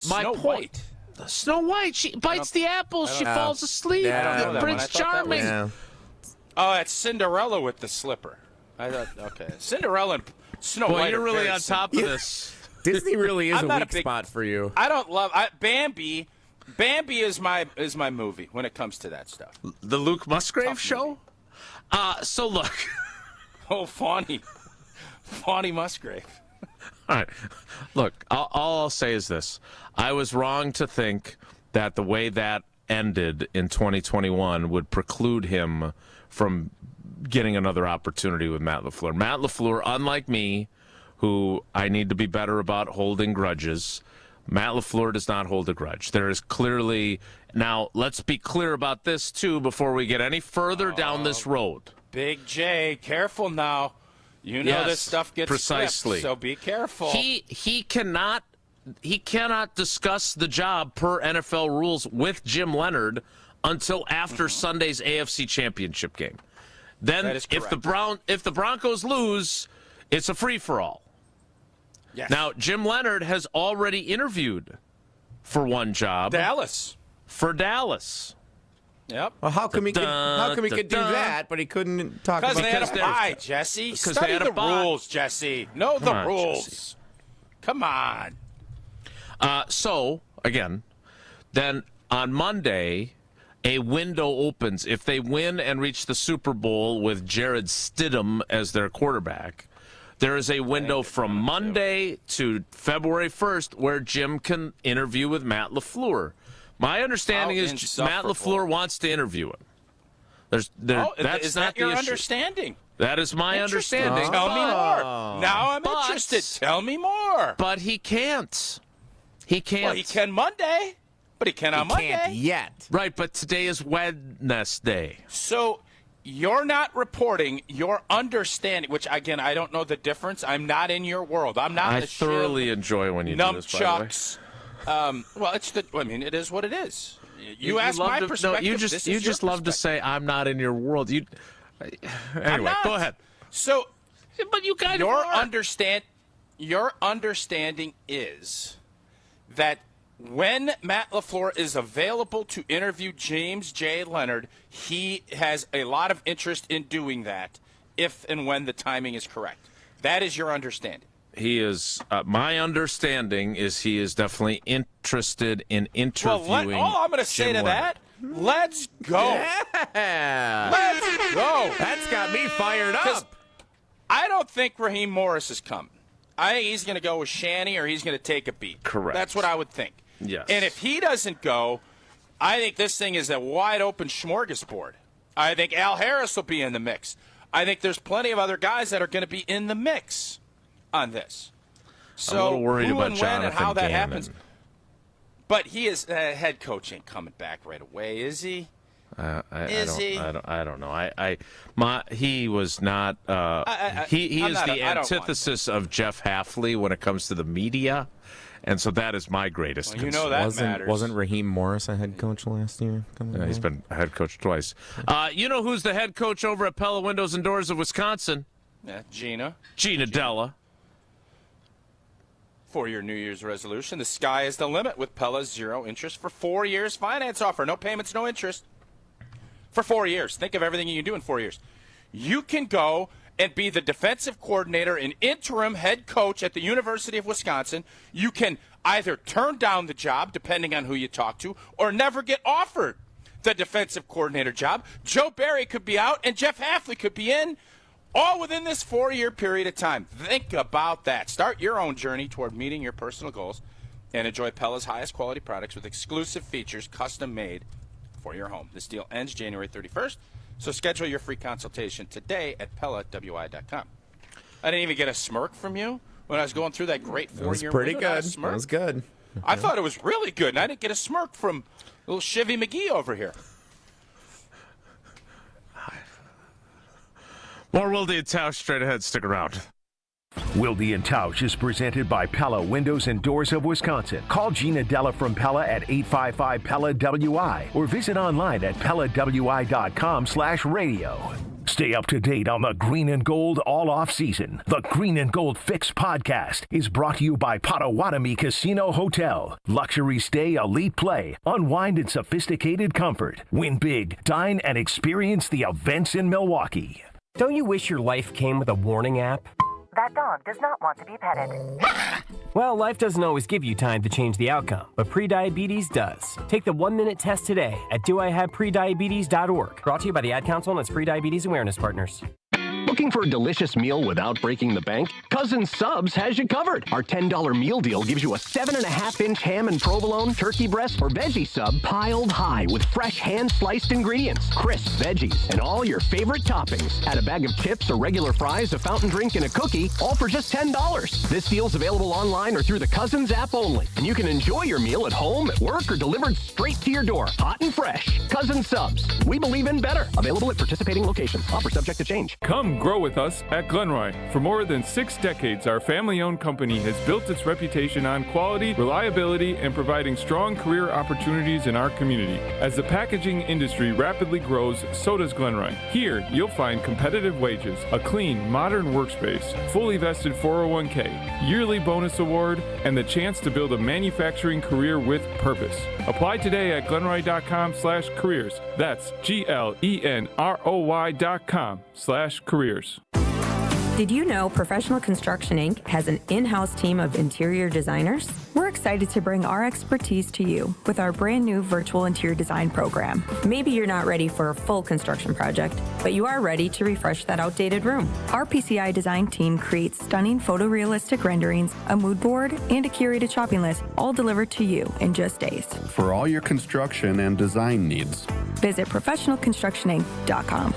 my Snow point. White. Snow White. She bites the apple. She falls asleep. Yeah, Prince Charming. Yeah. Oh, that's Cinderella with the slipper. I thought, okay. Cinderella and Snow Boy, White. you're are really very on top of this. Disney really is I'm a not weak a big- spot for you. I don't love Bambi. Bambi is my movie when it comes to that stuff. The Luke Musgrave Tough show? So look. Oh, Fawny Musgrave. All right. Look, all I'll say is this. I was wrong to think that the way that ended in 2021 would preclude him from getting another opportunity with Matt LaFleur. Matt LaFleur, unlike me, who I need to be better about holding grudges, Matt LaFleur does not hold a grudge. There is clearly... Now, let's be clear about this, too, before we get any further down this road. Big J, careful now. You know this stuff gets precisely. flipped, so be careful. He cannot discuss the job per NFL rules with Jim Leonhard until after Sunday's AFC Championship game. Then That is if correct. the Broncos lose, it's a free-for-all. Yes. Now, Jim Leonhard has already interviewed for one job. Dallas. For Dallas. Yep. Well, how come he could do that, but he couldn't talk about Because they had Because a bye, Jesse. because Study they had a the bye. rules, Jesse. Know the Come on, rules. Jesse. Come on. So, again, then on Monday, a window opens. If they win and reach the Super Bowl with Jared Stidham as their quarterback, there is a window from Monday to February 1st where Jim can interview with Matt LaFleur. My understanding How is Matt insufferable. LaFleur wants to interview him. That's Is not that your the issue. understanding? That is my Interesting. understanding. Tell me more. Now I'm But- interested. Tell me more. But he can't. He can't. Well, he can Monday, but he can on Monday. Can't yet. Right, but today is Wednesday. So you're not reporting your understanding, which, again, I don't know the difference. I'm not in your world. I'm not I the thoroughly enjoy when you do this, by the way. nunchucks. Well, it is what it is. You asked love my to- perspective. No, you this just is your love to perspective. say I'm not in your world. You anyway, not. go ahead. So But you kind your of are. your understanding is that when Matt LaFleur is available to interview James J. Leonhard, he has a lot of interest in doing that if and when the timing is correct. That is your understanding. He is. My understanding is he is definitely interested in interviewing. all I'm going to say Jim to Leonhard. that, let's go. Yeah. Let's go. That's got me fired 'Cause up. I don't think Raheem Morris is coming. I think he's going to go with Shanny or he's going to take a beat. Correct. That's what I would think. Yes. And if he doesn't go, I think this thing is a wide open smorgasbord. I think Al Harris will be in the mix. I think there's plenty of other guys that are going to be in the mix on this. So I'm a little worried who about and when and Jonathan how that Gannon. happens. But he is head coach ain't coming back right away, is he? I don't know. He was not. He I'm is not- the I don't want antithesis of Jeff Hafley when it comes to the media, and so that is my greatest Well, you concern. know that matters. Wasn't Raheem Morris a head coach last year? He's been a head coach twice. You know who's the head coach over at Pella Windows and Doors of Wisconsin? Yeah, Gina. Gina Della. For your New Year's resolution, the sky is the limit with Pella's 0 interest for 4 years finance offer. No payments, no interest. For 4 years. Think of everything you can do in 4 years. You can go and be the defensive coordinator and interim head coach at the University of Wisconsin. You can either turn down the job, depending on who you talk to, or never get offered the defensive coordinator job. Joe Barry could be out, and Jeff Hafley could be in, all within this 4-year period of time. Think about that. Start your own journey toward meeting your personal goals and enjoy Pella's highest quality products with exclusive features custom made for your home. This deal ends January 31st, so schedule your free consultation today at PellaWI.com. I didn't even get a smirk from you when I was going through that great 4-year That was pretty window. Not a good. smirk. That was good. I thought it was really good, and I didn't get a smirk from little Chevy McGee over here. More Wilde and Tausch straight ahead. Stick around. Wilde and Tausch is presented by Pella Windows and Doors of Wisconsin. Call Gina Della from Pella at 855-PELLA-WI or visit online at PellaWI.com/radio. Stay up to date on the Green and Gold all off-season. The Green and Gold Fix podcast is brought to you by Potawatomi Casino Hotel. Luxury stay, elite play, unwind in sophisticated comfort. Win big, dine, and experience the events in Milwaukee. Don't you wish your life came with a warning app? That dog does not want to be petted. Well, life doesn't always give you time to change the outcome, but prediabetes does. Take the 1-minute test today at doihaveprediabetes.org. Brought to you by the Ad Council and its Prediabetes Awareness Partners. Looking for a delicious meal without breaking the bank? Cousin Subs has you covered. Our $10 meal deal gives you a 7.5-inch ham and provolone, turkey breast, or veggie sub piled high with fresh hand-sliced ingredients, crisp veggies, and all your favorite toppings. Add a bag of chips or regular fries, a fountain drink, and a cookie, all for just $10. This deal's available online or through the Cousins app only. And you can enjoy your meal at home, at work, or delivered straight to your door, hot and fresh. Cousin Subs. We believe in better. Available at participating locations. Offer subject to change. Come grow with us at Glenroy. For more than 6 decades, our family-owned company has built its reputation on quality, reliability, and providing strong career opportunities in our community. As the packaging industry rapidly grows, so does Glenroy. Here, you'll find competitive wages, a clean, modern workspace, fully vested 401k, yearly bonus award, and the chance to build a manufacturing career with purpose. Apply today at glenroy.com/careers. That's GLENROY.com/careers. Did you know Professional Construction Inc. has an in-house team of interior designers? We're excited to bring our expertise to you with our brand new virtual interior design program. Maybe you're not ready for a full construction project, but you are ready to refresh that outdated room. Our PCI design team creates stunning photorealistic renderings, a mood board, and a curated shopping list, all delivered to you in just days. For all your construction and design needs, visit professionalconstructioninc.com.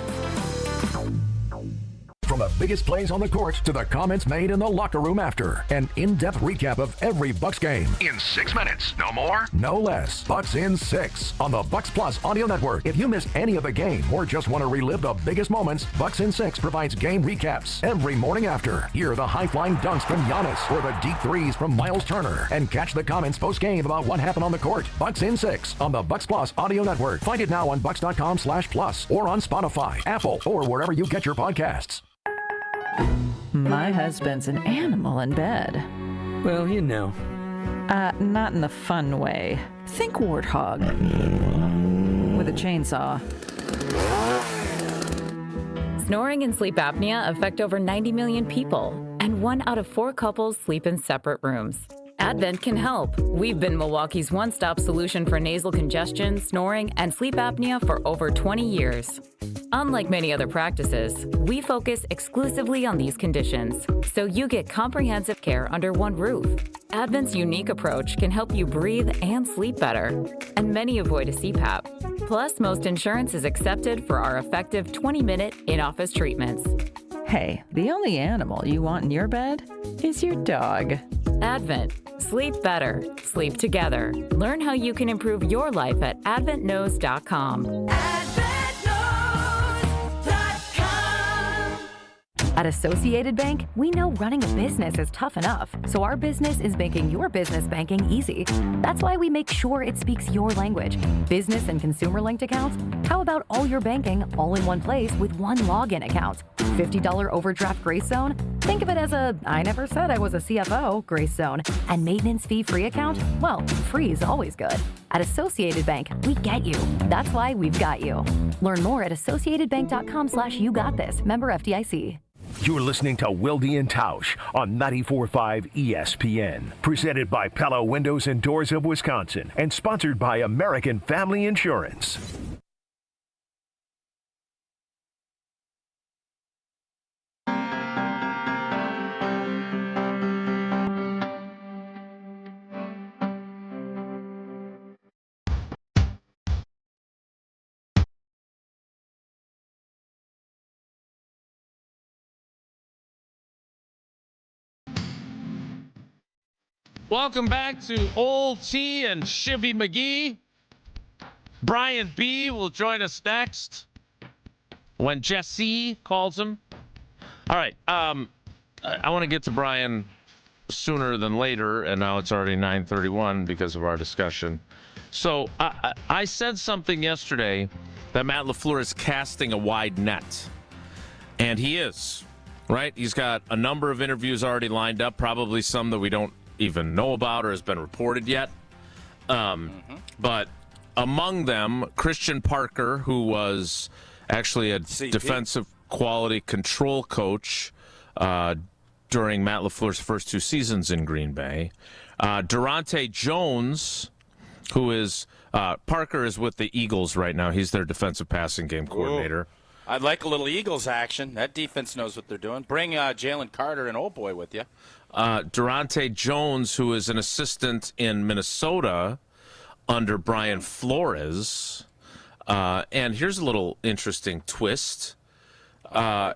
From the biggest plays on the court to the comments made in the locker room after. An in-depth recap of every Bucks game. In 6 minutes. No more? No less. Bucks in 6 on the Bucks Plus audio network. If you missed any of the game or just want to relive the biggest moments, Bucks in 6 provides game recaps every morning after. Hear the high-flying dunks from Giannis or the deep threes from Miles Turner. And catch the comments post-game about what happened on the court. Bucks in 6 on the Bucks Plus audio network. Find it now on bucks.com/plus or on Spotify, Apple, or wherever you get your podcasts. My husband's an animal in bed. Well, you know. Not in the fun way. Think warthog. With a chainsaw. Snoring and sleep apnea affect over 90 million people, and 1 out of 4 couples sleep in separate rooms. Advent can help. We've been Milwaukee's one-stop solution for nasal congestion, snoring, and sleep apnea for over 20 years. Unlike many other practices, we focus exclusively on these conditions, so you get comprehensive care under one roof. Advent's unique approach can help you breathe and sleep better, and many avoid a CPAP. Plus, most insurance is accepted for our effective 20-minute in-office treatments. Hey, the only animal you want in your bed is your dog. Advent. Sleep better. Sleep together. Learn how you can improve your life at adventknows.com. At Associated Bank, we know running a business is tough enough, so our business is making your business banking easy. That's why we make sure it speaks your language. Business and consumer-linked accounts? How about all your banking all in one place with one login account? $50 overdraft grace zone? Think of it as a I never said I was a CFO grace zone. And maintenance fee-free account? Well, free is always good. At Associated Bank, we get you. That's why we've got you. Learn more at associatedbank.com/YouGotThis. Member FDIC. You're listening to Wilde and Tausch on 94.5 ESPN. Presented by Pella Windows and Doors of Wisconsin and sponsored by American Family Insurance. Welcome back to Old T and Shivy McGee. Brian B. will join us next when Jesse calls him. All right. I want to get to Brian sooner than later, and now it's already 9:31 because of our discussion. So I said something yesterday that Matt LaFleur is casting a wide net. And he is, right? He's got a number of interviews already lined up, probably some that we don't even know about or has been reported yet. But among them, Christian Parker, who was actually a defensive quality control coach during Matt LaFleur's first 2 seasons in Green Bay. Durante Jones, who is Parker is with the Eagles right now. He's their defensive passing game coordinator. Ooh. I'd like a little Eagles action. That defense knows what they're doing. Bring Jalen Carter and Old Boy with you. Durante Jones, who is an assistant in Minnesota under Brian Flores. And here's a little interesting twist. Jim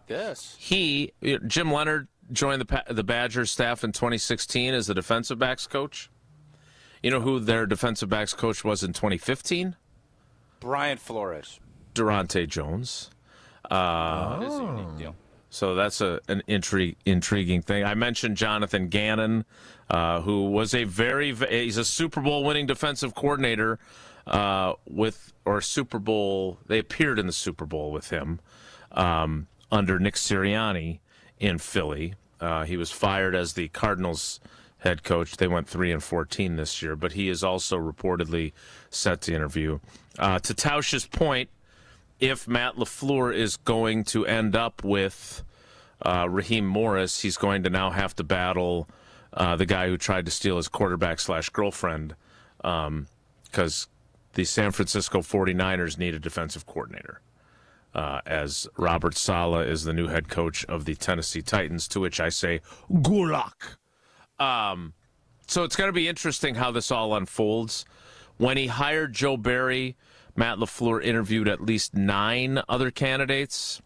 Leonhard joined the Badgers staff in 2016 as the defensive backs coach. You know who their defensive backs coach was in 2015? Brian Flores. Durante Jones. That is a unique deal. So that's an intriguing thing. I mentioned Jonathan Gannon, who was he's a Super Bowl winning defensive coordinator they appeared in the Super Bowl with him under Nick Sirianni in Philly. He was fired as the Cardinals head coach. They went 3-14 this year, but he is also reportedly set to interview. To Tausch's point, if Matt LaFleur is going to end up with Raheem Morris, he's going to now have to battle the guy who tried to steal his quarterback/girlfriend because the San Francisco 49ers need a defensive coordinator, as Robert Saleh is the new head coach of the Tennessee Titans, to which I say, good luck. So it's going to be interesting how this all unfolds. When he hired Joe Barry, Matt LaFleur interviewed at least 9 other candidates.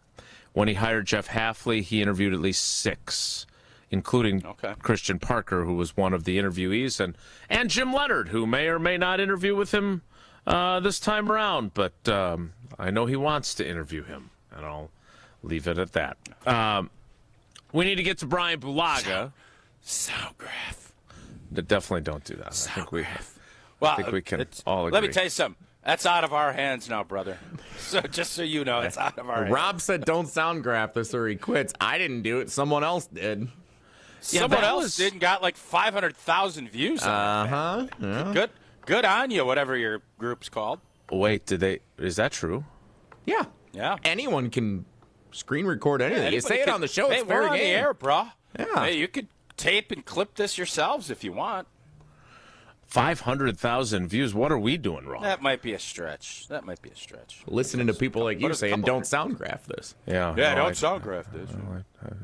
When he hired Jeff Hafley, he interviewed at least 6, including Christian Parker, who was one of the interviewees, and Jim Leonhard, who may or may not interview with him this time around. But I know he wants to interview him, and I'll leave it at that. We need to get to Brian Bulaga. Sowgraph. Definitely don't do that. Sowgraph. I think we can all agree. Let me tell you something. That's out of our hands now, brother. So just so you know, it's out of our hands. Rob said don't sound graph this or he quits. I didn't do it. Someone else did. Someone else did and got like 500,000 views on it. Yeah. Good on you, whatever your group's called. Wait, is that true? Yeah. Yeah. Anyone can screen record anything. You say it on the show, it's fair we're on game. the air, bro. Yeah. Hey, you could tape and clip this yourselves if you want. 500,000 views. What are we doing wrong? That might be a stretch. Listening to people like you saying, don't sound graph this. Don't sound graph this.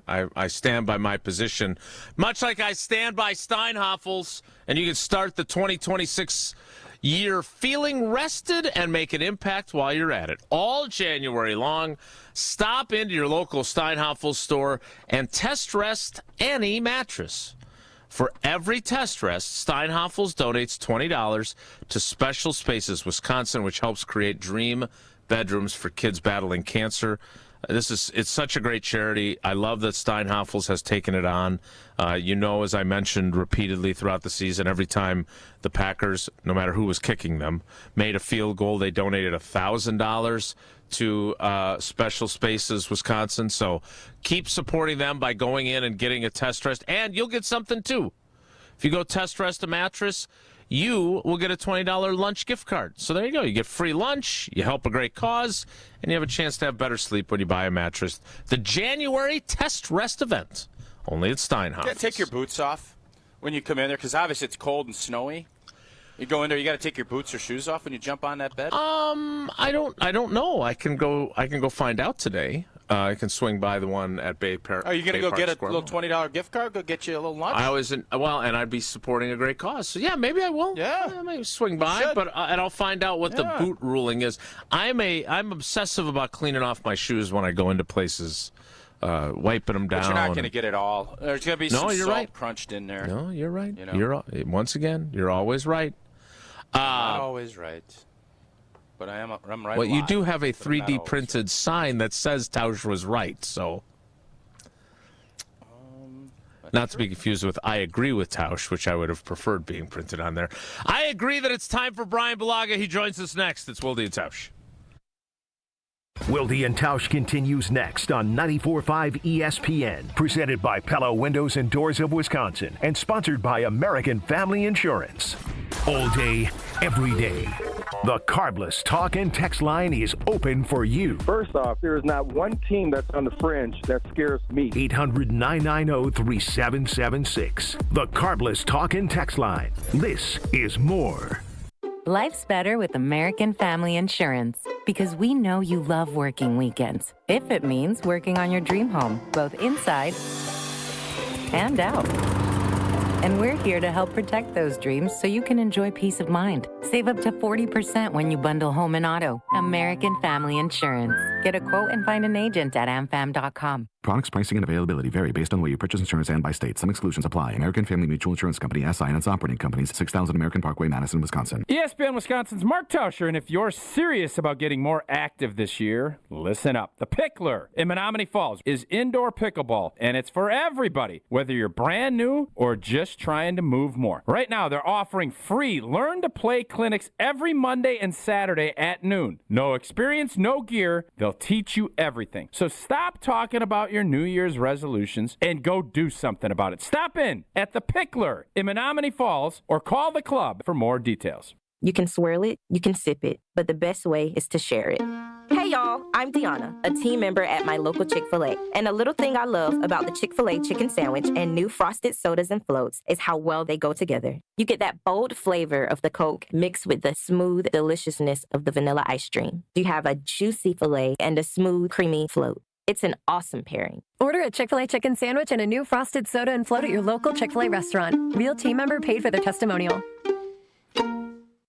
I stand by my position, much like I stand by Steinhoffel's, and you can start the 2026 year feeling rested and make an impact while you're at it. All January long, stop into your local Steinhoffel's store and test rest any mattress. For every test rest, Steinhoffel's donates $20 to Special Spaces Wisconsin, which helps create dream bedrooms for kids battling cancer. It's such a great charity. I love that Steinhoffel's has taken it on. As I mentioned repeatedly throughout the season, every time the Packers, no matter who was kicking them, made a field goal, they donated $1,000 to Special Spaces Wisconsin. So keep supporting them by going in and getting a test rest, and you'll get something too. If you go test rest a mattress, you will get a $20 lunch gift card. So there you go. You get free lunch, you help a great cause, and you have a chance to have better sleep when you buy a mattress. The January test rest event, only at Steinhoff. Yeah, take your boots off when you come in there, because obviously it's cold and snowy. You go in there, you got to take your boots or shoes off when you jump on that bed? I don't know. I can go find out today. I can swing by the one at Bay Park. Are you going to go get a Square little $20 gift card? Go get you a little lunch? And I'd be supporting a great cause. So yeah, maybe I will. Yeah, I may swing by, but and I'll find out what the boot ruling is. I'm obsessive about cleaning off my shoes when I go into places, wiping them down. But you're not going to get it all. There's going to be some salt crunched in there. No, you're right. Once again, you're always right. Not always right. But I'm right. Well, you do have a 3D printed sign that says Tausch was right, so. Not to be confused with I agree with Tausch, which I would have preferred being printed on there. I agree that it's time for Brian Bulaga. He joins us next. It's Wilde and Tausch. Wilde and Tausch continues next on 94.5 ESPN, presented by Pella Windows and Doors of Wisconsin, and sponsored by American Family Insurance. All day, every day, the Carbless talk and text line is open for you. First off, there is not one team that's on the fringe that scares me. 800-990-3776. The Carbless talk and text line. This is more. Life's better with American Family Insurance because we know you love working weekends. If it means working on your dream home, both inside and out. And we're here to help protect those dreams so you can enjoy peace of mind. Save up to 40% when you bundle home and auto. American Family Insurance. Get a quote and find an agent at amfam.com. Products, pricing, and availability vary based on where you purchase insurance and by state. Some exclusions apply. American Family Mutual Insurance Company, SI, and its operating companies, 6000 American Parkway, Madison, Wisconsin. ESPN Wisconsin's Mark Tauscher, and if you're serious about getting more active this year, listen up. The Pickler in Menominee Falls is indoor pickleball, and it's for everybody, whether you're brand new or just trying to move more. Right now, they're offering free learn-to-play clinics every Monday and Saturday at noon. No experience, no gear. They'll teach you everything. So stop talking about your New Year's resolutions and go do something about it. Stop in at the Pickler in Menominee Falls or call the club for more details. You can swirl it, you can sip it, but the best way is to share it. Hey y'all, I'm Deanna, a team member at my local Chick-fil-A. And a little thing I love about the Chick-fil-A chicken sandwich and new frosted sodas and floats is how well they go together. You get that bold flavor of the Coke mixed with the smooth deliciousness of the vanilla ice cream. You have a juicy filet and a smooth, creamy float. It's an awesome pairing. Order a Chick-fil-A chicken sandwich and a new frosted soda and float at your local Chick-fil-A restaurant. Real team member paid for their testimonial.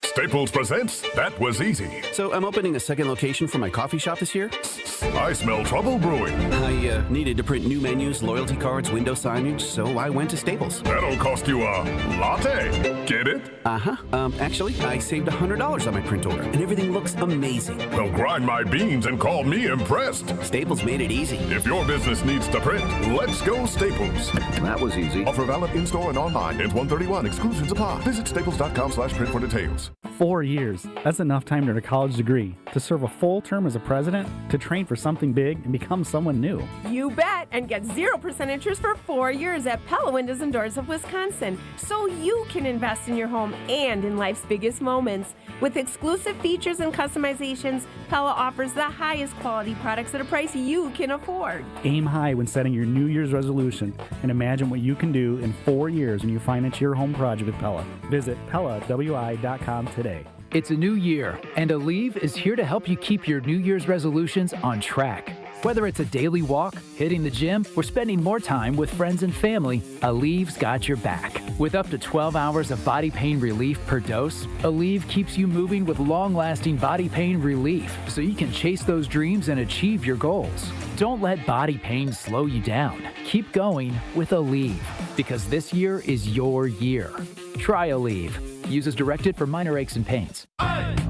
Staples presents That Was Easy. So I'm opening a second location for my coffee shop this year. I smell trouble brewing. I needed to print new menus, loyalty cards, window signage, so I went to Staples. That'll cost you a latte. Get it? Uh-huh. Actually, I saved $100 on my print order, and everything looks amazing. Well, grind my beans and call me impressed. Staples made it easy. If your business needs to print, let's go Staples. That was easy. Offer valid in-store and online. Ends 1/31. Exclusions apply. Visit staples.com/print for details. 4 years. That's enough time to earn a college degree, to serve a full term as a president, to train for something big and become someone new. You bet, and get 0% interest for 4 years at Pella Windows and Doors of Wisconsin, so you can invest in your home and in life's biggest moments. With exclusive features and customizations, Pella offers the highest quality products at a price you can afford. Aim high when setting your New Year's resolution and imagine what you can do in 4 years when you finance your home project with Pella. Visit PellaWI.com today. It's a new year, and Aleve is here to help you keep your New Year's resolutions on track. Whether it's a daily walk, hitting the gym, or spending more time with friends and family, Aleve's got your back. With up to 12 hours of body pain relief per dose, Aleve keeps you moving with long-lasting body pain relief so you can chase those dreams and achieve your goals. Don't let body pain slow you down. Keep going with Aleve, because this year is your year. Try Aleve. Use as directed for minor aches and pains. Let's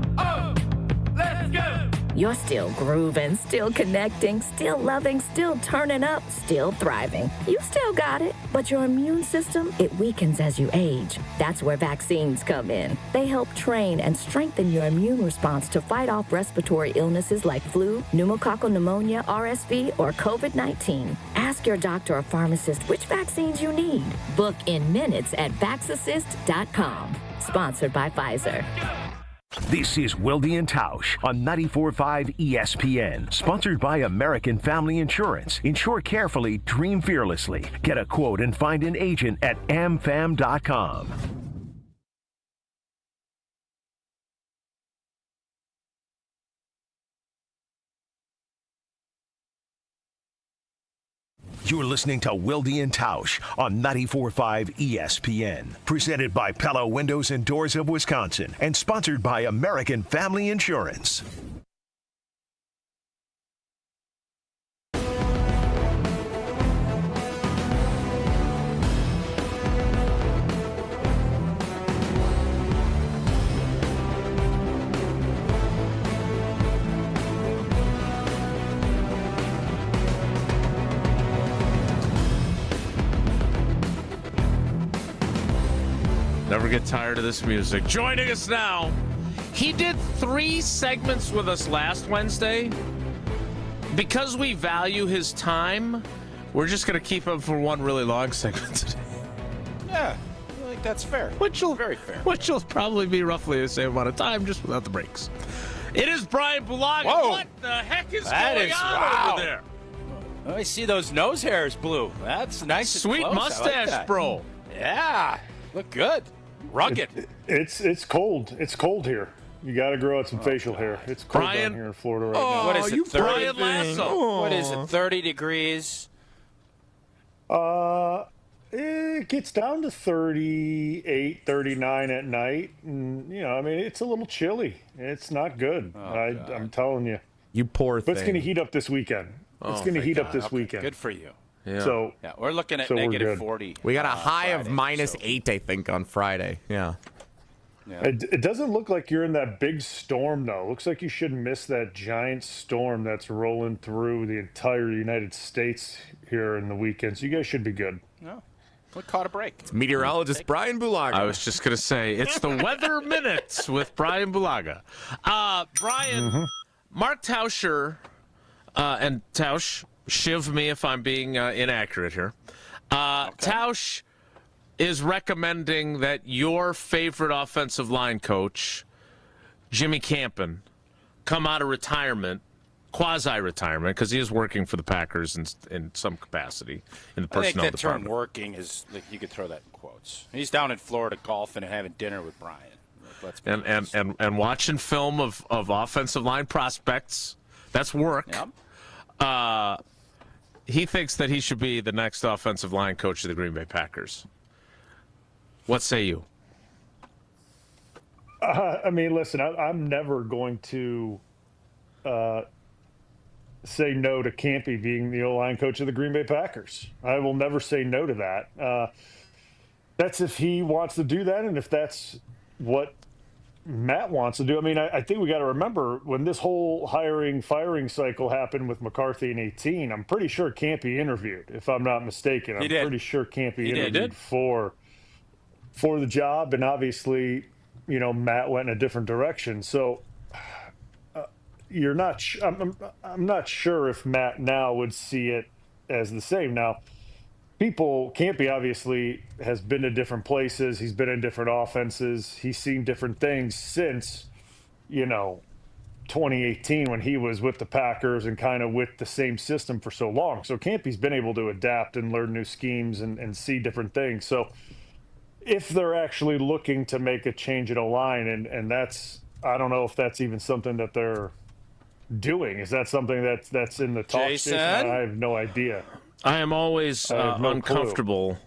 go! You're still grooving, still connecting, still loving, still turning up, still thriving. You still got it, but your immune system, it weakens as you age. That's where vaccines come in. They help train and strengthen your immune response to fight off respiratory illnesses like flu, pneumococcal pneumonia, RSV, or COVID-19. Ask your doctor or pharmacist which vaccines you need. Book in minutes at vaxassist.com. Sponsored by Pfizer. This is Wilde and Tausch on 94.5 ESPN. Sponsored by American Family Insurance. Insure carefully, dream fearlessly. Get a quote and find an agent at amfam.com. You're listening to Wilde and Tausch on 94.5 ESPN. Presented by Pella Windows and Doors of Wisconsin and sponsored by American Family Insurance. Never get tired of this music. Joining us now, he did 3 segments with us last Wednesday, because we value his time, we're just going to keep him for one really long segment today. Yeah, I think that's fair. Very fair. Which will probably be roughly the same amount of time, just without the breaks. It is Brian Bulaga. Whoa. What the heck is going on over there? I see those nose hairs, Blue. That's nice. and Sweet close. mustache, I like bro. Yeah, look good. Rugged. It's cold. It's cold here. You got to grow out some facial hair. It's cold down here in Florida right now. What is it? 30? Brian Lasso. What is it? 30 degrees. It gets down to 38, 39 at night. And, I mean, it's a little chilly. It's not good. I'm telling you. You poor thing. But it's going to heat up this weekend. It's going to heat up this weekend. Good for you. Yeah. So we're looking at so we're negative good. 40. We got a high Friday, of -8, I think, on Friday. Yeah. It doesn't look like you're in that big storm, though. It looks like you shouldn't miss that giant storm that's rolling through the entire United States here in the weekend. So you guys should be good. No. We caught a break. It's meteorologist Brian Bulaga. I was just going to say, it's the Weather Minutes with Brian Bulaga. Brian, Mark Tauscher, and Tausch, shiv me if I'm being inaccurate here. Tausch is recommending that your favorite offensive line coach, Jimmy Campen, come out of retirement, quasi-retirement, because he is working for the Packers in some capacity in the personnel I think that department. term working is, like, you could throw that in quotes. He's down in Florida golfing and having dinner with Brian. Let's be honest. And watching film of offensive line prospects. That's work. Yep. He thinks that he should be the next offensive line coach of the Green Bay Packers. What say you? I mean, listen, I'm never going to say no to Campy being the O-line coach of the Green Bay Packers. I will never say no to that. That's if he wants to do that and if that's what Matt wants to do. I mean, I think we got to remember when this whole firing cycle happened with McCarthy in 2018, I'm pretty sure Campy interviewed, if I'm not mistaken. I'm pretty sure Campy interviewed for the job, and obviously, Matt went in a different direction. So you're not. I'm not sure if Matt now would see it as the same. Now, Campy obviously has been to different places. He's been in different offenses. He's seen different things since, 2018 when he was with the Packers and kind of with the same system for so long. So Campy's been able to adapt and learn new schemes and see different things. So if they're actually looking to make a change at a line, and that's, I don't know if that's even something that they're doing. Is that something that's in the talk station? I have no idea. I am always uncomfortable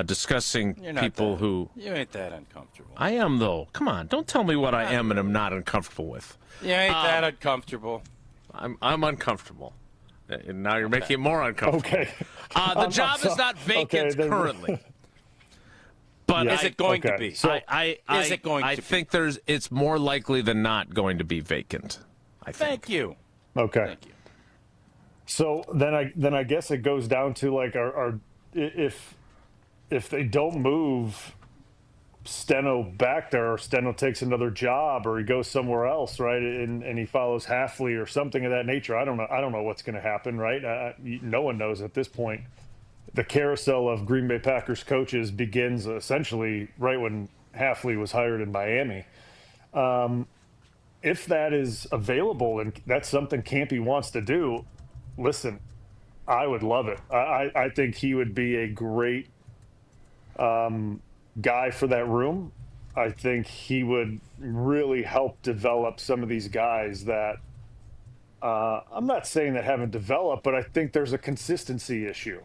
discussing people who... You ain't that uncomfortable. I am, though. Come on. Don't tell me what I am and am not uncomfortable with. You ain't that uncomfortable. I'm uncomfortable. And now you're making it more uncomfortable. Okay. The job is not vacant currently. But is it going to be? So I think it's more likely than not going to be vacant. I think. Thank you. Okay. Thank you. So then I guess it goes down to like if they don't move Steno back there, or Steno takes another job, or he goes somewhere else, right? And he follows Halfley or something of that nature. I don't know what's going to happen, right? No one knows at this point. The carousel of Green Bay Packers coaches begins essentially right when Halfley was hired in Miami. If that is available and that's something Campy wants to do, listen, I would love it. I think he would be a great guy for that room. I think he would really help develop some of these guys that I'm not saying that haven't developed, but I think there's a consistency issue,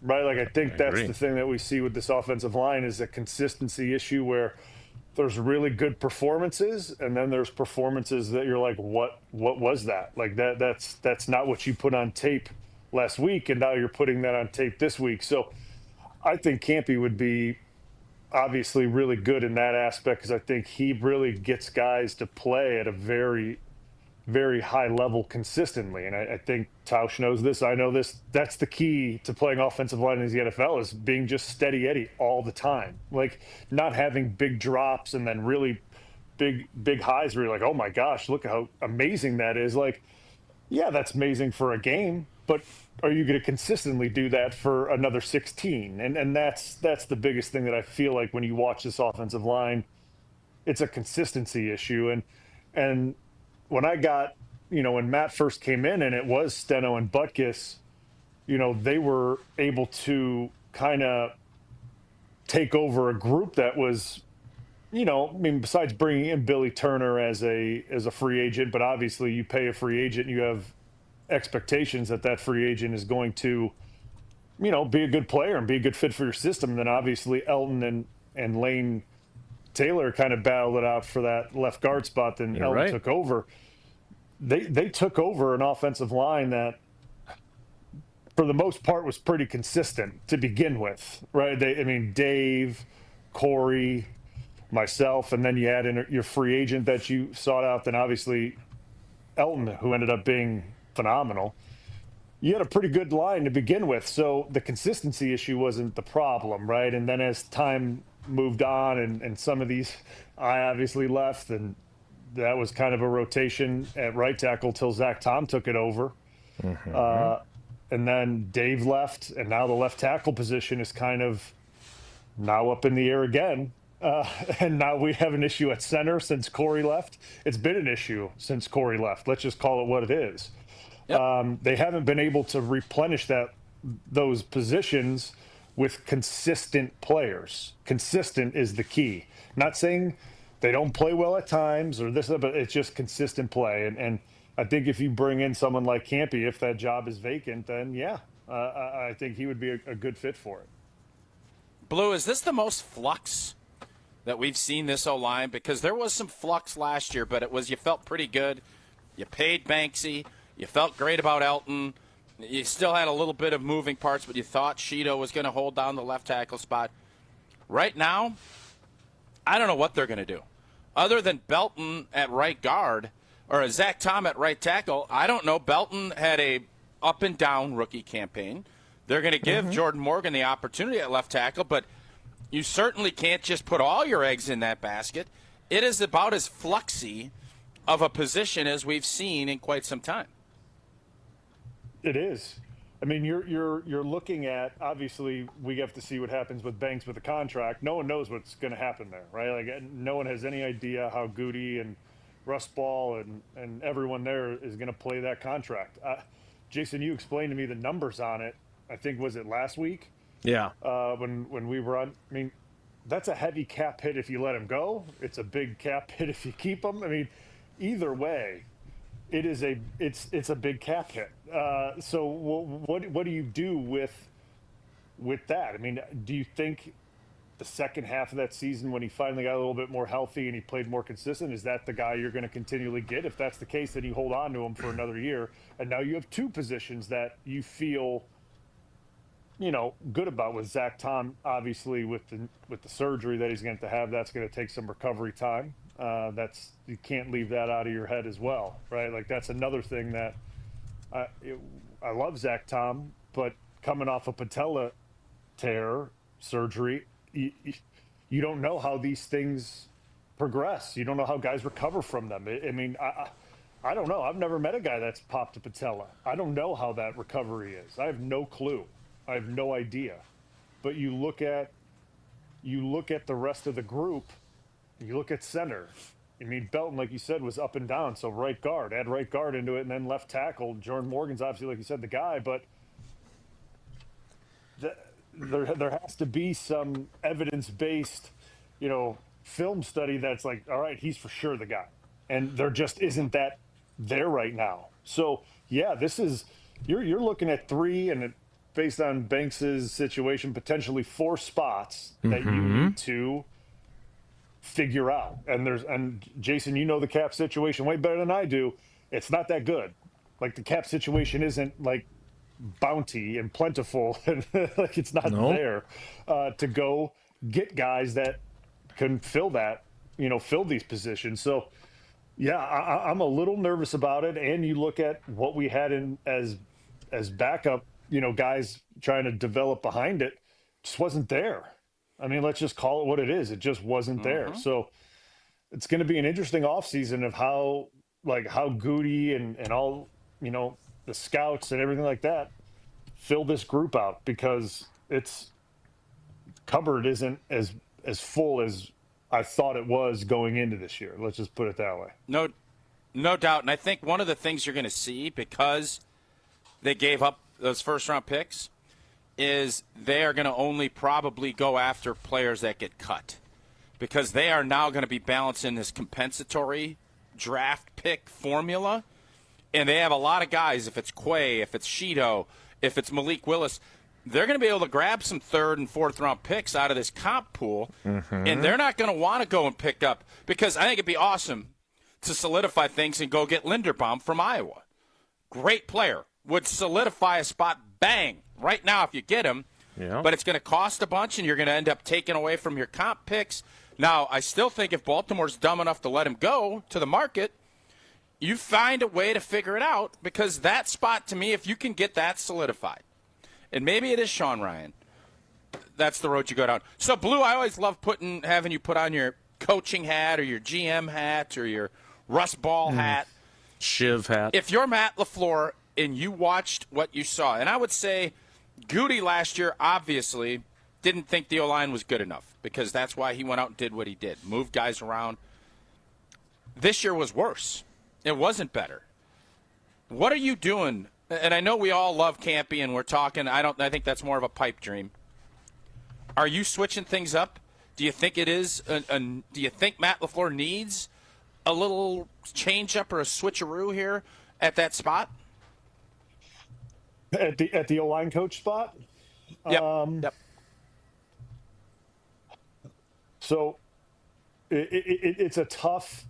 right? Like I think that's the thing that we see with this offensive line is a consistency issue where there's really good performances, and then there's performances that you're like, what was that? Like that's not what you put on tape last week, and now you're putting that on tape this week. So I think Campy would be obviously really good in that aspect because I think he really gets guys to play at a very, very high level consistently. And I think Tausch knows this. I know this. That's the key to playing offensive line in the NFL is being just steady Eddie all the time. Like not having big drops and then really big highs where you're like, oh my gosh, look how amazing that is. Like Yeah, that's amazing for a game, but are you going to consistently do that for another 16? And that's the biggest thing that I feel like when you watch this offensive line, it's a consistency issue. And when I got, when Matt first came in and it was Steno and Butkus, they were able to kind of take over a group that was, besides bringing in Billy Turner as a free agent, but obviously you pay a free agent, you have expectations that free agent is going to, be a good player and be a good fit for your system. And then obviously Elton and Lane Taylor kind of battled it out for that left guard spot. Then Elton took over. They took over an offensive line that, for the most part, was pretty consistent to begin with, right? Dave, Corey, myself, and then you add in your free agent that you sought out, then obviously Elton, who ended up being phenomenal. You had a pretty good line to begin with, so the consistency issue wasn't the problem, right? And then as time moved on and some of these, I obviously left, and that was kind of a rotation at right tackle till Zach Tom took it over. And then Dave left, and now the left tackle position is kind of now up in the air again. And now we have an issue at center since Corey left. It's been an issue since Corey left. Let's just call it what it is. Yep. They haven't been able to replenish those positions with consistent players. Consistent is the key. Not saying they don't play well at times or this, but it's just consistent play. And I think if you bring in someone like Campy, if that job is vacant, then I think he would be a good fit for it. Blue, is this the most flux that we've seen this O-line? Because there was some flux last year, but you felt pretty good. You paid Banksy. You felt great about Elton. You still had a little bit of moving parts, but you thought Sheeto was going to hold down the left tackle spot. Right now, I don't know what they're going to do. Other than Belton at right guard or Zach Tom at right tackle, I don't know. Belton had a up-and-down rookie campaign. They're going to give Jordan Morgan the opportunity at left tackle, but you certainly can't just put all your eggs in that basket. It is about as fluxy of a position as we've seen in quite some time. It is. I mean, you're looking at, obviously we have to see what happens with Banks with the contract. No one knows what's going to happen there, right? Like, no one has any idea how Goody and Russ Ball and everyone there is going to play that contract. Jason, you explained to me the numbers on it. I think, was it last week? Yeah. When we were on, I mean, that's a heavy cap hit if you let him go. It's a big cap hit if you keep him. I mean, either way, it's a big cap hit. So what do you do with that? I mean, do you think the second half of that season, when he finally got a little bit more healthy and he played more consistent, is that the guy you're going to continually get? If that's the case, then you hold on to him for another year, and now you have two positions that you feel, good about, with Zach Tom, obviously with the surgery that he's going to have. That's going to take some recovery time. You can't leave that out of your head as well, right? Like, that's another thing that I love Zach Tom, but coming off a patella tear surgery, you don't know how these things progress. You don't know how guys recover from them. I mean, I don't know. I've never met a guy that's popped a patella. I don't know how that recovery is. I have no clue. I have no idea. But you look at the rest of the group. You look at center. I mean, Belton, like you said, was up and down. So right guard, add right guard into it, and then left tackle. Jordan Morgan's obviously, like you said, the guy. But there has to be some evidence-based, film study that's like, all right, he's for sure the guy. And there just isn't that there right now. So yeah, this is you're looking at three, and based on Banks's situation, potentially 4 spots that you need to figure out. And Jason, the cap situation way better than I do. It's not that good. Like, the cap situation isn't like bounty and plentiful, and like, it's not there to go get guys that can fill these positions. So yeah, I'm a little nervous about it. And you look at what we had in as backup, guys trying to develop behind it, just wasn't there. I mean, let's just call it what it is. It just wasn't there. So it's going to be an interesting offseason of how Goody and all, the scouts and everything like that, fill this group out, because its cupboard isn't as full as I thought it was going into this year. Let's just put it that way. No doubt. And I think one of the things you're going to see, because they gave up those first-round picks, is they are going to only probably go after players that get cut, because they are now going to be balancing this compensatory draft pick formula. And they have a lot of guys, if it's Quay, if it's Sheeto, if it's Malik Willis, they're going to be able to grab some third and fourth round picks out of this comp pool, and they're not going to want to go and pick up, because I think it'd be awesome to solidify things and go get Linderbaum from Iowa. Great player. Would solidify a spot, bang, right now if you get him. Yeah. But it's going to cost a bunch, and you're going to end up taking away from your comp picks. Now, I still think if Baltimore's dumb enough to let him go to the market, you find a way to figure it out, because that spot, to me, if you can get that solidified, and maybe it is Sean Ryan, that's the road you go down. So, Blue, I always love having you put on your coaching hat or your GM hat or your Russ Ball hat. Shiv hat. If you're Matt LaFleur and you watched what you saw, and I would say Goody last year obviously didn't think the O-line was good enough, because that's why he went out and did what he did, moved guys around. This year was worse. It wasn't better. What are you doing? And I know we all love Campy, and we're talking. I think that's more of a pipe dream. Are you switching things up? Do you think it is? Do you think Matt LaFleur needs a little change up or a switcheroo here at that spot? At the O-line coach spot? Yep. So it's a tough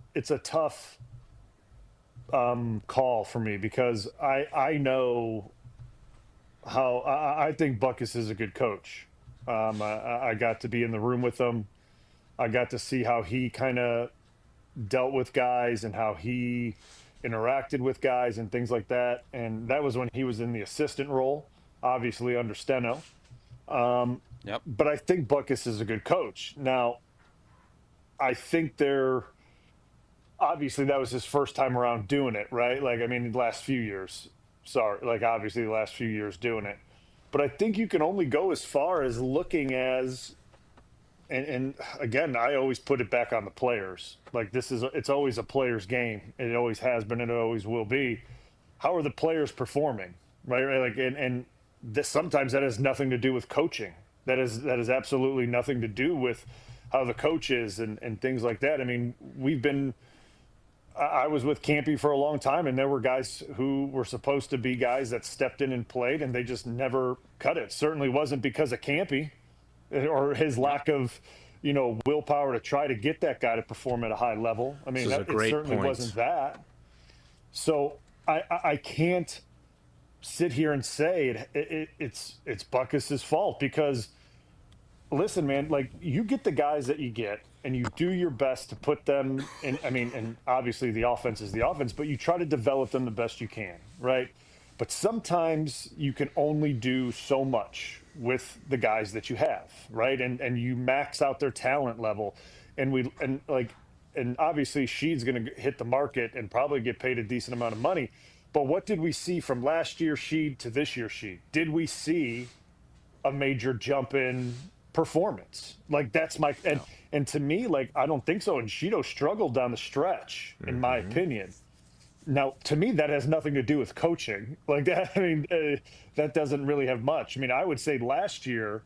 call for me, because I know how I think Butkus is a good coach. I got to be in the room with him. I got to see how he kind of dealt with guys and how he interacted with guys and things like that. And that was when he was in the assistant role, obviously under Steno. But I think Butkus is a good coach. Now, I think obviously that was his first time around doing it, right? The last few years. Obviously the last few years doing it. But I think you can only go as far as looking as, and again, I always put it back on the players. It's always a player's game. It always has been, and it always will be. How are the players performing, right? And this, sometimes that has nothing to do with coaching. That is absolutely nothing to do with how the coach is and things like that. I mean, I was with Campy for a long time, and there were guys who were supposed to be guys that stepped in and played, and they just never cut it. Certainly wasn't because of Campy or his lack of, willpower to try to get that guy to perform at a high level. I mean, it certainly wasn't that. So I can't sit here and say it's Butkus's fault, because listen, man, you get the guys that you get, and you do your best to put them in. I mean, and obviously the offense is the offense, but you try to develop them the best you can, right? But sometimes you can only do so much with the guys that you have, right? And you max out their talent level, and obviously Sheed's going to hit the market and probably get paid a decent amount of money. But what did we see from last year Sheed to this year Sheed? Did we see a major jump in performance? That's my and to me, I don't think so. And Sheeto struggled down the stretch, in my opinion. Now, to me, that has nothing to do with coaching. That doesn't really have much. I mean, I would say last year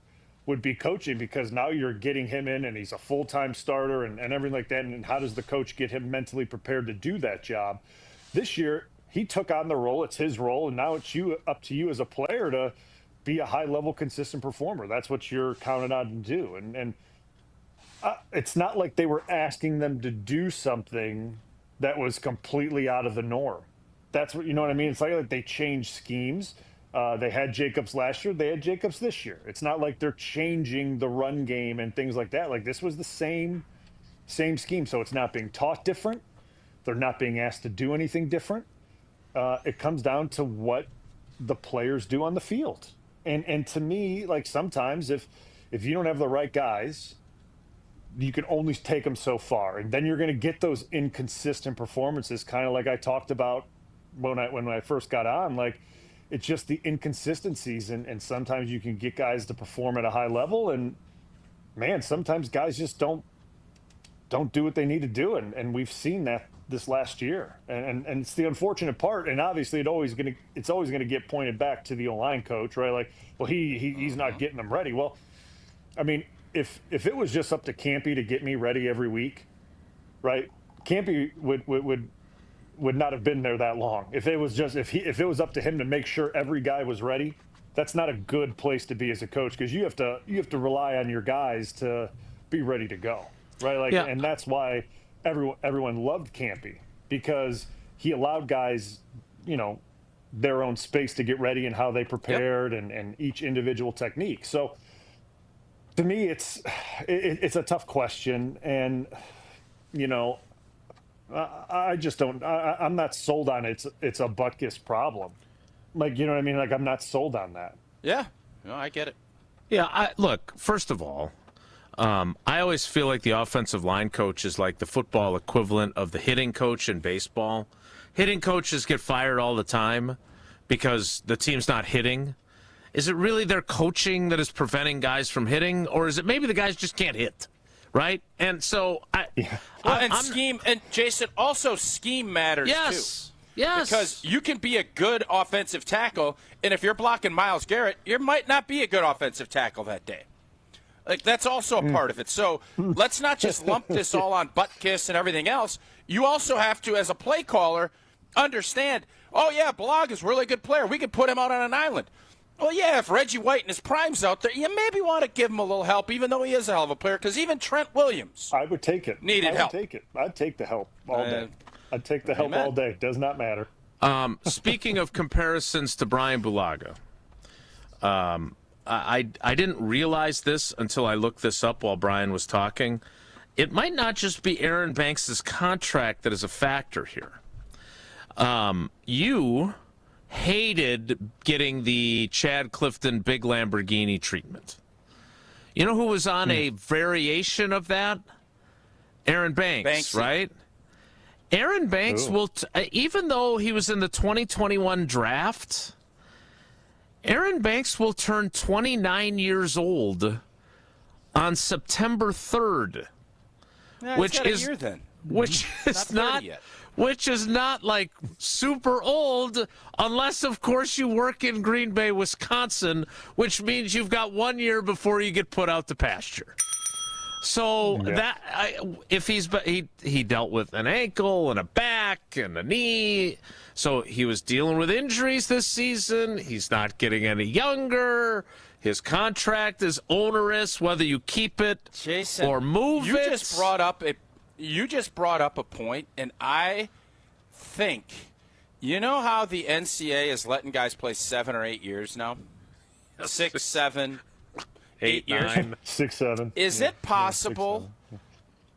would be coaching, because now you're getting him in and he's a full-time starter and everything like that. And how does the coach get him mentally prepared to do that job? This year, he took on the role. It's his role. And now it's up to you as a player to be a high-level, consistent performer. That's what you're counted on to do. And it's not like they were asking them to do something that was completely out of the norm. That's what, you know what I mean? It's like they changed schemes. They had Jacobs last year. They had Jacobs this year. It's not like they're changing the run game and things like that. This was the same scheme. So it's not being taught different. They're not being asked to do anything different. It comes down to what the players do on the field. And to me, sometimes if you don't have the right guys, you can only take them so far. And then you're going to get those inconsistent performances, kind of like I talked about when I first got on. Like, it's just the inconsistencies, and sometimes you can get guys to perform at a high level, and man, sometimes guys just don't do what they need to do, and we've seen that this last year, and it's the unfortunate part. And obviously, it's always gonna get pointed back to the O-line coach, right? Like, well, he's not getting them ready. Well, I mean, if it was just up to Campy to get me ready every week, right? Campy would not have been there that long. If it was up to him to make sure every guy was ready, that's not a good place to be as a coach, because you have to rely on your guys to be ready to go, right? Like, and that's why everyone loved Campy, because he allowed guys, their own space to get ready and how they prepared and each individual technique. So to me, it's a tough question, and I just don't. I'm not sold on it's a Butkus problem. Like, you know what I mean? Like, I'm not sold on that. Yeah, no, I get it. Yeah, look, first of all, I always feel like the offensive line coach is like the football equivalent of the hitting coach in baseball. Hitting coaches get fired all the time because the team's not hitting. Is it really their coaching that is preventing guys from hitting, or is it maybe the guys just can't hit, right? And so scheme, and Jason, also scheme matters too. Yes. Because you can be a good offensive tackle, and if you're blocking Myles Garrett, you might not be a good offensive tackle that day. Like, that's also a part of it. So let's not just lump this all on Butkus and everything else. You also have to, as a play caller, understand, oh, yeah, Bulaga's a really good player. We could put him out on an island. Well, yeah, if Reggie White in his prime's out there, you maybe want to give him a little help, even though he is a hell of a player, because even Trent Williams I would take it. Needed help. I'd take the help all day. I'd take the help all day. Does not matter. Speaking of comparisons to Brian Bulaga, I didn't realize this until I looked this up while Brian was talking. It might not just be Aaron Banks' contract that is a factor here. You hated getting the Chad Clifton big Lamborghini treatment. You know who was on a variation of that? Aaron Banks, right? Aaron Banks will, even though he was in the 2021 draft, Aaron Banks will turn 29 years old on September 3rd, which is a year then. Which is not which is not like super old, unless of course you work in Green Bay, Wisconsin, which means you've got 1 year before you get put out to pasture. So if he dealt with an ankle and a back and a knee, so he was dealing with injuries this season. He's not getting any younger. His contract is onerous, whether you keep it or move it. You just brought up a point, and I think, you know how the NCAA is letting guys play 7 or 8 years now? 6, 7, 8 years. 9, 6, 7. Is it possible?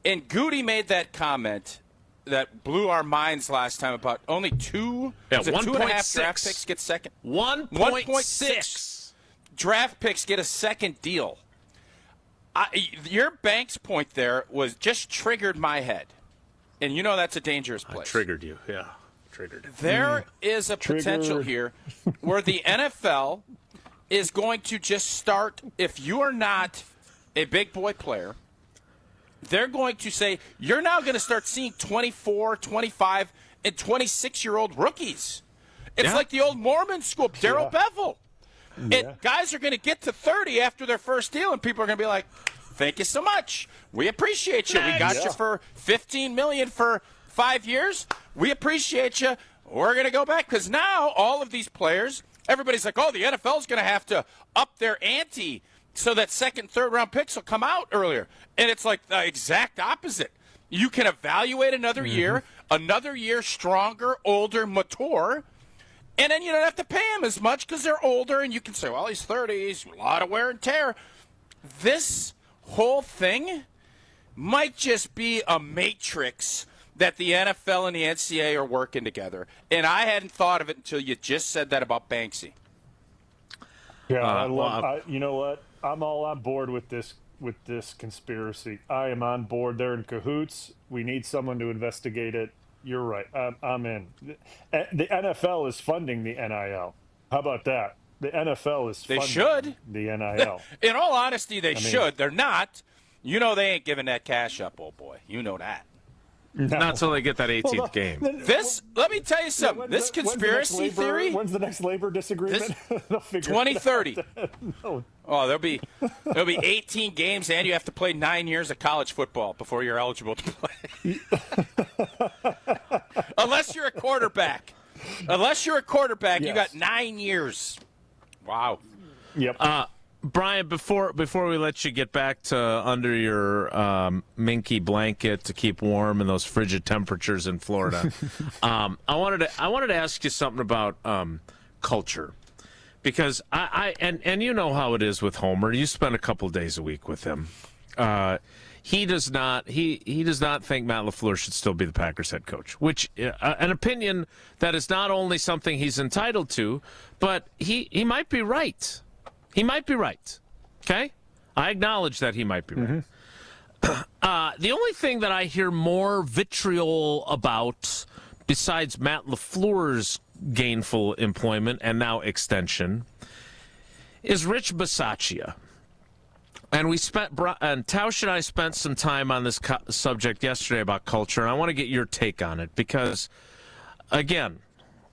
And Goody made that comment that blew our minds last time about only 2.5 draft picks get second. 1.6 draft picks get a second deal. Your Banks point there was just triggered my head. And you know that's a dangerous place. Triggered you, yeah. Triggered. There is a potential here where the NFL is going to just start, if you are not a big boy player, they're going to say, you're now going to start seeing 24, 25, and 26-year-old rookies. It's like the old Mormon school, Darrell Bevell. And guys are going to get to 30 after their first deal, and people are going to be like, thank you so much. We appreciate you. We got you for $15 million for 5 years. We appreciate you. We're going to go back, because now all of these players, everybody's like, oh, the NFL's going to have to up their ante so that second, third-round picks will come out earlier. And it's like the exact opposite. You can evaluate another year stronger, older, mature, and then you don't have to pay them as much because they're older, and you can say, well, he's 30, he's a lot of wear and tear. This whole thing might just be a matrix that the NFL and the NCAA are working together. And I hadn't thought of it until you just said that about Banksy. Yeah, you know what? I'm all on board with this conspiracy. I am on board. They're in cahoots. We need someone to investigate it. You're right. I'm in. The NFL is funding the NIL. How about that? The NFL is funding the NIL. In all honesty, they should. They're not. You know they ain't giving that cash up, old boy. You know that. No. Not until they get that 18th game. Let me tell you something. This conspiracy theory. When's the next labor disagreement? They'll figure 2030. No. Oh, there'll be 18 games, and you have to play 9 years of college football before you're eligible to play. Unless you're a quarterback. You got 9 years. Wow. Yep. Brian, before we let you get back to under your minky blanket to keep warm in those frigid temperatures in Florida, I wanted to ask you something about culture, because and you know how it is with Homer. You spend a couple days a week with him. He does not think Matt LaFleur should still be the Packers head coach, which an opinion that is not only something he's entitled to, but he might be right. He might be right. Okay? I acknowledge that he might be right. The only thing that I hear more vitriol about, besides Matt LaFleur's gainful employment and now extension, is Rich Bisaccia. And Tausch and I spent some time on this subject yesterday about culture, and I want to get your take on it because, again,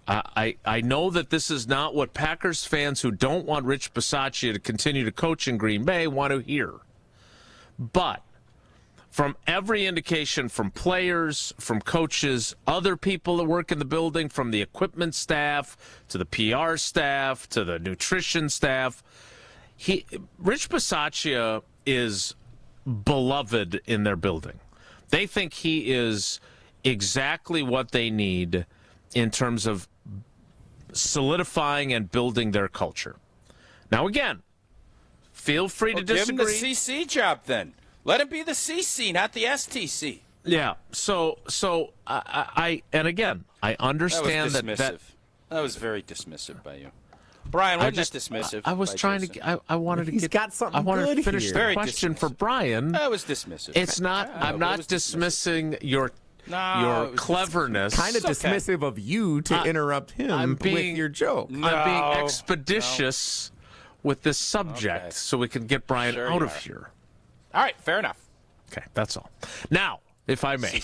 I know that this is not what Packers fans who don't want Rich Bisaccia to continue to coach in Green Bay want to hear. But from every indication from players, from coaches, other people that work in the building, from the equipment staff to the PR staff to the nutrition staff, Rich Bisaccia is beloved in their building. They think he is exactly what they need in terms of solidifying and building their culture. Now, again, feel free to disagree. Give him the CC job then. Let him be the CC, not the STC. Yeah. So I understand that was very dismissive by you. Brian, wasn't that dismissive? I was trying to. I wanted to. He's got something. I wanted good to finish here. the question for Brian. That was dismissive. It's not. I'm not dismissing your cleverness. Kind of dismissive of you to interrupt him with your joke. I'm being expeditious with this subject so we can get Brian out of here. All right, fair enough. Okay, that's all. Now, if I may.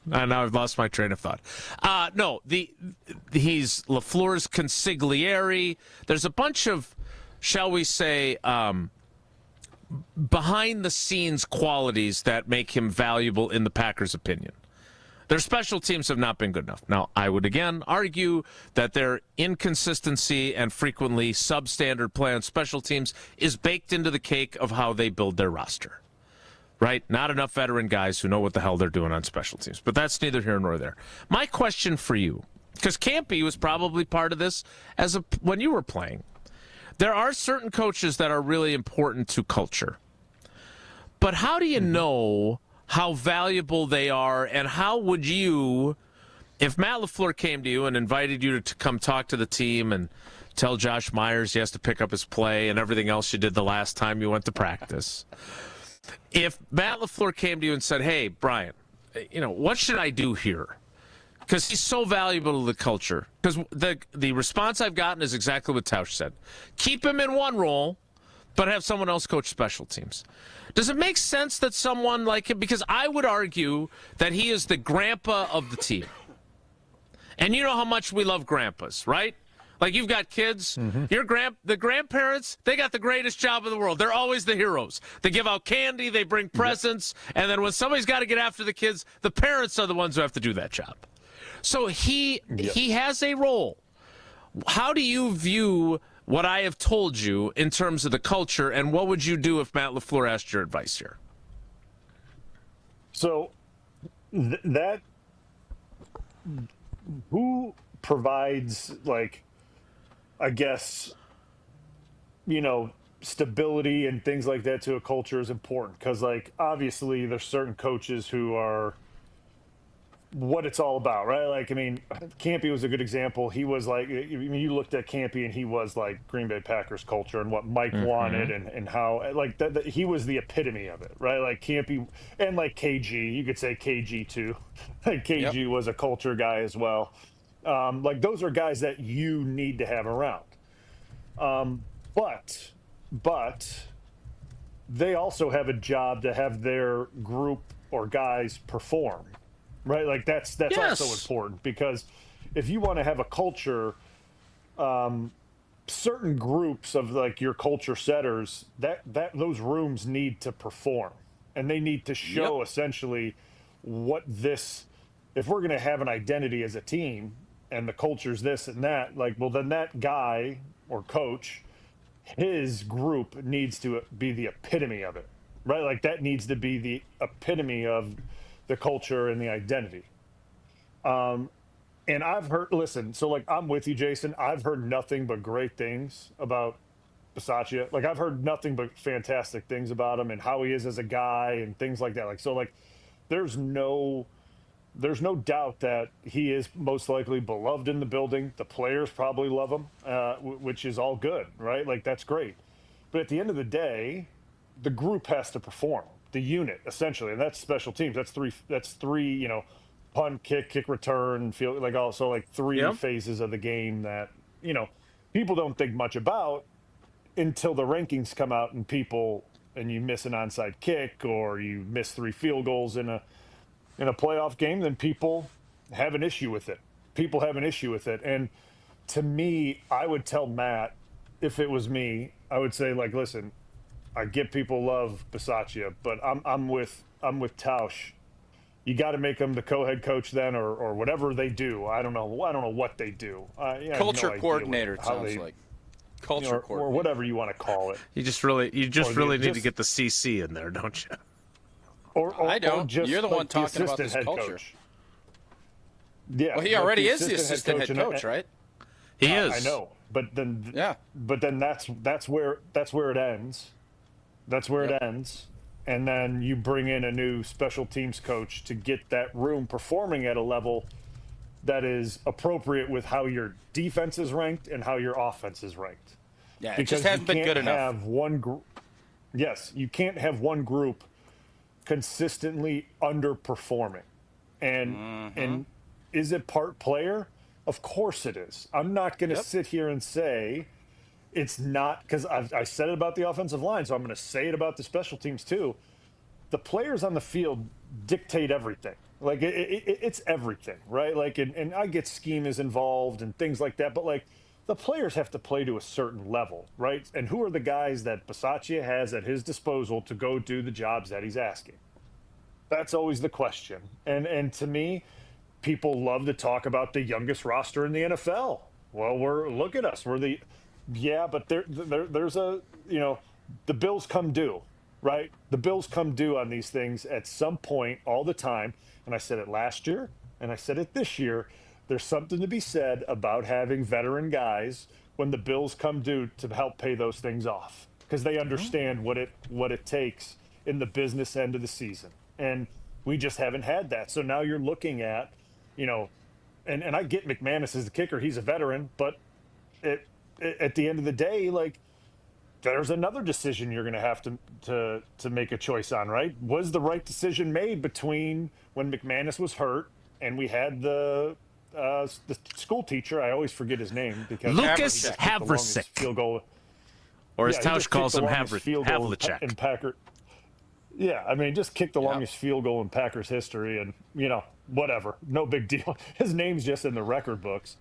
Now I've lost my train of thought. No, he's LaFleur's consigliere. There's a bunch of, shall we say, behind-the-scenes qualities that make him valuable in the Packers' opinion. Their special teams have not been good enough. Now, I would again argue that their inconsistency and frequently substandard play on special teams is baked into the cake of how they build their roster. Right? Not enough veteran guys who know what the hell they're doing on special teams. But that's neither here nor there. My question for you, because Campy was probably part of this when you were playing. There are certain coaches that are really important to culture. But how do you know how valuable they are, and how would you, if Matt LaFleur came to you and invited you to come talk to the team and tell Josh Myers he has to pick up his play and everything else you did the last time you went to practice, if Matt LaFleur came to you and said, hey, Brian, what should I do here? Because he's so valuable to the culture. Because the response I've gotten is exactly what Tausch said. Keep him in one role, but have someone else coach special teams. Does it make sense that someone like him, because I would argue that he is the grandpa of the team. And you know how much we love grandpas, right? Like, you've got kids, the grandparents, they got the greatest job in the world. They're always the heroes. They give out candy, they bring presents, and then when somebody's got to get after the kids, the parents are the ones who have to do that job. So he has a role. How do you view what I have told you in terms of the culture, and what would you do if Matt LaFleur asked your advice here? So who provides, like, I guess, stability and things like that to a culture is important, because, like, obviously there's certain coaches who are what it's all about, right? Like, I mean, Campy was a good example. He was like, I mean, you looked at Campy and he was like Green Bay Packers culture and what Mike wanted and how, like, that he was the epitome of it, right? Like Campy and like KG, you could say KG too. Like KG was a culture guy as well. Like those are guys that you need to have around. But they also have a job to have their group or guys perform. Right, like that's also important, because if you want to have a culture, certain groups of like your culture setters, that those rooms need to perform, and they need to show essentially what this. If we're going to have an identity as a team, and the culture's this and that, like, well, then that guy or coach, his group needs to be the epitome of it, right? Like that needs to be the epitome of the culture and the identity. And I've heard, listen, so like I'm with you, Jason. I've heard nothing but great things about Bisaccia. Like I've heard nothing but fantastic things about him and how he is as a guy and things like that. Like, so like there's no doubt that he is most likely beloved in the building. The players probably love him, which is all good, right? Like that's great. But at the end of the day, the group has to perform. The unit essentially, and that's special teams. That's three, you know, punt, kick return, field, like also like three phases of the game that, you know, people don't think much about until the rankings come out and you miss an onside kick or you miss 3 field goals in a playoff game, then people have an issue with it. And to me, I would tell Matt, if it was me, I would say, like, listen, I get people love Bisaccia, but I'm with Tausch. You got to make him the co-head coach then, or whatever they do. I don't know what they do. Culture coordinator, it sounds like. Culture coordinator, or whatever you want to call it. You just really need to get the CC in there, don't you? Or I don't. Or just You're the like one talking about this culture. Coach. Yeah. Well, he already is the assistant head coach, right? He is. I know, but then that's where it ends. That's where it ends. And then you bring in a new special teams coach to get that room performing at a level that is appropriate with how your defense is ranked and how your offense is ranked. Yeah, it just hasn't been good enough. You can't have one group consistently underperforming. And is it part player? Of course it is. I'm not going to sit here and say it's not, because I said it about the offensive line, so I'm going to say it about the special teams too. The players on the field dictate everything. Like it's everything, right? Like, and I get schemas involved and things like that, but like the players have to play to a certain level, right? And who are the guys that Bisaccia has at his disposal to go do the jobs that he's asking? That's always the question. And to me, people love to talk about the youngest roster in the NFL. Well, look at us. But there's a, you know, the bills come due, right? The bills come due on these things at some point all the time. And I said it last year and I said it this year. There's something to be said about having veteran guys when the bills come due to help pay those things off, because they understand what it takes in the business end of the season. And we just haven't had that. So now you're looking at, you know, and I get McManus as the kicker. He's a veteran, but at the end of the day, like, there's another decision you're going to have to make a choice on, right? Was the right decision made between when McManus was hurt and we had the school teacher? I always forget his name because Lucas Havlicek. Field goal, or as Tausch calls him, Havlicek. In Packer. Yeah, I mean, just kicked the longest field goal in Packers history, and, you know, whatever, no big deal. His name's just in the record books.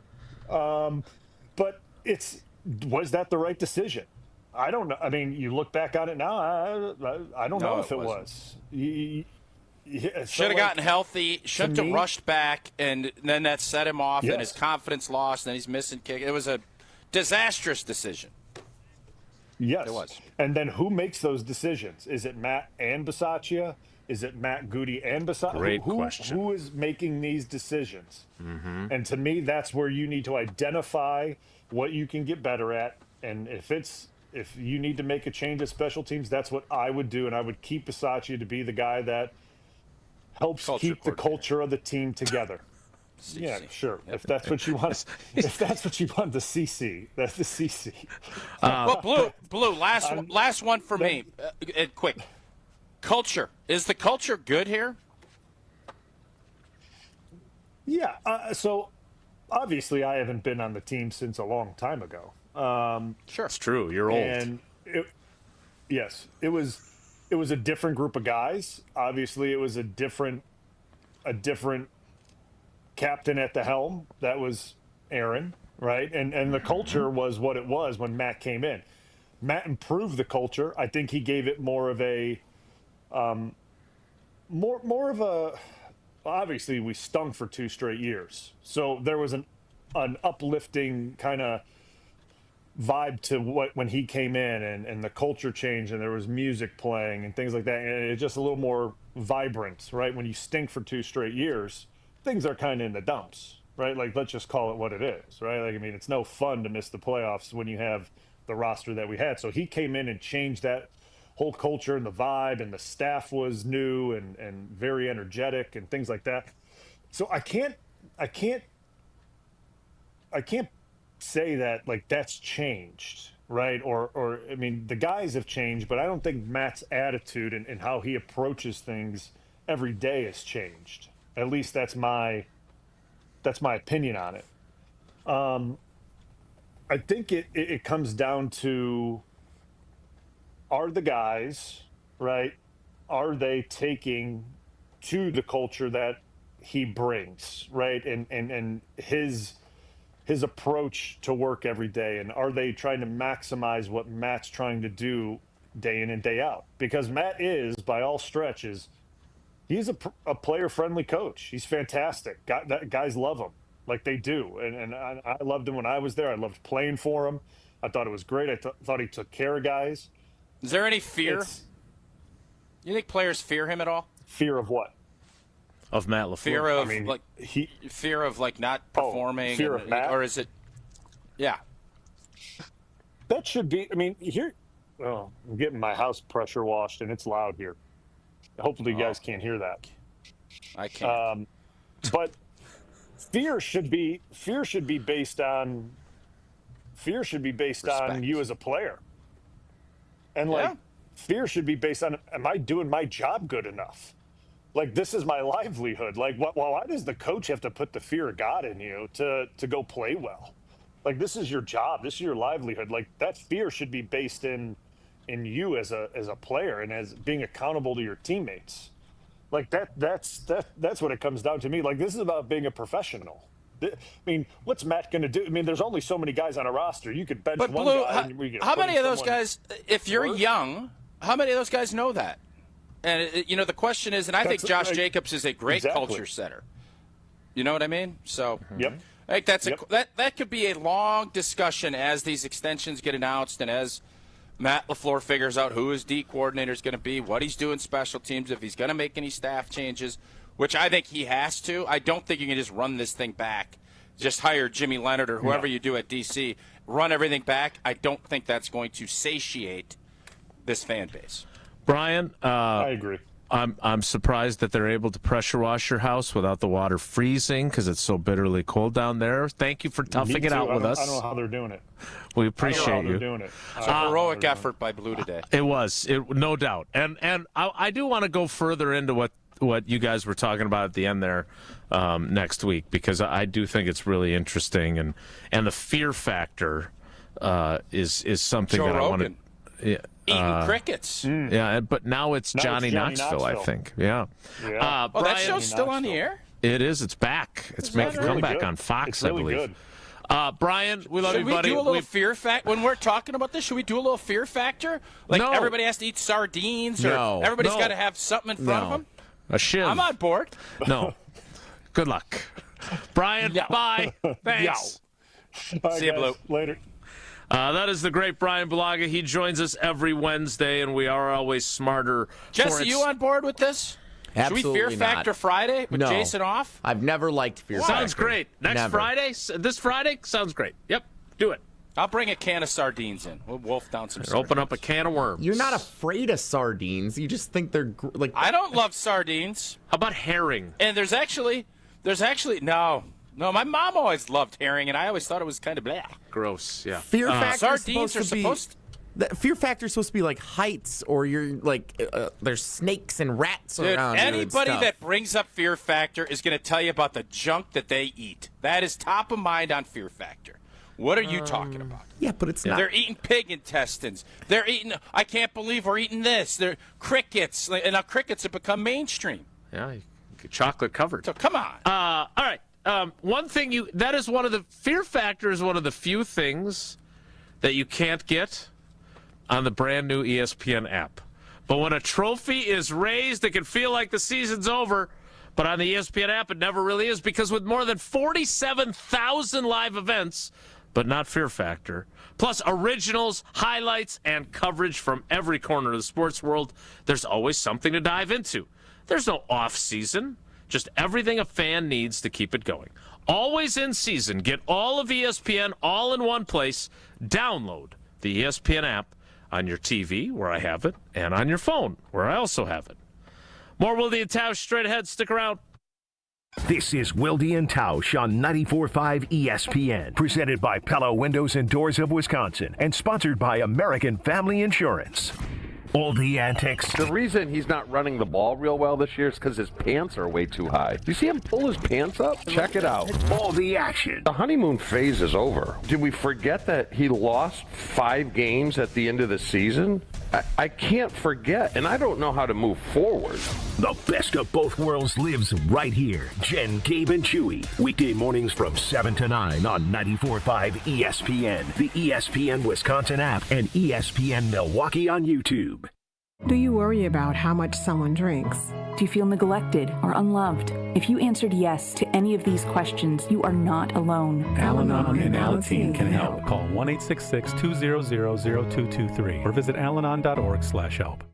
But was that the right decision? I don't know. I mean, you look back on it now, I don't know if it was. Should have gotten healthy, shouldn't have rushed back, and then that set him off, and his confidence lost, and he's missing kick. It was a disastrous decision. Yes. It was. And then who makes those decisions? Is it Matt and Bisaccia? Is it Matt Goody and Bisaccia? Great question. Who is making these decisions? Mm-hmm. And to me, that's where you need to identify what you can get better at. And if you need to make a change at special teams, that's what I would do. And I would keep Bisaccia to be the guy that helps keep the culture of the team together. CC. Yeah, sure. Yep. If that's what you want, if that's what you want, the CC. That's the CC. Well, Blue. Last one for me. Quick. Culture. Is the culture good here? Yeah. So obviously, I haven't been on the team since a long time ago. Sure, it's true. You're old. And yes, it was a different group of guys. Obviously, it was a different captain at the helm. That was Aaron, right? And the culture was what it was when Matt came in. Matt improved the culture. I think he gave it more of a obviously we stunk for 2 straight years. So there was an uplifting kind of vibe to when he came in, and the culture changed, and there was music playing and things like that, and it's just a little more vibrant, right? When you stink for 2 straight years, things are kind of in the dumps, right? Like, let's just call it what it is, right? Like, I mean, it's no fun to miss the playoffs when you have the roster that we had. So he came in and changed that whole culture and the vibe, and the staff was new and very energetic and things like that. So I can't say that like that's changed, right? Or I mean, the guys have changed, but I don't think Matt's attitude and how he approaches things every day has changed. At least that's my opinion on it. I think it comes down to, are the guys, right, are they taking to the culture that he brings, right? And his approach to work every day, and are they trying to maximize what Matt's trying to do day in and day out? Because Matt is, by all stretches, he's a player-friendly coach. He's fantastic. Guys love him like they do. And I loved him when I was there. I loved playing for him. I thought it was great. I thought he took care of guys. Is there any fear? You think players fear him at all? Fear of what? Of Matt LaFleur. Fear of not performing. Fear of Matt? Or is it? Yeah. That should be. I mean, here. Oh, I'm getting my house pressure washed, and it's loud here. Hopefully, you guys can't hear that. I can't. But fear should be based on Respect. you as a player, and fear should be based on, am I doing my job good enough? Like, this is my livelihood. Like, why does the coach have to put the fear of God in you to go play well? Like, this is your job. This is your livelihood. Like, that fear should be based in you as a player and as being accountable to your teammates. Like, that's what it comes down to me. Like, this is about being a professional. I mean, what's Matt going to do? I mean, there's only so many guys on a roster. You could bench one guy. How many of those guys, if you're young, how many of those guys know that? And, the question is, and I think Josh Jacobs is a great culture setter. You know what I mean? So yep. I think that could be a long discussion as these extensions get announced and as Matt LaFleur figures out who his D coordinator is going to be, what he's doing special teams, if he's going to make any staff changes, which I think he has to. I don't think you can just run this thing back. Just hire Jimmy Leonhard or whoever you do at D.C., run everything back. I don't think that's going to satiate this fan base. Brian, I agree. I'm surprised that they're able to pressure wash your house without the water freezing because it's so bitterly cold down there. Thank you for toughing it out with us. I don't know how they're doing it. We appreciate you. They're doing it. It's a heroic effort by Blue today. It was, no doubt. And I do want to go further into what you guys were talking about at the end there next week, because I do think it's really interesting, and the fear factor is something Joe that Rogan. I want to. Yeah, eating crickets. Yeah, but now it's Johnny Knoxville, I think. Yeah. Brian, that show's still on the air? It is. It's back. It's making a comeback on Fox, it's really I believe. Good. Brian, we love you, buddy. Should we do a little fear factor? When we're talking about this, should we do a little fear factor? Like everybody has to eat sardines, or everybody's got to have something in front of them? A shiv. I'm on board. No. Good luck. Brian, bye. Thanks. See you, Blue. Later. That is the great Brian Bulaga. He joins us every Wednesday, and we are always smarter. Jesse, you on board with this? Absolutely Should we Fear Factor Friday with Jason off? I've never liked Fear Factor. Sounds great. Next Never. Friday? This Friday? Sounds great. Yep. Do it. I'll bring a can of sardines in. We'll wolf down some sardines. Open up a can of worms. You're not afraid of sardines. You just think they're like. I don't love sardines. How about herring? And there's actually no. My mom always loved herring, and I always thought it was kind of blah. Gross. Yeah. Fear factor. Sardines are supposed. The fear factor is supposed to be like heights, or you're like there's snakes and rats around. Dude, anybody that brings up fear factor is going to tell you about the junk that they eat. That is top of mind on fear factor. What are you talking about? Yeah, but it's not. They're eating pig intestines. They're eating. I can't believe we're eating this. They're crickets, and now crickets have become mainstream. Yeah, chocolate covered. So come on. All right. One thing that is one of the fear factor is one of the few things that you can't get on the brand new ESPN app. But when a trophy is raised, it can feel like the season's over. But on the ESPN app, it never really is, because with more than 47,000 live events, but not fear factor, plus originals, highlights, and coverage from every corner of the sports world, there's always something to dive into. There's no off-season, just everything a fan needs to keep it going. Always in season. Get all of ESPN all in one place. Download the ESPN app on your TV, where I have it, and on your phone, where I also have it. More Wilde and Tausch straight ahead. Stick around. This is Wilde and Tausch on 94.5 ESPN, presented by Pella Windows and Doors of Wisconsin, and sponsored by American Family Insurance. All the antics. The reason he's not running the ball real well this year is because his pants are way too high. Do you see him pull his pants up? Check it out. All the action. The honeymoon phase is over. Did we forget that he lost 5 games at the end of the season? I can't forget, and I don't know how to move forward. The best of both worlds lives right here. Jen, Gabe, and Chewy. Weekday mornings from 7 to 9 on 94.5 ESPN, the ESPN Wisconsin app, and ESPN Milwaukee on YouTube. Do you worry about how much someone drinks? Do you feel neglected or unloved? If you answered yes to any of these questions, you are not alone. Al-Anon and Alateen can help. Call 1-866-200-0223 or visit alanon.org/help.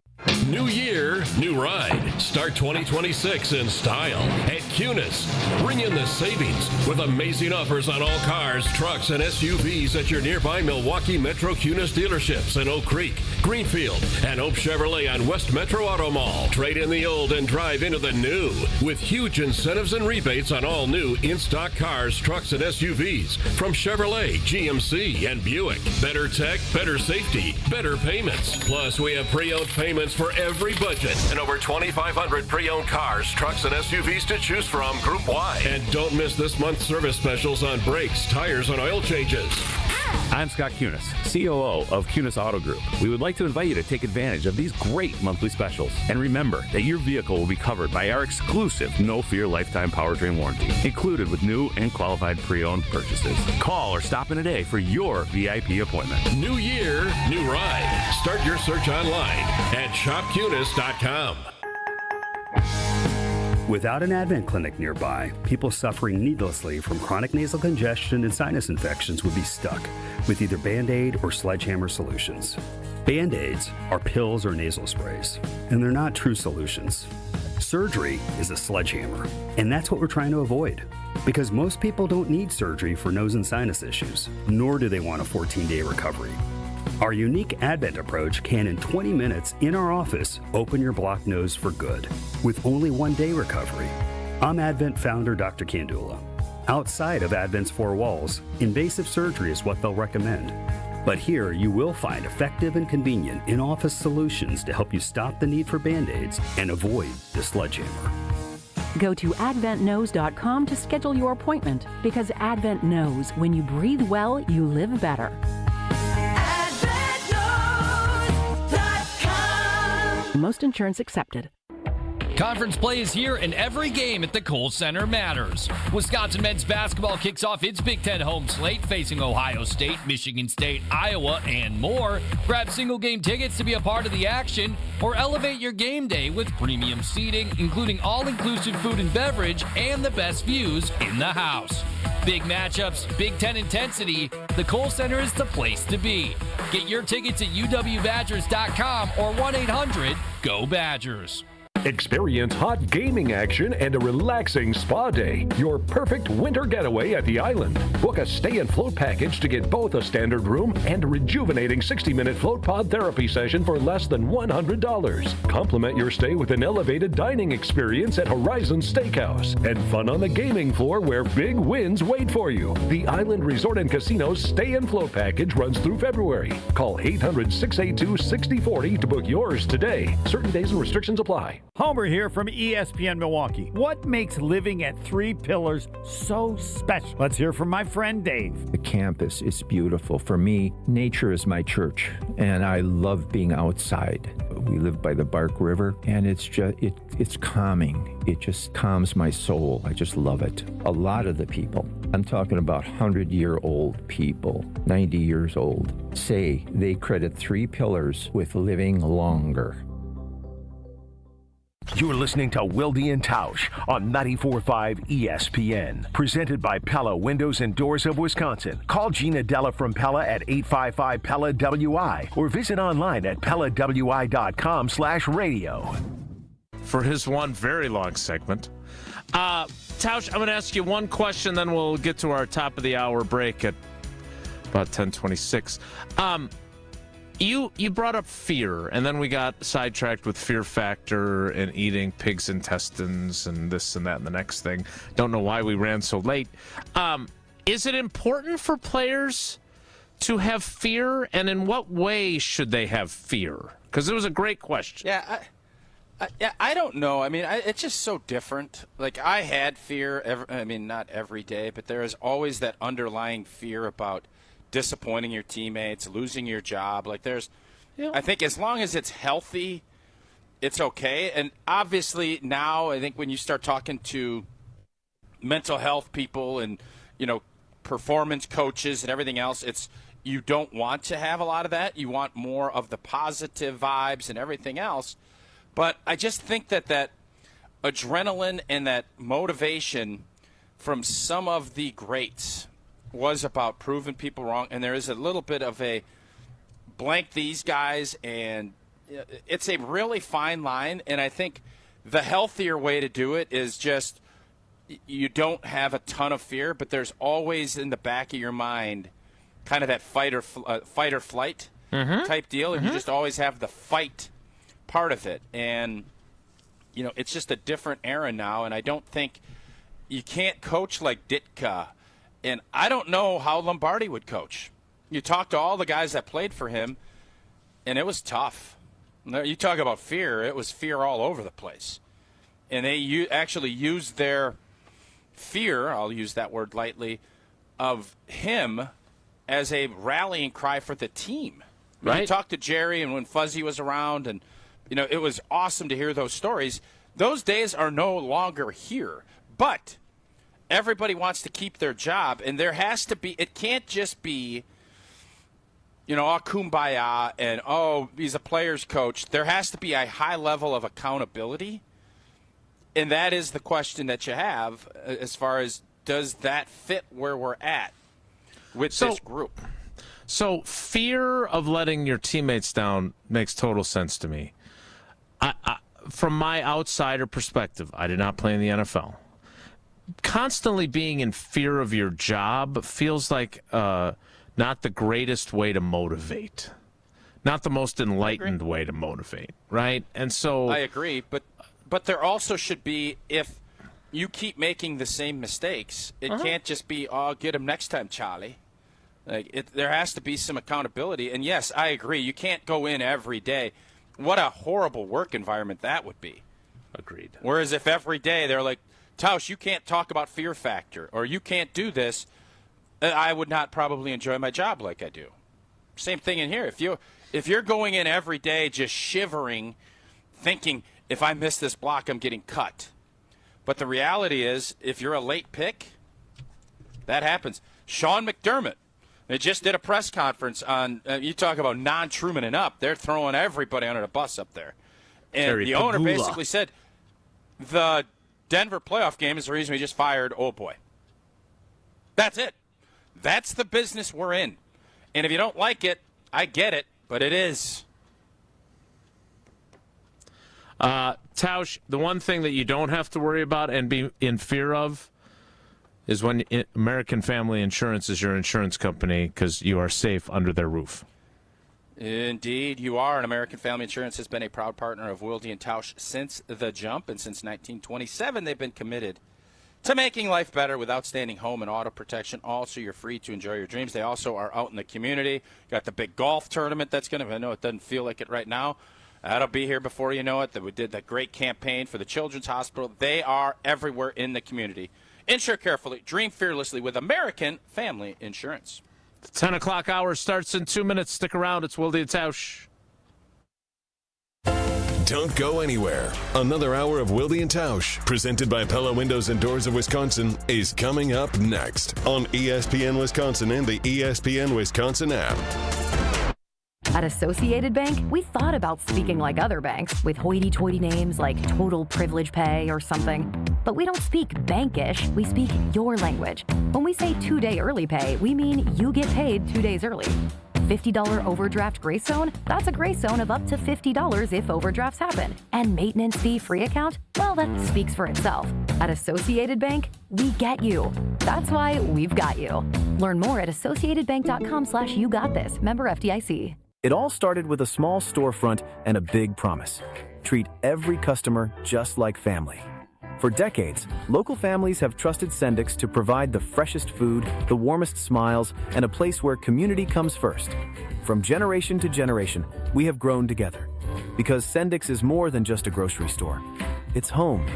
New year, new ride. Start 2026 in style at Cunis. Bring in the savings with amazing offers on all cars, trucks, and SUVs at your nearby Milwaukee Metro Cunis dealerships in Oak Creek, Greenfield, and Oak Chevrolet on West Metro Auto Mall. Trade in the old and drive into the new with huge incentives and rebates on all new in-stock cars, trucks, and SUVs from Chevrolet, GMC, and Buick. Better tech, better safety, better payments. Plus, we have pre-owned payments for every budget and over 2,500 pre-owned cars, trucks, and SUVs to choose from group-wide. And don't miss this month's service specials on brakes, tires, and oil changes. I'm Scott Kunis, COO of Kunis Auto Group. We would like to invite you to take advantage of these great monthly specials. And remember that your vehicle will be covered by our exclusive No Fear Lifetime Powertrain Warranty, included with new and qualified pre-owned purchases. Call or stop in today for your VIP appointment. New year, new ride. Start your search online at shopkunis.com. Without an Advent clinic nearby, people suffering needlessly from chronic nasal congestion and sinus infections would be stuck with either Band-Aid or Sledgehammer solutions. Band-Aids are pills or nasal sprays, and they're not true solutions. Surgery is a sledgehammer, and that's what we're trying to avoid. Because most people don't need surgery for nose and sinus issues, nor do they want a 14-day recovery. Our unique Advent approach can, in 20 minutes in our office, open your blocked nose for good, with only 1-day recovery. I'm Advent founder Dr. Kandula. Outside of Advent's 4 walls, invasive surgery is what they'll recommend. But here, you will find effective and convenient in-office solutions to help you stop the need for Band-Aids and avoid the sledgehammer. Go to adventknows.com to schedule your appointment, because Advent knows when you breathe well, you live better. Most insurance accepted. Conference play is here, and every game at the Kohl Center matters. Wisconsin men's basketball kicks off its Big Ten home slate, facing Ohio State, Michigan State, Iowa, and more. Grab single-game tickets to be a part of the action, or elevate your game day with premium seating, including all-inclusive food and beverage, and the best views in the house. Big matchups, Big Ten intensity, the Kohl Center is the place to be. Get your tickets at uwbadgers.com or 1-800-GO-BADGERS. Experience hot gaming action and a relaxing spa day. Your perfect winter getaway at the island. Book a stay and float package to get both a standard room and a rejuvenating 60-minute float pod therapy session for less than $100. Complement your stay with an elevated dining experience at Horizon Steakhouse and fun on the gaming floor where big wins wait for you. The Island Resort and Casino's stay and float package runs through February. Call 800-682-6040 to book yours today. Certain days and restrictions apply. Homer here from ESPN Milwaukee. What makes living at Three Pillars so special? Let's hear from my friend Dave. The campus is beautiful. For me, nature is my church, and I love being outside. We live by the Bark River, and it's calming. It just calms my soul. I just love it. A lot of the people, I'm talking about 100-year-old people, 90 years old, say they credit Three Pillars with living longer. You're listening to Wilde and Tausch on 94.5 ESPN. Presented by Pella Windows and Doors of Wisconsin. Call Gina Della from Pella at 855-PELLA-WI or visit online at PellaWI.com/radio. For his one very long segment. Tausch, I'm going to ask you one question, then we'll get to our top of the hour break at about 10:26. You brought up fear, and then we got sidetracked with Fear Factor and eating pig's intestines and this and that and the next thing. Don't know why we ran so late. Is it important for players to have fear, and in what way should they have fear? Because it was a great question. Yeah, I don't know. I mean, it's just so different. Like, I had fear, not every day, but there is always that underlying fear about disappointing your teammates, losing your job. Like, I think as long as it's healthy, it's okay. And obviously now, I think when you start talking to mental health people and, performance coaches and everything else, you don't want to have a lot of that. You want more of the positive vibes and everything else. But I just think that adrenaline and that motivation from some of the greats was about proving people wrong, and there is a little bit of a blank these guys, and it's a really fine line. And I think the healthier way to do it is just you don't have a ton of fear, but there's always in the back of your mind kind of that fight or flight type deal, and you just always have the fight part of it. And it's just a different era now, and I don't think you can't coach like Ditka. And I don't know how Lombardi would coach. You talk to all the guys that played for him, and it was tough. You talk about fear, it was fear all over the place. And they actually used their fear, I'll use that word lightly, of him as a rallying cry for the team. Right. You talked to Jerry and when Fuzzy was around, and it was awesome to hear those stories. Those days are no longer here. But everybody wants to keep their job, and there has to be – it can't just be, kumbaya and, he's a player's coach. There has to be a high level of accountability, and that is the question that you have as far as does that fit where we're at with this group. So fear of letting your teammates down makes total sense to me. From my outsider perspective, I did not play in the NFL. Constantly being in fear of your job feels like not the greatest way to motivate, not the most enlightened way to motivate, right? And so I agree, but there also should be, if you keep making the same mistakes, it can't just be, get them next time, Charlie. There has to be some accountability. And yes, I agree, you can't go in every day. What a horrible work environment that would be. Agreed. Whereas if every day they're like, Tausch, you can't talk about Fear Factor, or you can't do this, I would not probably enjoy my job like I do. Same thing in here. If you're going in every day just shivering, thinking, if I miss this block, I'm getting cut. But the reality is, if you're a late pick, that happens. Sean McDermott, they just did a press conference on, you talk about non-Truman and up, they're throwing everybody under the bus up there. And Terry the owner Pagula basically said, the Denver playoff game is the reason we just fired old boy. That's it. That's the business we're in. And if you don't like it, I get it, but it is. Tausch, the one thing that you don't have to worry about and be in fear of is when American Family Insurance is your insurance company, because you are safe under their roof. Indeed, you are. And American Family Insurance has been a proud partner of Wilde and Tausch since the jump, and since 1927, they've been committed to making life better with outstanding home and auto protection. Also, you're free to enjoy your dreams. They also are out in the community. Got the big golf tournament that's going to, I know it doesn't feel like it right now. That'll be here before you know it. We did that great campaign for the Children's Hospital. They are everywhere in the community. Insure carefully, dream fearlessly with American Family Insurance. The 10 o'clock hour starts in 2 minutes. Stick around. It's Wilde and Tausch. Don't go anywhere. Another hour of Wilde and Tausch, presented by Pella Windows and Doors of Wisconsin, is coming up next on ESPN Wisconsin and the ESPN Wisconsin app. At Associated Bank, we thought about speaking like other banks with hoity-toity names like Total Privilege Pay or something. But we don't speak bankish, we speak your language. When we say 2-day early pay, we mean you get paid 2 days early. $50 overdraft grace zone? That's a grace zone of up to $50 if overdrafts happen. And maintenance fee free account? Well, that speaks for itself. At Associated Bank, we get you. That's why we've got you. Learn more at associatedbank.com/YouGotThis. Member FDIC. It all started with a small storefront and a big promise. Treat every customer just like family. For decades, local families have trusted Sendix to provide the freshest food, the warmest smiles, and a place where community comes first. From generation to generation, we have grown together. Because Sendix is more than just a grocery store. It's home.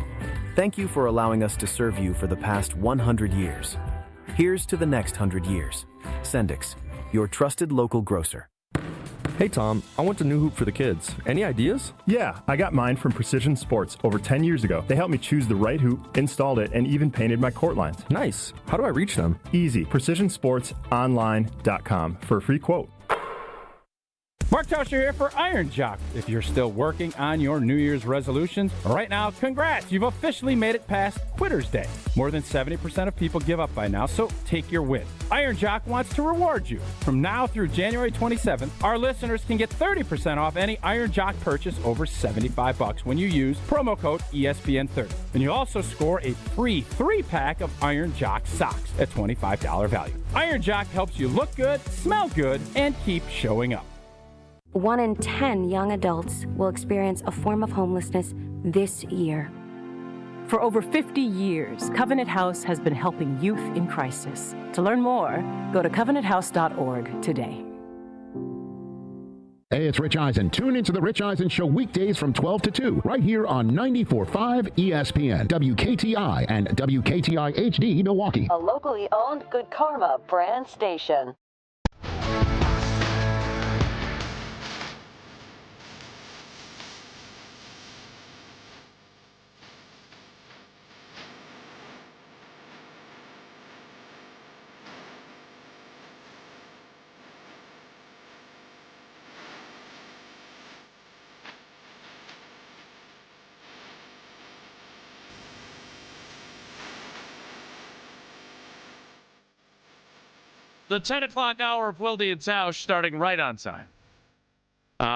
Thank you for allowing us to serve you for the past 100 years. Here's to the next 100 years. Sendix, your trusted local grocer. Hey Tom, I want a new hoop for the kids. Any ideas? Yeah, I got mine from Precision Sports over 10 years ago. They helped me choose the right hoop, installed it, and even painted my court lines. Nice. How do I reach them? Easy. PrecisionSportsOnline.com for a free quote. Mark Tauscher here for Iron Jock. If you're still working on your New Year's resolutions, right now, congrats! You've officially made it past Quitter's Day. More than 70% of people give up by now, so take your win. Iron Jock wants to reward you. From now through January 27th, our listeners can get 30% off any Iron Jock purchase over $75 when you use promo code ESPN30. And you'll also score a free 3-pack of Iron Jock socks at $25 value. Iron Jock helps you look good, smell good, and keep showing up. 1 in 10 young adults will experience a form of homelessness this year. For over 50 years, Covenant House has been helping youth in crisis. To learn more, go to covenanthouse.org today. Hey, it's Rich Eisen. Tune into the Rich Eisen Show weekdays from 12 to 2, right here on 94.5 ESPN, WKTI, and WKTI HD Milwaukee. A locally owned Good Karma brand station. The 10 o'clock hour of Wilde and Tausch starting right on time.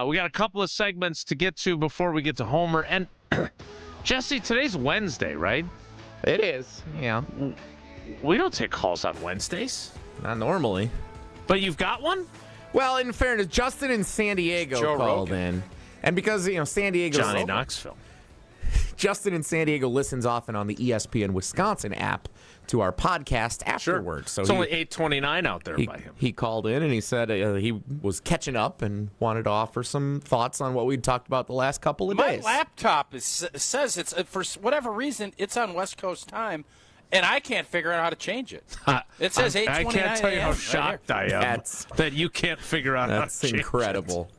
We got a couple of segments to get to before we get to Homer. And, Jesse, today's Wednesday, right? It is, yeah. We don't take calls on Wednesdays. Not normally. But you've got one? Well, in fairness, Justin in San Diego called in. And because, San Diego... Johnny Knoxville. Justin in San Diego listens often on the ESPN Wisconsin app to our podcast afterwards. Sure. So it's only 8:29 out there by him. He called in and he said he was catching up and wanted to offer some thoughts on what we'd talked about the last couple of days. My laptop says it's for whatever reason it's on West Coast time, and I can't figure out how to change it. It says 8:29. I can't tell you how shocked I am that you can't figure out how to change it. That's incredible.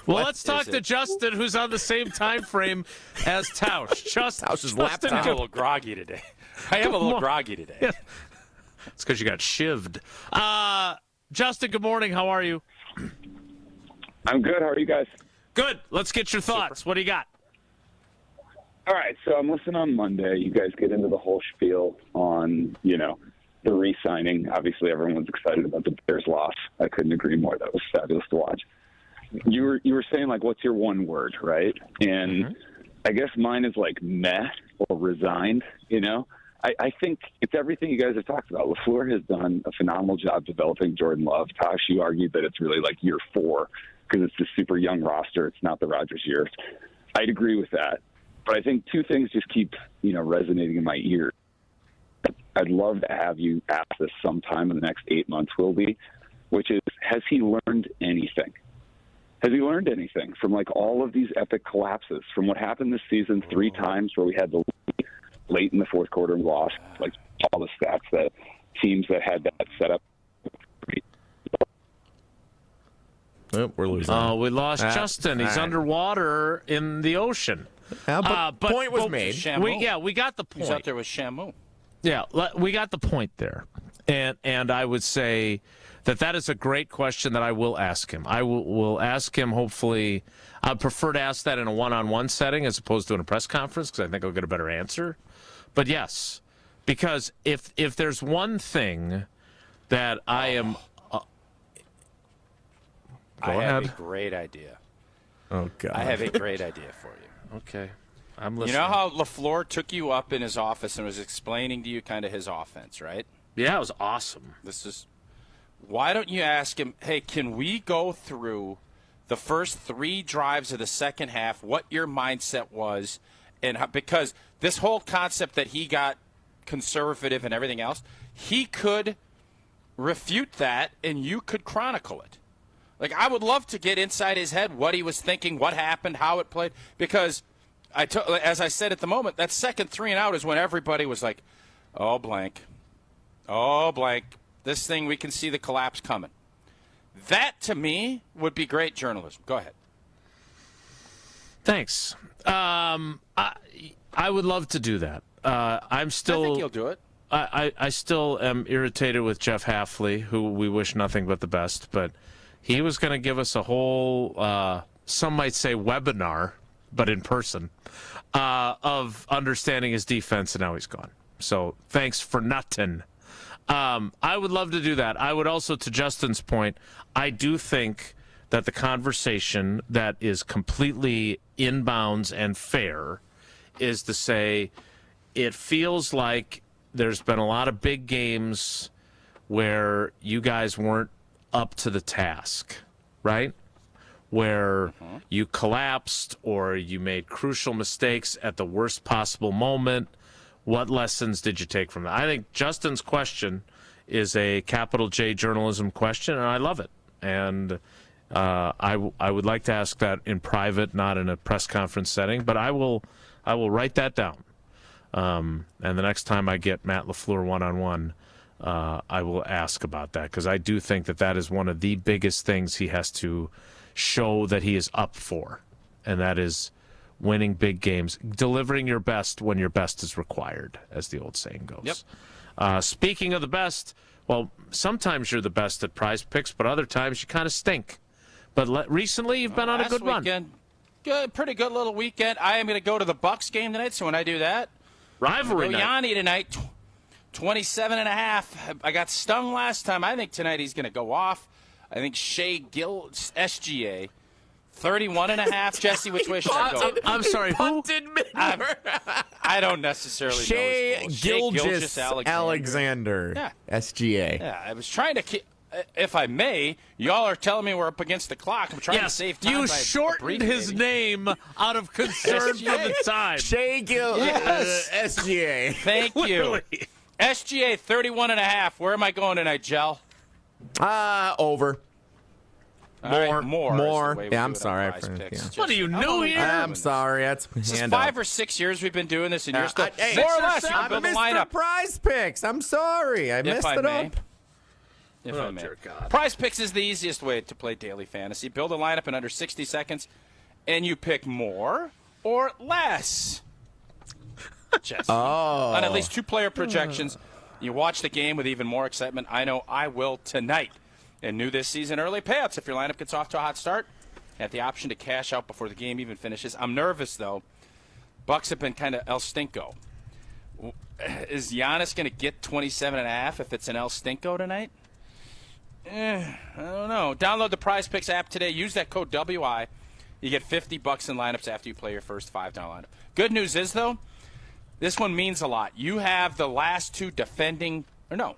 Well, let's talk to Justin, who's on the same time frame as Tausch. Tausch's laptop. I'm a little groggy today. I am a little groggy today. Yeah. It's because you got shivved. Justin, good morning. How are you? I'm good. How are you guys? Good. Let's get your thoughts. Super. What do you got? All right. So I'm listening on Monday. You guys get into the whole spiel on, the re-signing. Obviously, everyone's excited about the Bears' loss. I couldn't agree more. That was fabulous to watch. you were saying, like, what's your one word, right? And I guess mine is, like, meh or resigned, you know? I think it's everything you guys have talked about. LaFleur has done a phenomenal job developing Jordan Love. Tosh, you argued that it's really like year 4 because it's a super young roster. It's not the Rodgers years. I'd agree with that. But I think two things just keep, resonating in my ear. I'd love to have you ask this sometime in the next 8 months, Wilby, which is, has he learned anything? Has he learned anything from, like, all of these epic collapses, from what happened this season 3 times where we had the late in the fourth quarter and lost, like all the stats that teams that had that set up. Oh, we're losing. We lost Justin. He's underwater in the ocean. But point was made. We got the point. He's out there with Shamu. Yeah, we got the point there. And I would say that is a great question that I will ask him. I will ask him, hopefully. I'd prefer to ask that in a one-on-one setting as opposed to in a press conference because I think I'll get a better answer. But yes, because if there's one thing that I am... I have a great idea. Oh, God. I have a great idea for you. Okay. I'm listening. You know how LaFleur took you up in his office and was explaining to you kind of his offense, right? Yeah, it was awesome. Why don't you ask him, hey, can we go through the first 3 drives of the second half, what your mindset was, and because this whole concept that he got conservative and everything else, he could refute that and you could chronicle it. Like, I would love to get inside his head what he was thinking, what happened, how it played, because as I said at the moment, that second 3 and out is when everybody was like, oh, blank, this thing, we can see the collapse coming. That, to me, would be great journalism. Go ahead. Thanks. I would love to do that. I think you'll do it. I still am irritated with Jeff Hafley, who we wish nothing but the best, but he was going to give us a whole, some might say webinar, but in person, of understanding his defense, and now he's gone. So thanks for nothing. I would love to do that. I would also, to Justin's point, I do think that the conversation that is completely inbounds and fair is to say it feels like there's been a lot of big games where you guys weren't up to the task, right? Where you collapsed or you made crucial mistakes at the worst possible moment. What lessons did you take from that? I think Justin's question is a capital J journalism question, and I love it. And I would like to ask that in private, not in a press conference setting, but I will write that down. And the next time I get Matt LaFleur one-on-one, I will ask about that, because I do think that is one of the biggest things he has to show that he is up for, and that is winning big games, delivering your best when your best is required, as the old saying goes. Yep. Speaking of the best, well, sometimes you're the best at Prize Picks, but other times you kind of stink. But recently you've been on a good run. Pretty good little weekend. I am going to go to the Bucks game tonight, so when I do that, rivalry night. Yanni tonight, 27.5. I got stung last time. I think tonight he's going to go off. I think Shea Gill, SGA, 31.5. Jesse, which way should I go? I'm sorry, who? I don't necessarily know. Shea Gilgeous Alexander. Yeah. SGA. Yeah, I was trying to keep. If I may, y'all are telling me we're up against the clock. I'm trying to save time. You shortened his name out of concern for the time. Shea SGA. Thank you. SGA 31.5. Where am I going tonight, Jell? Over. More. Yeah, I'm sorry. What are you new here? I'm sorry. That's this is 5 or 6 years we've been doing this, and you're still hey, more or less. You can build a lineup. Prize Picks. I'm sorry. I messed it up. If I may. Prize Picks is the easiest way to play daily fantasy. Build a lineup in under 60 seconds, and you pick more or less. Jesse. On at least 2 player projections. You watch the game with even more excitement. I know I will tonight. And new this season, early payouts. If your lineup gets off to a hot start, you have the option to cash out before the game even finishes. I'm nervous, though. Bucks have been kind of El Stinko. Is Giannis going to get 27.5 if it's an El Stinko tonight? I don't know. Download the Prize Picks app today. Use that code WI. You get $50 in lineups after you play your first $5 lineup. Good news is, though, this one means a lot. You have the last two defending, or no.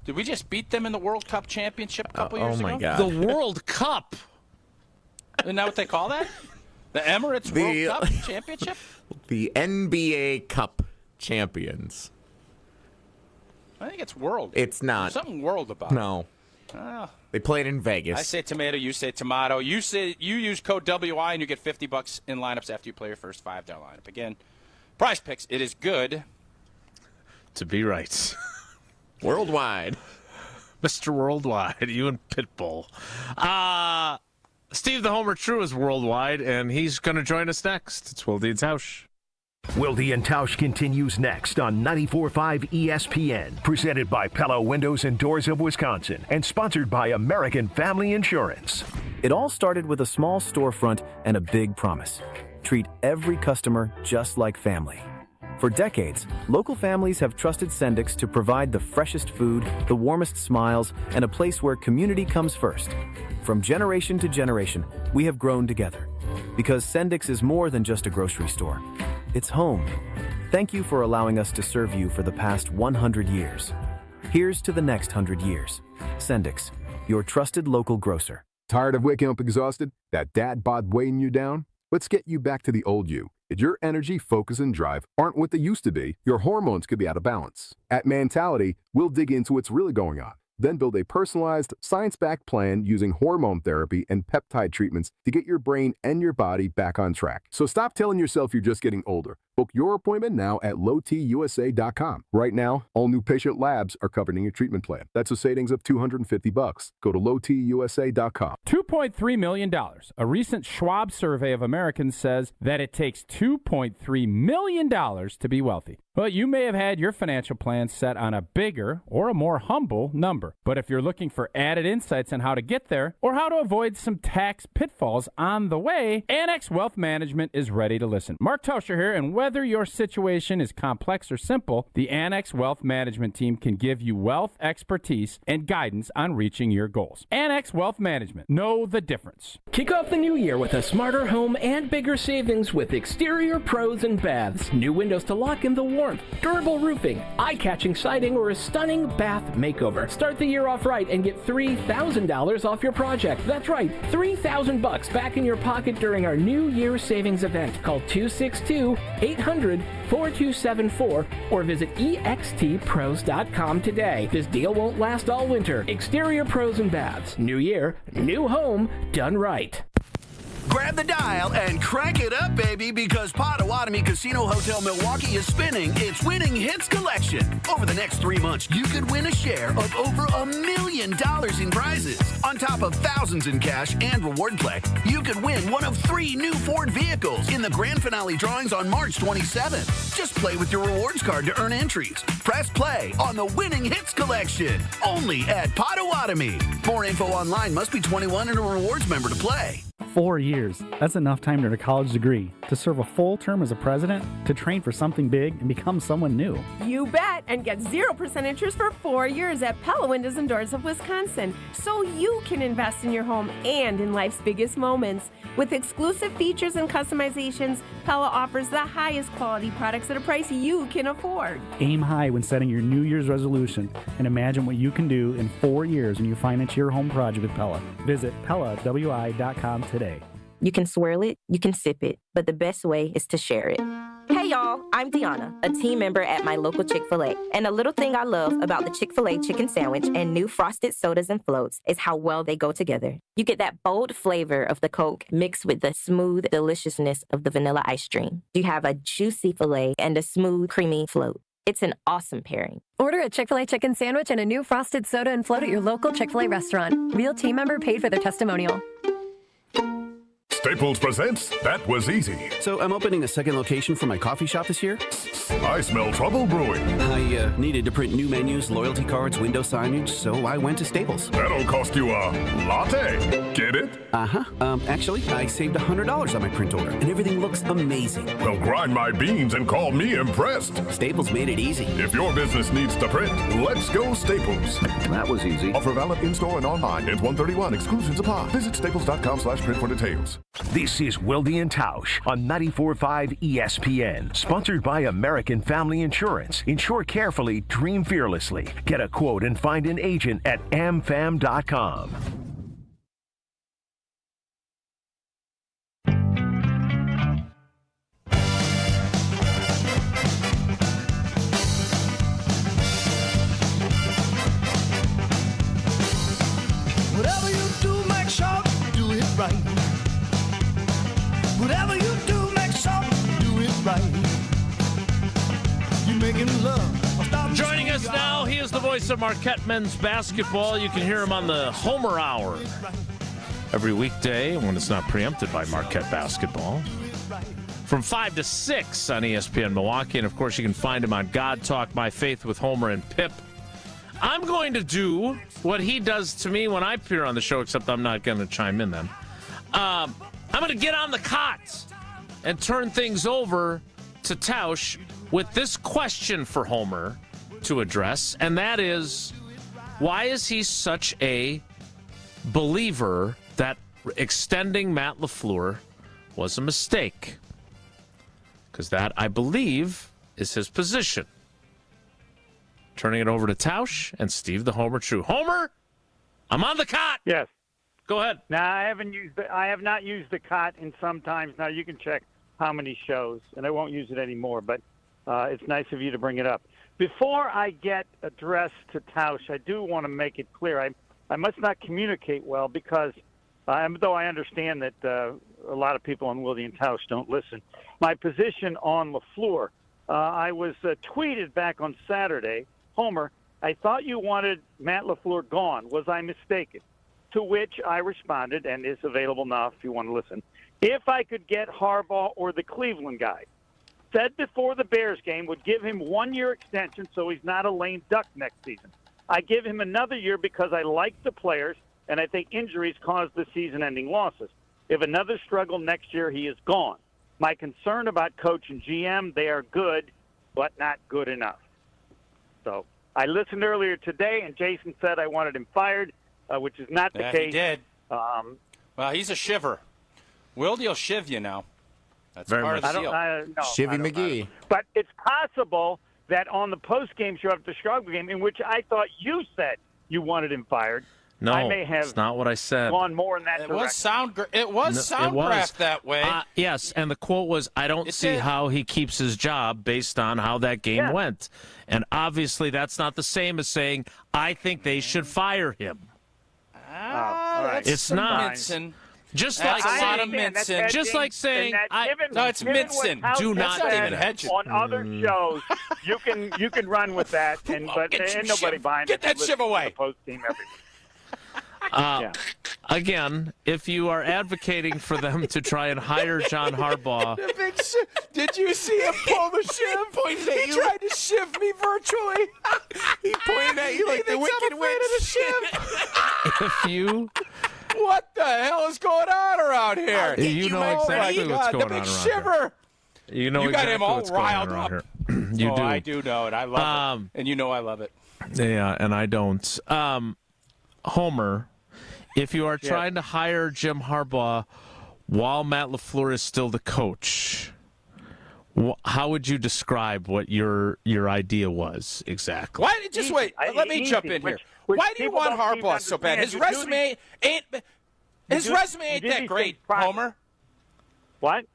Did we just beat them in the World Cup Championship a couple years ago? Oh, my God. The World Cup. Isn't that what they call that? The Emirates World Cup Championship? The NBA Cup champions. I think it's World. It's not. There's something World about it. No. They played in Vegas. I say tomato, you say tomato. You use code WI and you get $50 in lineups after you play your first $5 lineup. Again, Prize Picks. It is good to be right. Worldwide. Mr. Worldwide, you and Pitbull. Steve the Homer True is worldwide, and he's going to join us next. It's Wilde and Tausch. Wilde and Tausch continues next on 94.5 ESPN, presented by Pella Windows and Doors of Wisconsin, and sponsored by American Family Insurance. It all started with a small storefront and a big promise. Treat every customer just like family. For decades, local families have trusted Sendix to provide the freshest food, the warmest smiles, and a place where community comes first. From generation to generation, we have grown together. Because Sendix is more than just a grocery store. It's home. Thank you for allowing us to serve you for the past 100 years. Here's to the next 100 years. Sendix, your trusted local grocer. Tired of waking up exhausted? That dad bod weighing you down? Let's get you back to the old you. If your energy, focus, and drive aren't what they used to be, your hormones could be out of balance. At Mentality, we'll dig into what's really going on, then build a personalized, science-backed plan using hormone therapy and peptide treatments to get your brain and your body back on track. So stop telling yourself you're just getting older. Book your appointment now at lowtusa.com. Right now, all new patient labs are covered in your treatment plan. That's a savings of $250. Go to lowtusa.com. $2.3 million. A recent Schwab survey of Americans says that it takes $2.3 million to be wealthy. Well, you may have had your financial plan set on a bigger or a more humble number. But if you're looking for added insights on how to get there or how to avoid some tax pitfalls on the way, Annex Wealth Management is ready to listen. Mark Tauscher here, and whether your situation is complex or simple, the Annex Wealth Management team can give you wealth expertise and guidance on reaching your goals. Annex Wealth Management. Know the difference. Kick off the new year with a smarter home and bigger savings with Exterior Pros and Baths. New windows to lock in the warmth, durable roofing, eye-catching siding, or a stunning bath makeover. Start the year off right and get $3,000 off your project. That's right, $3,000 back in your pocket during our New Year savings event. Call 262-800-4274 or visit extpros.com today. This deal won't last all winter. Exterior Pros and Baths. New year, new home, done right. Grab the dial and crank it up, baby, because Potawatomi Casino Hotel Milwaukee is spinning its Winning Hits collection. Over the next 3 months, you could win a share of over $1 million in prizes. On top of thousands in cash and reward play, you could win one of 3 new Ford vehicles in the grand finale drawings on March 27th. Just play with your rewards card to earn entries. Press play on the Winning Hits collection, only at Potawatomi. More info online. Must be 21 and a rewards member to play. 4 years. That's enough time to earn a college degree, to serve a full term as a president, to train for something big and become someone new. You bet, and get 0% interest for 4 years at Pella Windows and Doors of Wisconsin, so you can invest in your home and in life's biggest moments. With exclusive features and customizations, Pella offers the highest quality products at a price you can afford. Aim high when setting your New Year's resolution and imagine what you can do in 4 years when you finance your home project with Pella. Visit PellaWI.com today. You can swirl it, you can sip it, but the best way is to share it. Hey y'all, I'm Deanna, a team member at my local Chick-fil-A. And a little thing I love about the Chick-fil-A chicken sandwich and new frosted sodas and floats is how well they go together. You get that bold flavor of the Coke mixed with the smooth deliciousness of the vanilla ice cream. You have a juicy filet and a smooth, creamy float. It's an awesome pairing. Order a Chick-fil-A chicken sandwich and a new frosted soda and float at your local Chick-fil-A restaurant. Real team member paid for their testimonial. Staples presents That Was Easy. So I'm opening a second location for my coffee shop this year? I smell trouble brewing. I needed to print new menus, loyalty cards, window signage, so I went to Staples. That'll cost you a latte. Get it? Uh-huh. Actually, I saved $100 on my print order, and everything looks amazing. Well, grind my beans and call me impressed. Staples made it easy. If your business needs to print, let's go Staples. That was easy. Offer valid in-store and online. Ends 1/31. Exclusions apply. Visit staples.com/print for details. This is Wilde and Tausch on 94.5 ESPN. Sponsored by American Family Insurance. Insure carefully, dream fearlessly. Get a quote and find an agent at amfam.com. Whatever you do, make sure you do it right. Whatever you do, make sure you do it right. You making love. Joining us now, he is the voice of Marquette men's basketball. You can hear him on the Homer Hour every weekday when it's not preempted by Marquette basketball. From 5 to 6 on ESPN Milwaukee. And, of course, you can find him on God Talk, My Faith with Homer and Pip. I'm going to do what he does to me when I appear on the show, except I'm not going to chime in then. I'm going to get on the cot and turn things over to Tausch with this question for Homer to address, and that is, why is he such a believer that extending Matt LaFleur was a mistake? Because that, I believe, is his position. Turning it over to Tausch and Steve the Homer True. Homer, I'm on the cot. Yes. Go ahead. Now, I have not used the cot in some times. Now, you can check how many shows, and I won't use it anymore, but it's nice of you to bring it up. Before I get addressed to Tausch, I do want to make it clear. I must not communicate well because, though I understand that a lot of people on Wilde and Tausch don't listen, my position on LaFleur, I was tweeted back on Saturday, Homer, I thought you wanted Matt LaFleur gone. Was I mistaken? To which I responded, and it's available now if you want to listen, if I could get Harbaugh or the Cleveland guy. Said before the Bears game would give him 1 year extension so he's not a lame duck next season. I give him another year because I like the players, and I think injuries caused the season-ending losses. If another struggle next year, he is gone. My concern about coach and GM, they are good, but not good enough. So I listened earlier today, and Jason said I wanted him fired, which is not the case. He did. Well, he's a shiver. Wilde will shiv you now. That's Very part much. of the deal. Shivy McGee. But it's possible that on the post-game show after the Chicago game, in which I thought you said you wanted him fired, No, I may have it's not what I said. gone more in that direction. It was soundgraphed that way. Yes, and the quote was, I don't see how he keeps his job based on how that game went. And obviously that's not the same as saying, I think they should fire him. It's not. Minson. Just That's like a lot of saying, Minson. Just like saying, no, it's Minson. Do not even hedge on other shows. You can run with that, but ain't nobody buying Get it. that shiv away. Post team every week. Again, if you are advocating for them to try and hire John Harbaugh, Did you see him pull the shiv? He tried to shiv me virtually. He pointed at you like the Wicked Witch. if you... What the hell is going on around here? You know exactly what's going on around shiver. here. You know You got exactly him all what's going on riled around up. here. You do. I do know it. I love it. And you know I love it. Yeah, and I don't. Homer, if you are trying to hire Jim Harbaugh while Matt LaFleur is still the coach, how would you describe what your idea was exactly? Why? Just wait. Let me jump in here. Why do you want Harbaugh so bad? His resume ain't that great, Homer. What?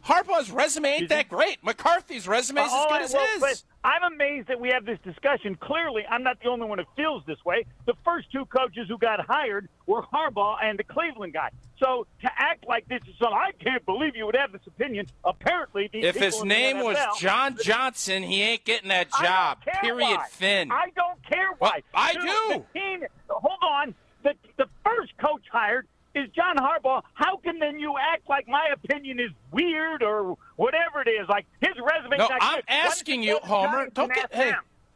Harbaugh's resume ain't that great. McCarthy's resume is as good as his. But I'm amazed that we have this discussion. Clearly, I'm not the only one who feels this way. The first two coaches who got hired were Harbaugh and the Cleveland guy. So to act like this is something, I can't believe you would have this opinion. Apparently, these if people his in the name NFL, was John Johnson, he ain't getting that job. Period. Why. Fin. I don't care why. Well, I do. The team, hold on. The first coach hired is John Harbaugh, how can then you act like my opinion is weird or whatever it is? Like his resume. No, I'm asking you, Homer. Don't get. Hey,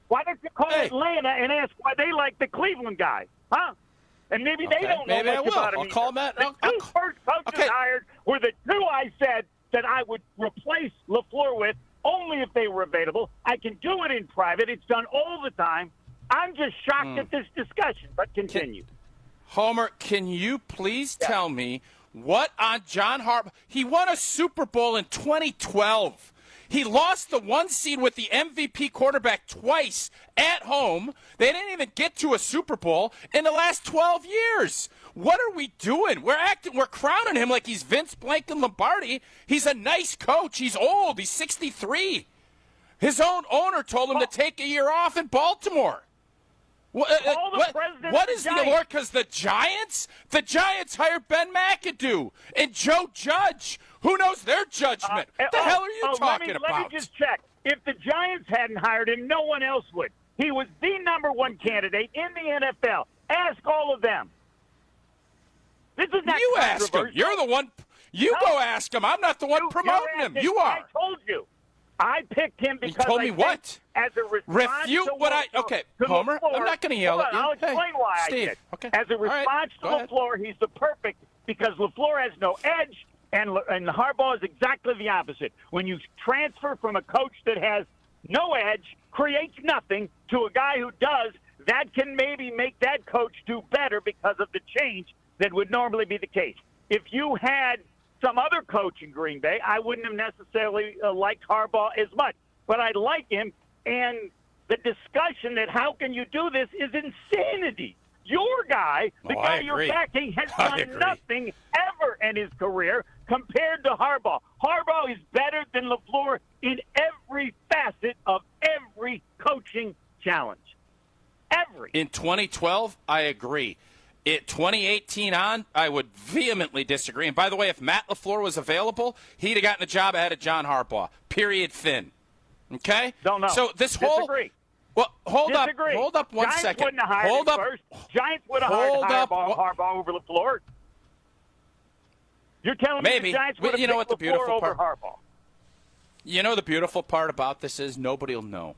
why don't you call Atlanta and ask why they like the Cleveland guy, huh? And maybe they don't know much about him. I'll call Matt. The two first coaches hired were the two I said that I would replace LaFleur with only if they were available. I can do it in private. It's done all the time. I'm just shocked at this discussion, but continue. Homer, can you please tell me what on John Harbaugh? He won a Super Bowl in 2012. He lost the 1 seed with the MVP quarterback twice at home. They didn't even get to a Super Bowl in the last 12 years. What are we doing? We're crowning him like he's Vince Blank and Lombardi. He's a nice coach. He's old. He's 63. His own owner told him to take a year off in Baltimore. What is the allure? Because the Giants hired Ben McAdoo and Joe Judge. Who knows their judgment? What the hell are you talking about? Let me just check. If the Giants hadn't hired him, no one else would. He was the number one candidate in the NFL. Ask all of them. This is not You ask him. You're the one. You go ask him. I'm not the one promoting him. You are. I told you. I picked him because you told me what? As a response refute to what I okay, Homer. LaFleur, I'm not going to yell at you. I'll explain why Steve, I did. Okay. As a response to LaFleur, he's the perfect because LaFleur has no edge, and Harbaugh is exactly the opposite. When you transfer from a coach that has no edge, creates nothing, to a guy who does, that can maybe make that coach do better because of the change that would normally be the case. If you had some other coach in Green Bay, I wouldn't have necessarily liked Harbaugh as much. But I like him, and the discussion that how can you do this is insanity. Your guy, the guy you're backing, has done nothing ever in his career compared to Harbaugh. Harbaugh is better than LaFleur in every facet of every coaching challenge. Every. In 2012, I agree. 2018 on, I would vehemently disagree. And by the way, if Matt LaFleur was available, he'd have gotten a job ahead of John Harbaugh. Period. Fin. Okay? Don't know. So this whole Disagree. Well, hold Disagree. up. Hold up one Giants second. Wouldn't have hired hold him up. First. Giants would have hired Harbaugh over LaFleur. You're telling me the Giants would have you know what the beautiful over part? Harbaugh. You know the beautiful part about this is nobody will know.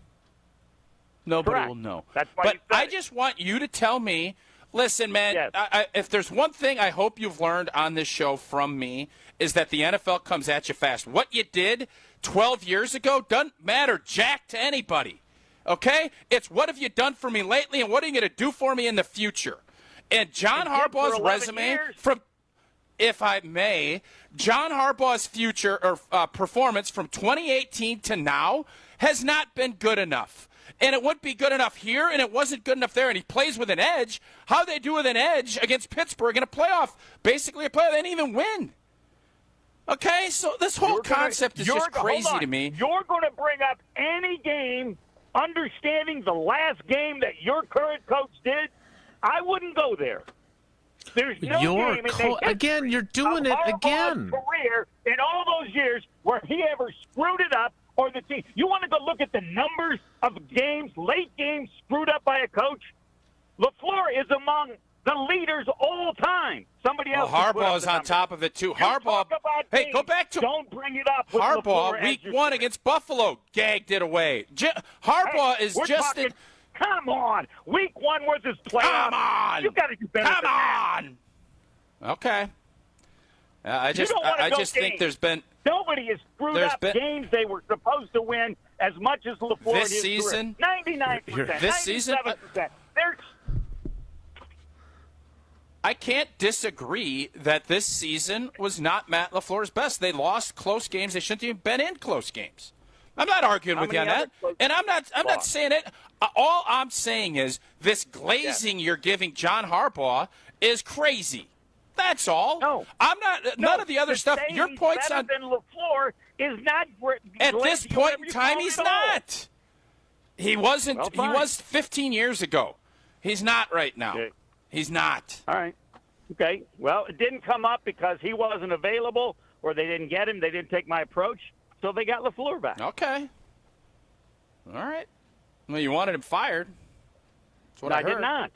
Nobody will know. That's why but I just want you to tell me, listen, man, if there's one thing I hope you've learned on this show from me is that the NFL comes at you fast. What you did 12 years ago doesn't matter jack to anybody. Okay? It's what have you done for me lately and what are you going to do for me in the future? And John Harbaugh's resume from if I may, John Harbaugh's future or performance from 2018 to now has not been good enough. And it wouldn't be good enough here, and it wasn't good enough there, and he plays with an edge. How they do with an edge against Pittsburgh in a playoff, basically a playoff, they didn't even win. Okay, so this whole concept is just crazy to me. You're going to bring up any game, understanding the last game that your current coach did? I wouldn't go there. There's no game again, you're doing it again. Career in all those years where he ever screwed it up or the team. You want to go look at the numbers of games, late games screwed up by a coach? LaFleur is among the leaders all time. Somebody else. Harbaugh's on top of it too. Harbaugh. Hey, go back to. Don't bring it up. With Harbaugh, week 1 against Buffalo, gagged it away. Harbaugh is just. Come on, week 1 was his playoff. Come on, you got to do better. Come on. Okay. I just think there's been. Nobody has screwed up games they were supposed to win as much as LaFleur this season. 99%. This season. 97%. I can't disagree that this season was not Matt LaFleur's best. They lost close games. They shouldn't have even been in close games. I'm not arguing with you on that, and I'm not saying it. All I'm saying is this glazing you're giving John Harbaugh is crazy. That's all. No, I'm not. None of the other stuff. Your points on than LaFleur is not. At this point in time, he's not. He wasn't. He was 15 years ago. He's not right now. Okay. He's not. All right. Okay. Well, it didn't come up because he wasn't available, or they didn't get him. They didn't take my approach, so they got LaFleur back. Okay. All right. Well, you wanted him fired. That's what I heard. did not.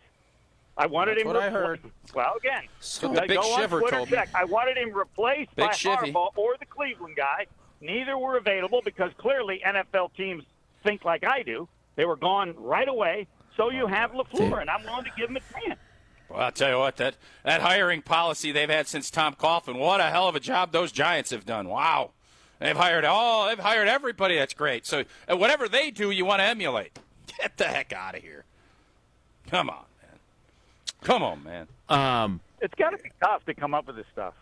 I wanted That's him. what I heard. Well, again, So the big go on shiver Twitter, told me. check. I wanted him replaced Big by shivy. Harbaugh or the Cleveland guy. Neither were available because clearly NFL teams think like I do. They were gone right away. So you have LaFleur, and I'm willing to give him a chance. Well, I'll tell you what, that hiring policy they've had since Tom Coughlin, what a hell of a job those Giants have done. Wow. They've hired everybody. That's great. So whatever they do, you want to emulate. Get the heck out of here. Come on, man. Come on, man. It's got to be tough to come up with this stuff.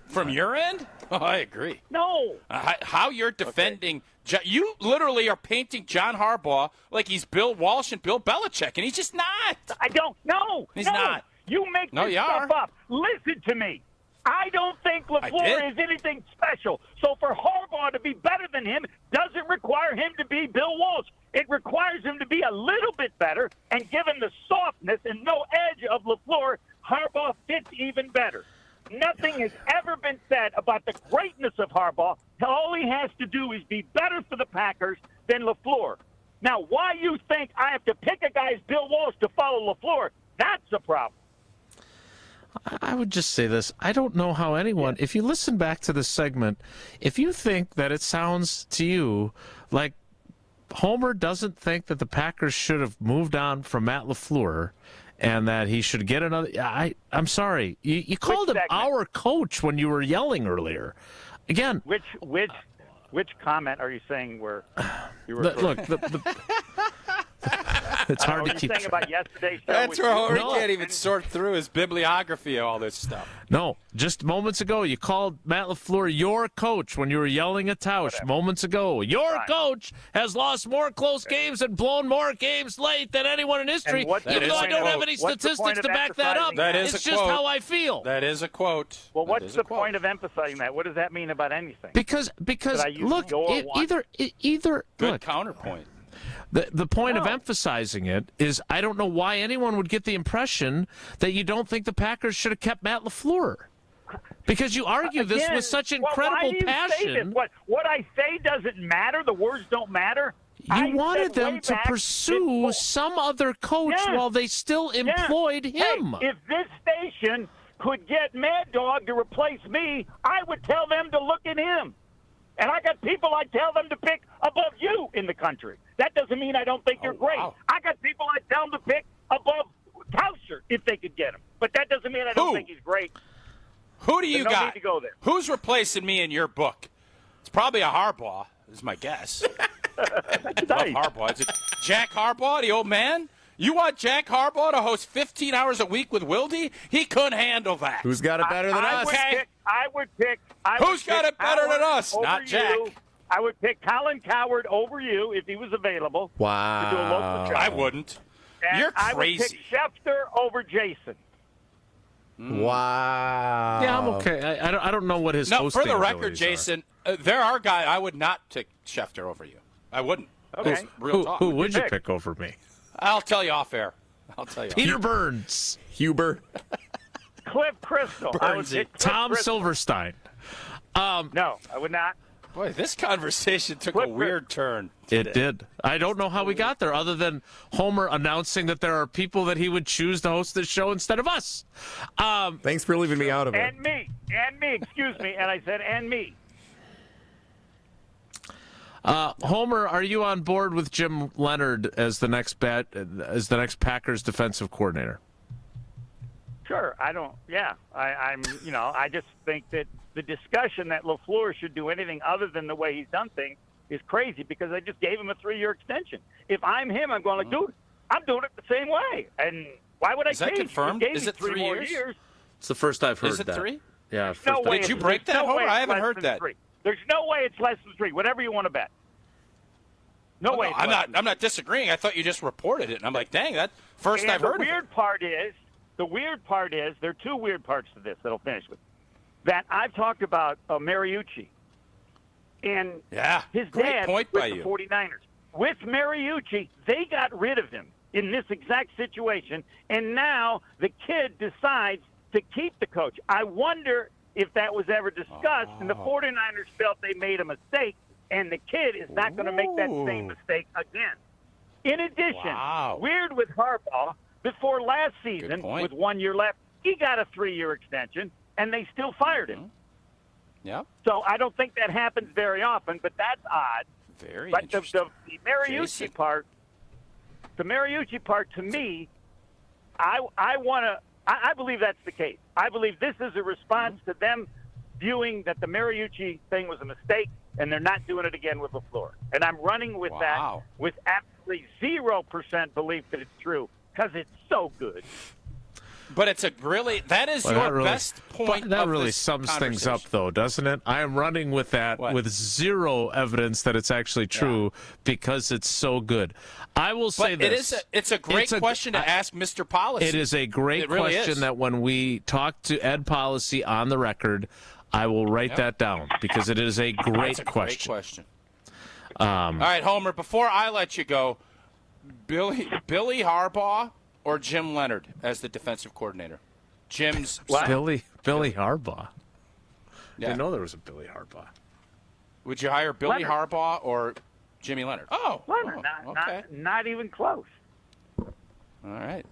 From your end? Oh, I agree. No. How you're defending you literally are painting John Harbaugh like he's Bill Walsh and Bill Belichick, and he's just not. I don't. No. He's no. not. You make this stuff up. Listen to me. I don't think LaFleur is anything special. So for Harbaugh to be better than him doesn't require him to be Bill Walsh. It requires him to be a little bit better, and given the softness and no edge of LaFleur, Harbaugh fits even better. Nothing has ever been said about the greatness of Harbaugh. All he has to do is be better for the Packers than LaFleur. Now, why you think I have to pick a guy as Bill Walsh to follow LaFleur, that's a problem. I would just say this. I don't know how anyone, if you listen back to this segment, if you think that it sounds to you like Homer doesn't think that the Packers should have moved on from Matt LaFleur and that he should get another, I'm sorry. You called him our coach when you were yelling earlier. Again. Which comment are you saying where you were? Look, it's hard to keep saying about yesterday's show. That's where Homer can't even sort through his bibliography of all this stuff. No, just moments ago, you called Matt LaFleur your coach when you were yelling at Tausch. Moments ago. Your coach has lost more close games and blown more games late than anyone in history. Even though I don't have any statistics to back that up, it's just how I feel. That is a quote. Well, what's the point of emphasizing that? What does that mean about anything? Because look, either good look, counterpoint. The point of emphasizing it is I don't know why anyone would get the impression that you don't think the Packers should have kept Matt LaFleur. Because you argue this with such incredible passion. What I say doesn't matter. The words don't matter. You wanted them to pursue some other coach while they still employed him. Hey, if this station could get Mad Dog to replace me, I would tell them to look at him. And I got people I tell them to pick above you in the country. That doesn't mean I don't think you're great. Wow. I got people I tell them to pick above Tauscher if they could get him. But that doesn't mean I don't think he's great. Who do you There's no got? need to go there. Who's replacing me in your book? It's probably a Harbaugh, is my guess. Love Harbaugh. Is it Jack Harbaugh, the old man? You want Jack Harbaugh to host 15 hours a week with Wilde? He couldn't handle that. Who's got it better than us? I would pick Who's got it better than us? Not Jack. I would pick Colin Coward over you if he was available. Wow. To do a local show. I wouldn't. And You're I would crazy. pick Schefter over Jason. Wow. Yeah, I'm okay. I don't know what his hosting for the record, abilities Jason, there are guys I would not pick Schefter over you. I wouldn't. Okay. Real talk. Who would you pick over me? I'll tell you off air. I'll tell you. Peter Burns. Huber. Cliff Crystal. I would pick Cliff Tom Crystal. Silverstein. No, I would not. Boy, this conversation took a weird turn today. It did. I don't know how we got there other than Homer announcing that there are people that he would choose to host this show instead of us. Thanks for leaving me out of it. And me, excuse me. And I said, and me. Homer, are you on board with Jim Leonhard as the next Packers defensive coordinator? Sure. I just think that the discussion that LaFleur should do anything other than the way he's done things is crazy because I just gave him a 3-year extension. If I'm him, I'm going like, dude, I'm doing it the same way. And why would I Is that change? confirmed? He gave Is me it 3 3 more years? years. It's the first I've heard Is it that. 3? Yeah. No way. Did you break that, Homer? I haven't heard that. 3. There's no way it's less than 3. Whatever you want to bet. No way. I'm not disagreeing. I thought you just reported it, and I'm like, dang, that first I've heard. The weird part is there are 2 weird parts to this that I'll finish with. That I've talked about Mariucci, and his dad point with by the you. 49ers. With Mariucci, they got rid of him in this exact situation, and now the kid decides to keep the coach. I wonder if that was ever discussed, and the 49ers felt they made a mistake, and the kid is not going to make that same mistake again. In addition, weird with Harbaugh, Before last season, with 1 year left, he got a 3-year extension, and they still fired him. Yeah. So I don't think that happens very often, but that's odd. Very but interesting. The Mariucci part, to me, I believe that's the case. I believe this is a response to them viewing that the Mariucci thing was a mistake, and they're not doing it again with LaFleur. And I'm running with that with absolutely 0% belief that it's true because it's so good. But it's that is your best point. That of really this sums things conversation. up, though, doesn't it? I am running with that with zero evidence that it's actually true because it's so good. I will say this. It's a great question to ask Mr. Policy. It is a great question that when we talk to Ed Policy on the record, I will write that down because it is a great question. Great question. All right, Homer, before I let you go, Billy Harbaugh or Jim Leonhard as the defensive coordinator? Jim's Billy Harbaugh. Yeah. I didn't know there was a Billy Harbaugh. Would you hire Billy Harbaugh or Jimmy Leonhard? Leonhard, not even close. All right.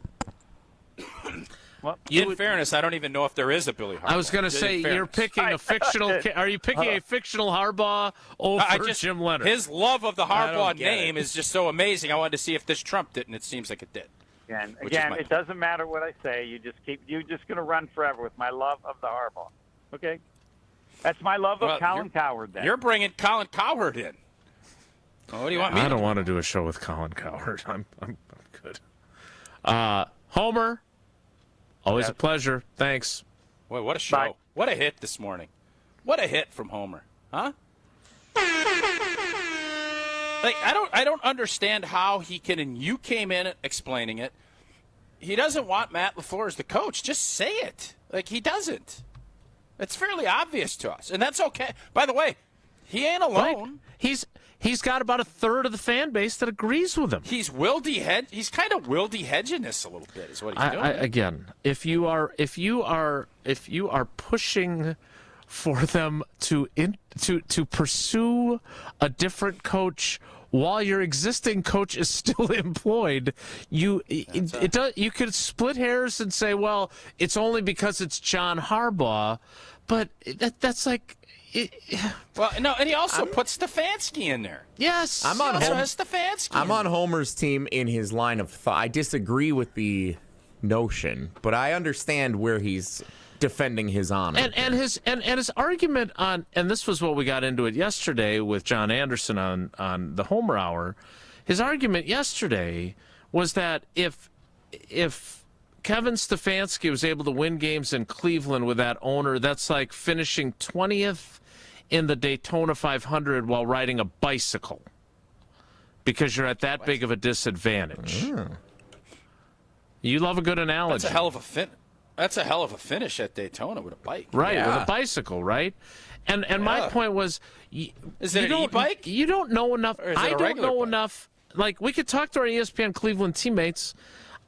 Well, in fairness, I don't even know if there is a Billy Harbaugh. I was going to say you're picking a fictional. Are you picking a fictional Harbaugh over Jim Leonhard? His love of the Harbaugh name is just so amazing. I wanted to see if this trumped it, and it seems like it did. And again, it doesn't matter what I say. You're just going to run forever with my love of the Harbaugh. Okay, that's my love of Colin Cowherd. Then you're bringing Colin Cowherd in. Well, what do you want me? I don't want to do a show with Colin Cowherd. I'm good. Homer, always a pleasure. Thanks. Boy, what a show! Bye. What a hit this morning! What a hit from Homer, huh? Like I don't understand how he can. And you came in explaining it. He doesn't want Matt LaFleur as the coach. Just say it. Like he doesn't. It's fairly obvious to us, and that's okay. By the way, he ain't alone. Right. He's got about a third of the fan base that agrees with him. He's kind of Wildy hedging this a little bit, is what he's doing. Again, if you are pushing for them to pursue a different coach while your existing coach is still employed, you could split hairs and say, well, it's only because it's John Harbaugh, but that's like. Well, no, and he also puts Stefanski in there. Yes, I'm on Stefanski. I'm on Homer's team in his line of thought. I disagree with the notion, but I understand where he's defending his honor. And his argument on, and this was what we got into it yesterday with John Anderson on the Homer Hour. His argument yesterday was that if Kevin Stefanski was able to win games in Cleveland with that owner, that's like finishing 20th in the Daytona 500 while riding a bicycle because you're at that big of a disadvantage. You love a good analogy. That's a hell of a finish at Daytona with a bike. Right, with a bicycle, right? And my point was, is it an e-bike? You don't know enough. I don't know enough. Like, we could talk to our ESPN Cleveland teammates.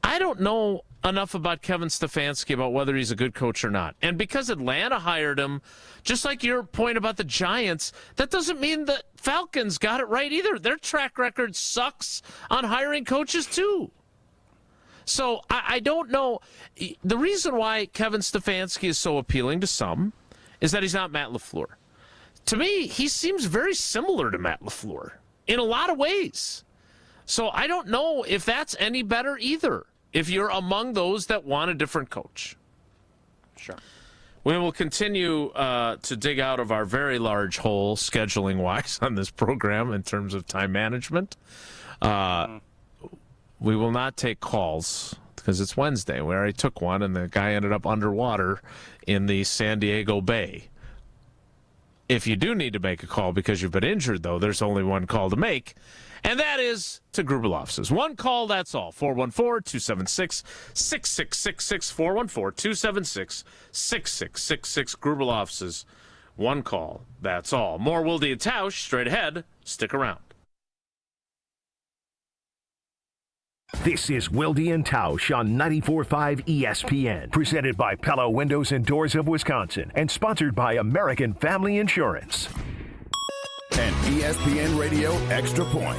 I don't know enough about Kevin Stefanski about whether he's a good coach or not. And because Atlanta hired him, just like your point about the Giants, that doesn't mean the Falcons got it right either. Their track record sucks on hiring coaches too. So I don't know. The reason why Kevin Stefanski is so appealing to some is that he's not Matt LaFleur. To me, he seems very similar to Matt LaFleur in a lot of ways. So I don't know if that's any better either, if you're among those that want a different coach. Sure. We will continue to dig out of our very large hole, scheduling-wise, on this program in terms of time management. We will not take calls because it's Wednesday. We already took one, and the guy ended up underwater in the San Diego Bay. If you do need to make a call because you've been injured, though, there's only one call to make, and that is to Grubel offices. One call, that's all. 414-276-6666. 414-276-6666. Grubel offices. One call, that's all. More Wilde and Tausch straight ahead. Stick around. This is Wilde and Tausch on 94.5 ESPN, presented by Pella Windows and Doors of Wisconsin, and sponsored by American Family Insurance. And ESPN Radio Extra Point.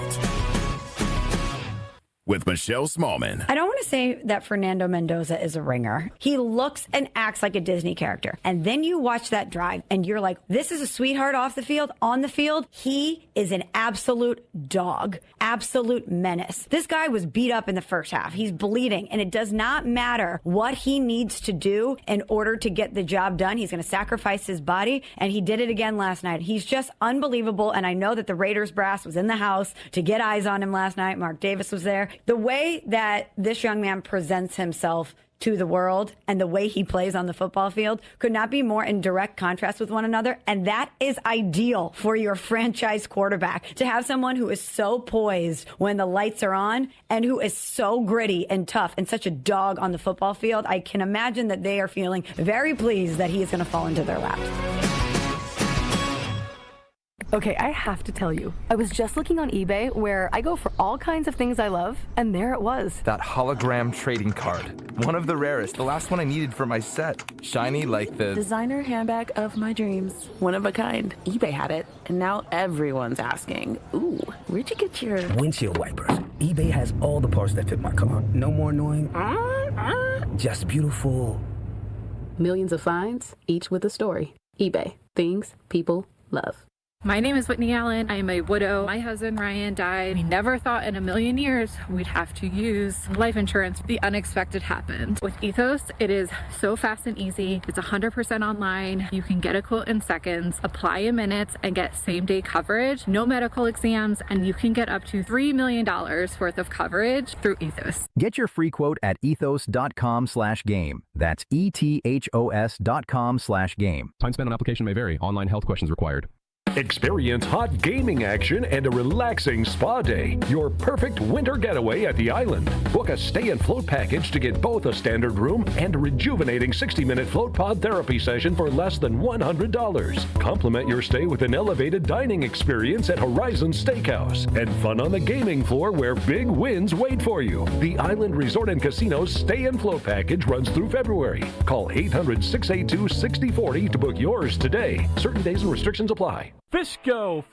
with Michelle Smallman. I don't want to say that Fernando Mendoza is a ringer. He looks and acts like a Disney character. And then you watch that drive and you're like, this is a sweetheart off the field. On the field, he is an absolute dog, absolute menace. This guy was beat up in the first half. He's bleeding, and it does not matter what he needs to do in order to get the job done. He's going to sacrifice his body, and he did it again last night. He's just unbelievable, and I know that the Raiders brass was in the house to get eyes on him last night. Mark Davis was there. The way that this young man presents himself to the world and the way he plays on the football field could not be more in direct contrast with one another. And that is ideal for your franchise quarterback, to have someone who is so poised when the lights are on and who is so gritty and tough and such a dog on the football field. I can imagine that they are feeling very pleased that he is going to fall into their laps. Okay, I have to tell you, I was just looking on eBay where I go for all kinds of things I love, and there it was. That hologram trading card. One of the rarest. The last one I needed for my set. Shiny like the... Designer handbag of my dreams. One of a kind. eBay had it, and now everyone's asking, ooh, where'd you get your... Windshield wipers. eBay has all the parts that fit my car. No more annoying. Just beautiful. Millions of finds, each with a story. eBay. Things people love. My name is Whitney Allen. I am a widow. My husband Ryan died. We never thought in a million years we'd have to use life insurance. The unexpected happened. With Ethos, it is so fast and easy. It's 100% online. You can get a quote in seconds, apply in minutes, and get same-day coverage. No medical exams, and you can get up to $3 million worth of coverage through Ethos. Get your free quote at ethos.com/game. That's ETHOS.com/game. Time spent on application may vary. Online health questions required. Experience hot gaming action and a relaxing spa day. Your perfect winter getaway at the island. Book a stay and float package to get both a standard room and a rejuvenating 60-minute float pod therapy session for less than $100. Complement your stay with an elevated dining experience at Horizon Steakhouse and fun on the gaming floor where big wins wait for you. The Island Resort and Casino's stay and float package runs through February. Call 800-682-6040 to book yours today. Certain days and restrictions apply. Fisco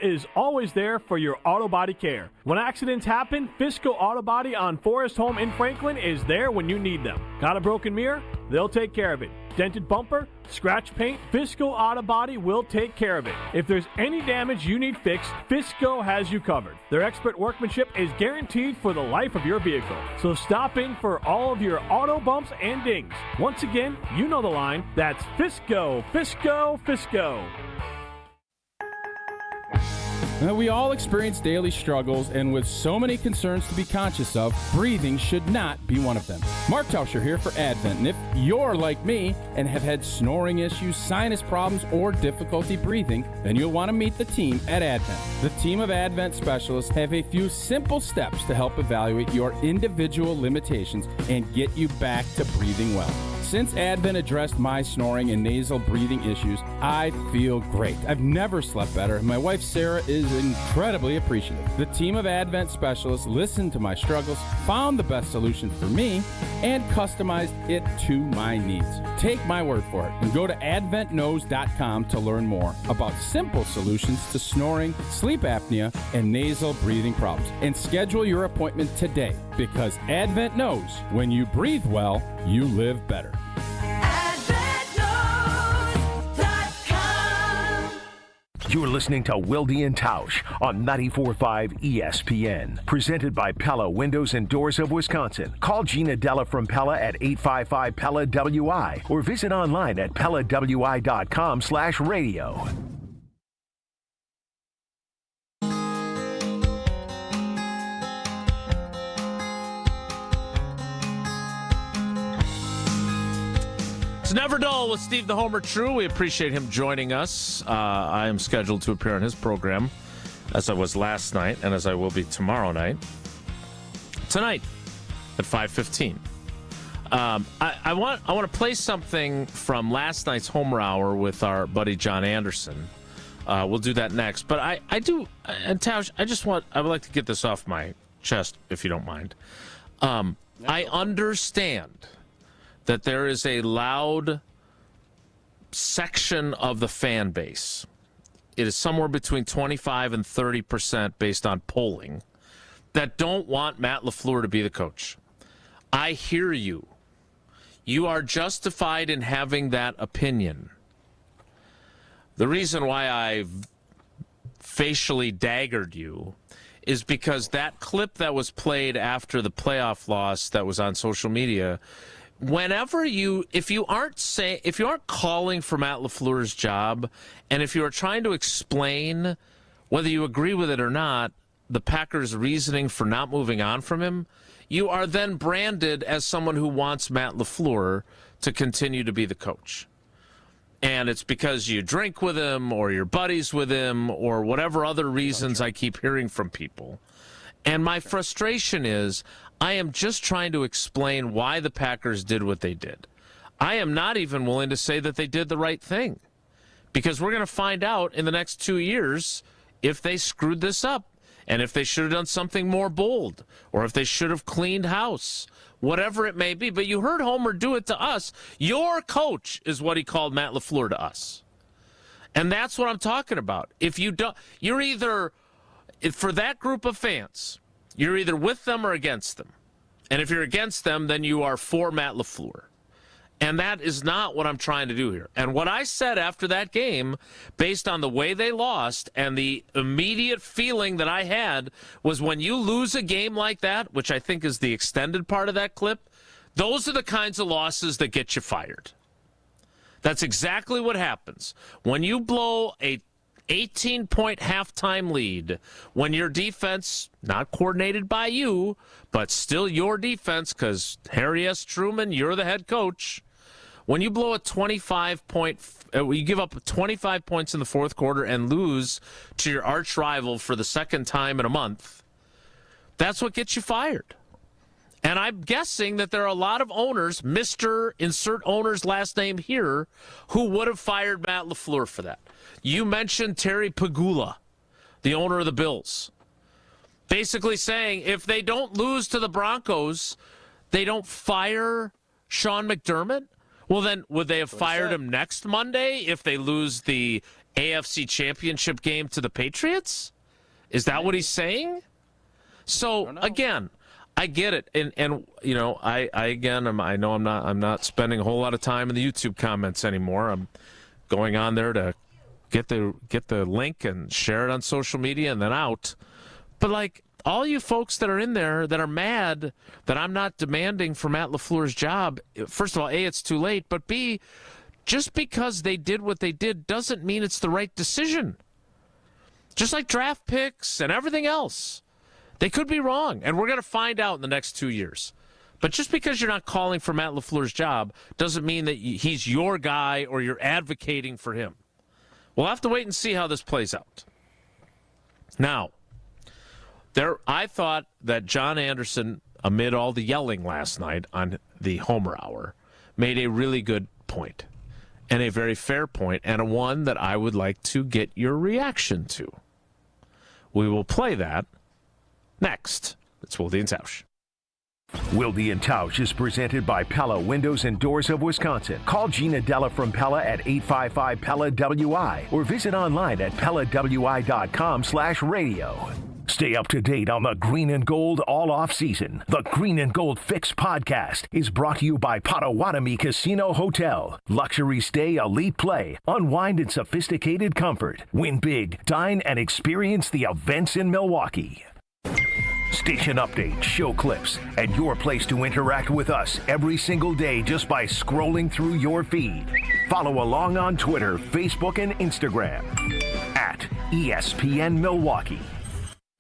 is always there for your auto body care. When accidents happen, Fisco Auto Body on Forest Home in Franklin is there when you need them. Got a broken mirror? They'll take care of it. Dented bumper? Scratch paint? Fisco Auto Body will take care of it. If there's any damage you need fixed, Fisco has you covered. Their expert workmanship is guaranteed for the life of your vehicle. So stop in for all of your auto bumps and dings. Once again, you know the line. That's Fisco. Now, we all experience daily struggles, and with so many concerns to be conscious of, breathing should not be one of them. Mark Tauscher here for Advent, and if you're like me and have had snoring issues, sinus problems, or difficulty breathing, then you'll want to meet the team at Advent. The team of Advent specialists have a few simple steps to help evaluate your individual limitations and get you back to breathing well. Since Advent addressed my snoring and nasal breathing issues, I feel great. I've never slept better, and my wife Sarah is incredibly appreciative. The team of Advent specialists listened to my struggles, found the best solution for me, and customized it to my needs. Take my word for it and go to adventknows.com to learn more about simple solutions to snoring, sleep apnea, and nasal breathing problems. And schedule your appointment today, because Advent knows when you breathe well, you live better. You're listening to Wilde and Tausch on 94.5 ESPN. Presented by Pella Windows and Doors of Wisconsin. Call Gina Della from Pella at 855-PELLA-WI or visit online at PellaWI.com/radio. It's Never Dull with Steve the Homer True. We appreciate him joining us. I am scheduled to appear on his program, as I was last night, and as I will be tomorrow night. Tonight at 5:15. I want to play something from last night's Homer Hour with our buddy John Anderson. We'll do that next. But I Tausch, I would like to get this off my chest, if you don't mind. I understand that there is a loud section of the fan base. It is somewhere between 25 and 30% based on polling that don't want Matt LaFleur to be the coach. I hear you. You are justified in having that opinion. The reason why I facially daggered you is because that clip that was played after the playoff loss that was on social media, if you aren't calling for Matt LaFleur's job, and if you are trying to explain whether you agree with it or not, the Packers' reasoning for not moving on from him, you are then branded as someone who wants Matt LaFleur to continue to be the coach. And it's because you drink with him or you're buddies with him or whatever other reasons I keep hearing from people. And my frustration is I am just trying to explain why the Packers did what they did. I am not even willing to say that they did the right thing, because we're going to find out in the next 2 years if they screwed this up and if they should have done something more bold or if they should have cleaned house, whatever it may be. But you heard Homer do it to us. Your coach is what he called Matt LaFleur to us. And that's what I'm talking about. If you don't, you're either, for that group of fans, you're either with them or against them. And if you're against them, then you are for Matt LaFleur. And that is not what I'm trying to do here. And what I said after that game, based on the way they lost and the immediate feeling that I had, was when you lose a game like that, which I think is the extended part of that clip, those are the kinds of losses that get you fired. That's exactly what happens. When you blow a 18-point halftime lead, when your defense, not coordinated by you, but still your defense, because Harry S. Truman, you're the head coach. When you blow a 25-point, you give up 25 points in the fourth quarter and lose to your arch rival for the second time in a month, that's what gets you fired. And I'm guessing that there are a lot of owners, Mr. Insert owner's last name here, who would have fired Matt LaFleur for that. You mentioned Terry Pegula, the owner of the Bills, basically saying if they don't lose to the Broncos, they don't fire Sean McDermott. Well, then would they have fired him next Monday if they lose the AFC Championship game to the Patriots? Is that what he's saying? So again, I get it, and you know, I know I'm not spending a whole lot of time in the YouTube comments anymore. I'm going on there to get the link and share it on social media and then out. But like all you folks that are in there that are mad that I'm not demanding for Matt LaFleur's job, first of all, A, it's too late, but B, just because they did what they did doesn't mean it's the right decision. Just like draft picks and everything else. They could be wrong, and we're going to find out in the next 2 years. But just because you're not calling for Matt LaFleur's job doesn't mean that he's your guy or you're advocating for him. We'll have to wait and see how this plays out. Now, I thought that John Anderson, amid all the yelling last night on the Homer Hour, made a really good point, and a very fair point, and one that I would like to get your reaction to. We will play that next. It's Wilde and Tausch. Wilde and Tausch is presented by Pella Windows and Doors of Wisconsin. Call Gina Della from Pella at 855-PELLA-WI or visit online at PellaWI.com/radio. Stay up to date on the Green and Gold all off-season. The Green and Gold Fix podcast is brought to you by Potawatomi Casino Hotel. Luxury stay, elite play, unwind in sophisticated comfort. Win big, dine, and experience the events in Milwaukee. Station updates, show clips, and your place to interact with us every single day just by scrolling through your feed. Follow along on Twitter, Facebook, and Instagram at ESPN Milwaukee.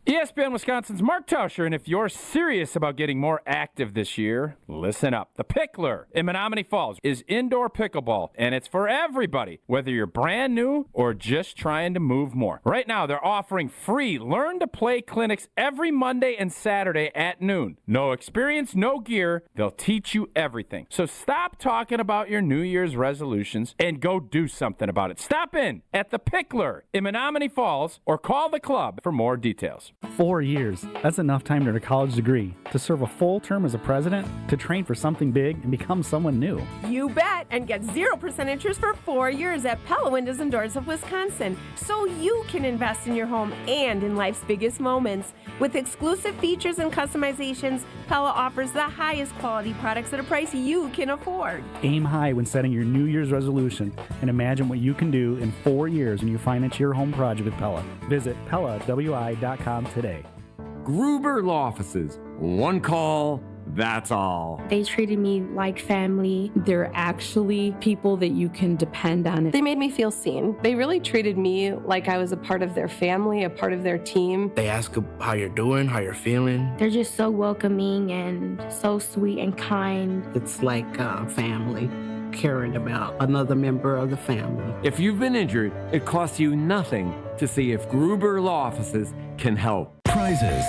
ESPN Wisconsin's Mark Tauscher, and if you're serious about getting more active this year, listen up. The Pickler in Menominee Falls is indoor pickleball, and it's for everybody, whether you're brand new or just trying to move more. Right now, they're offering free learn-to-play clinics every Monday and Saturday at noon. No experience, no gear. They'll teach you everything. So stop talking about your New Year's resolutions and go do something about it. Stop in at The Pickler in Menominee Falls or call the club for more details. 4 years. That's enough time to earn a college degree, to serve a full term as a president, to train for something big and become someone new. You bet, and get 0% interest for 4 years at Pella Windows and Doors of Wisconsin, so you can invest in your home and in life's biggest moments. With exclusive features and customizations, Pella offers the highest quality products at a price you can afford. Aim high when setting your New Year's resolution and imagine what you can do in 4 years when you finance your home project with Pella. Visit PellaWI.com today. Gruber Law Offices. One call, that's all. They treated me like family. They're actually people that you can depend on. They made me feel seen. They really treated me like I was a part of their family, a part of their team. They ask how you're doing, how you're feeling. They're just so welcoming and so sweet and kind. It's like family, caring about another member of the family. If you've been injured, it costs you nothing to see if Gruber Law Offices can help. Prizes,